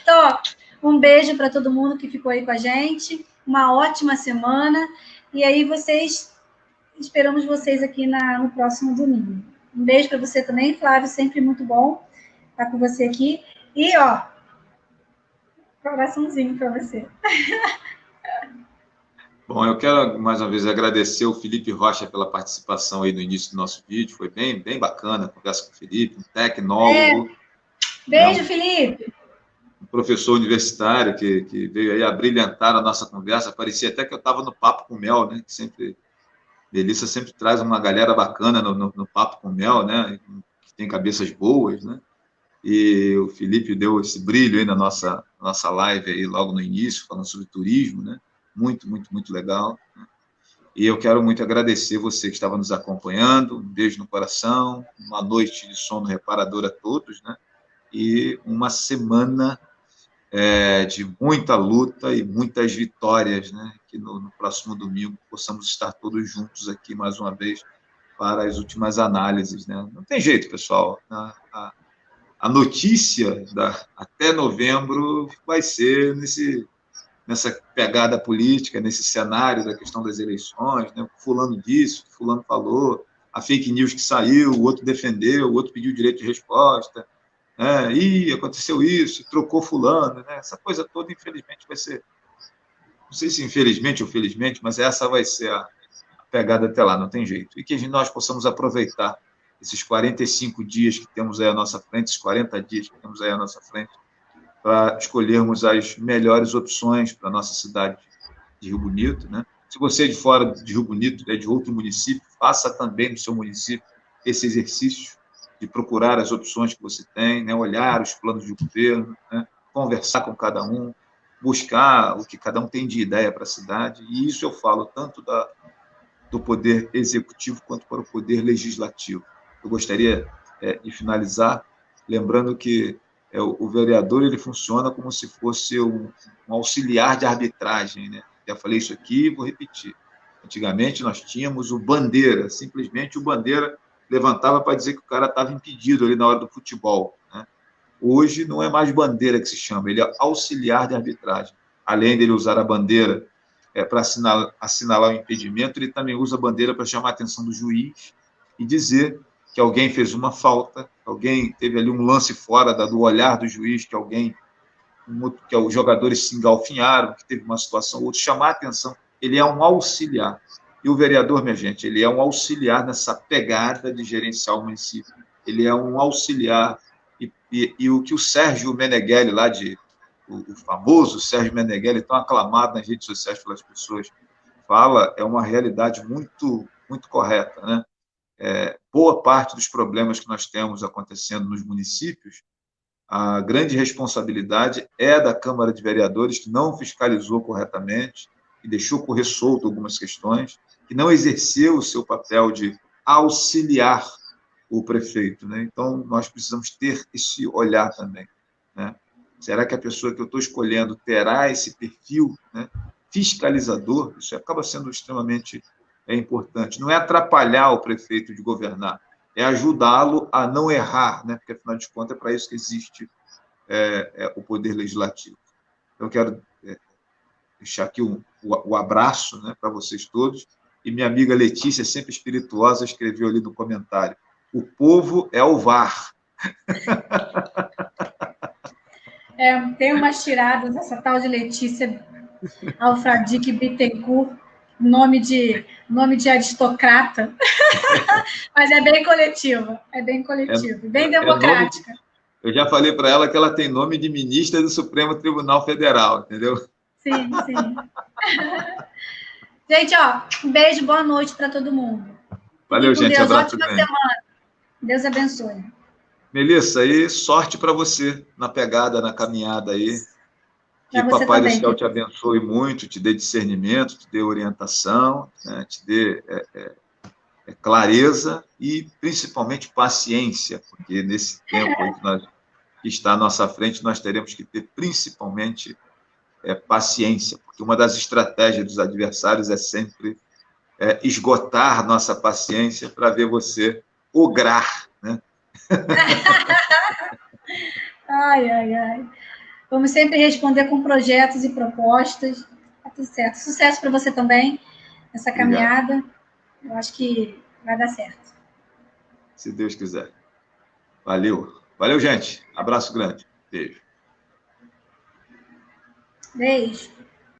Então, um beijo para todo mundo que ficou aí com a gente, uma ótima semana, e aí esperamos vocês aqui no próximo domingo. Um beijo para você também, Flávio, sempre muito bom estar com você aqui. E, coraçãozinho para você. Bom, eu quero, mais uma vez, agradecer o Felipe Rocha pela participação aí no início do nosso vídeo. Foi bem, bem bacana a conversa com o Felipe, um tecnólogo. Beijo, Felipe. Um professor universitário que veio aí a brilhantar a nossa conversa. Parecia até que eu estava no Papo com Mel, né? Melissa sempre traz uma galera bacana no Papo com Mel, né? Que tem cabeças boas, né? E o Felipe deu esse brilho aí na nossa live aí logo no início, falando sobre turismo, né? Muito, muito, muito legal. Né? E eu quero muito agradecer você que estava nos acompanhando. Um beijo no coração, uma noite de sono reparador a todos, né? E uma semana de muita luta e muitas vitórias, né? Que no próximo domingo possamos estar todos juntos aqui mais uma vez para as últimas análises, né? Não tem jeito, pessoal. A notícia até novembro vai ser nessa pegada política, nesse cenário da questão das eleições, né? Fulano disse, fulano falou, a fake news que saiu, o outro defendeu, o outro pediu direito de resposta, e aconteceu isso, trocou fulano, né? Essa coisa toda, infelizmente, vai ser, não sei se infelizmente ou felizmente, mas essa vai ser a pegada até lá, não tem jeito. E que nós possamos aproveitar esses 45 dias que temos aí à nossa frente, esses 40 dias que temos aí à nossa frente, para escolhermos as melhores opções para a nossa cidade de Rio Bonito, né? Se você é de fora de Rio Bonito, é de outro município, faça também no seu município esse exercício de procurar as opções que você tem, né? Olhar os planos de governo, né? Conversar com cada um, buscar o que cada um tem de ideia para a cidade, e isso eu falo tanto do poder executivo quanto para o poder legislativo. Eu gostaria de finalizar lembrando que o vereador ele funciona como se fosse um auxiliar de arbitragem, né? Já falei isso aqui e vou repetir. Antigamente nós tínhamos o bandeira, simplesmente o bandeira levantava para dizer que o cara estava impedido ali na hora do futebol, né? Hoje não é mais bandeira que se chama, ele é auxiliar de arbitragem. Além dele usar a bandeira para assinalar o impedimento, ele também usa a bandeira para chamar a atenção do juiz e dizer que alguém fez uma falta, que alguém teve ali um lance fora do olhar do juiz, que os jogadores se engalfinharam, que teve uma situação ou outra, chamar a atenção. Ele é um auxiliar. E o vereador, minha gente, ele é um auxiliar nessa pegada de gerenciar o município. Ele é um auxiliar. E o que o Sérgio Meneghelli, o famoso Sérgio Meneghelli, tão aclamado nas redes sociais pelas pessoas, fala, é uma realidade muito, muito correta, né? Boa parte dos problemas que nós temos acontecendo nos municípios, a grande responsabilidade é da Câmara de Vereadores, que não fiscalizou corretamente, que deixou correr solto algumas questões, que não exerceu o seu papel de auxiliar o prefeito, né? Então, nós precisamos ter esse olhar também, né? Será que a pessoa que eu estou escolhendo terá esse perfil, né, fiscalizador? Isso acaba sendo extremamente importante. Não é atrapalhar o prefeito de governar, é ajudá-lo a não errar, né? Porque, afinal de contas, é para isso que existe o Poder Legislativo. Então, eu quero deixar aqui o abraço, né, para vocês todos. E minha amiga Letícia, sempre espirituosa, escreveu ali no comentário: o povo é o VAR. Tem umas tiradas, essa tal de Letícia Alfradique Bittencourt, nome de aristocrata, mas é bem coletiva, bem democrática. Eu já falei para ela que ela tem nome de ministra do Supremo Tribunal Federal, entendeu? Sim, sim. Gente, um beijo, boa noite para todo mundo. Valeu, gente, Deus, abraço ótima grande. semana. Deus abençoe. Melissa, aí sorte para você na pegada, na caminhada aí. Que Pra você Papai também, do Céu te abençoe muito, te dê discernimento, te dê orientação, né, te dê clareza e, principalmente, paciência, porque nesse tempo aí que está à nossa frente, nós teremos que ter, principalmente, paciência, porque uma das estratégias dos adversários é sempre esgotar nossa paciência para ver você ograr, né? Ai. Vamos sempre responder com projetos e propostas. Tá tudo certo. Sucesso para você também nessa caminhada. Eu acho que vai dar certo. Se Deus quiser. Valeu. Valeu, gente. Abraço grande. Beijo. Beijo.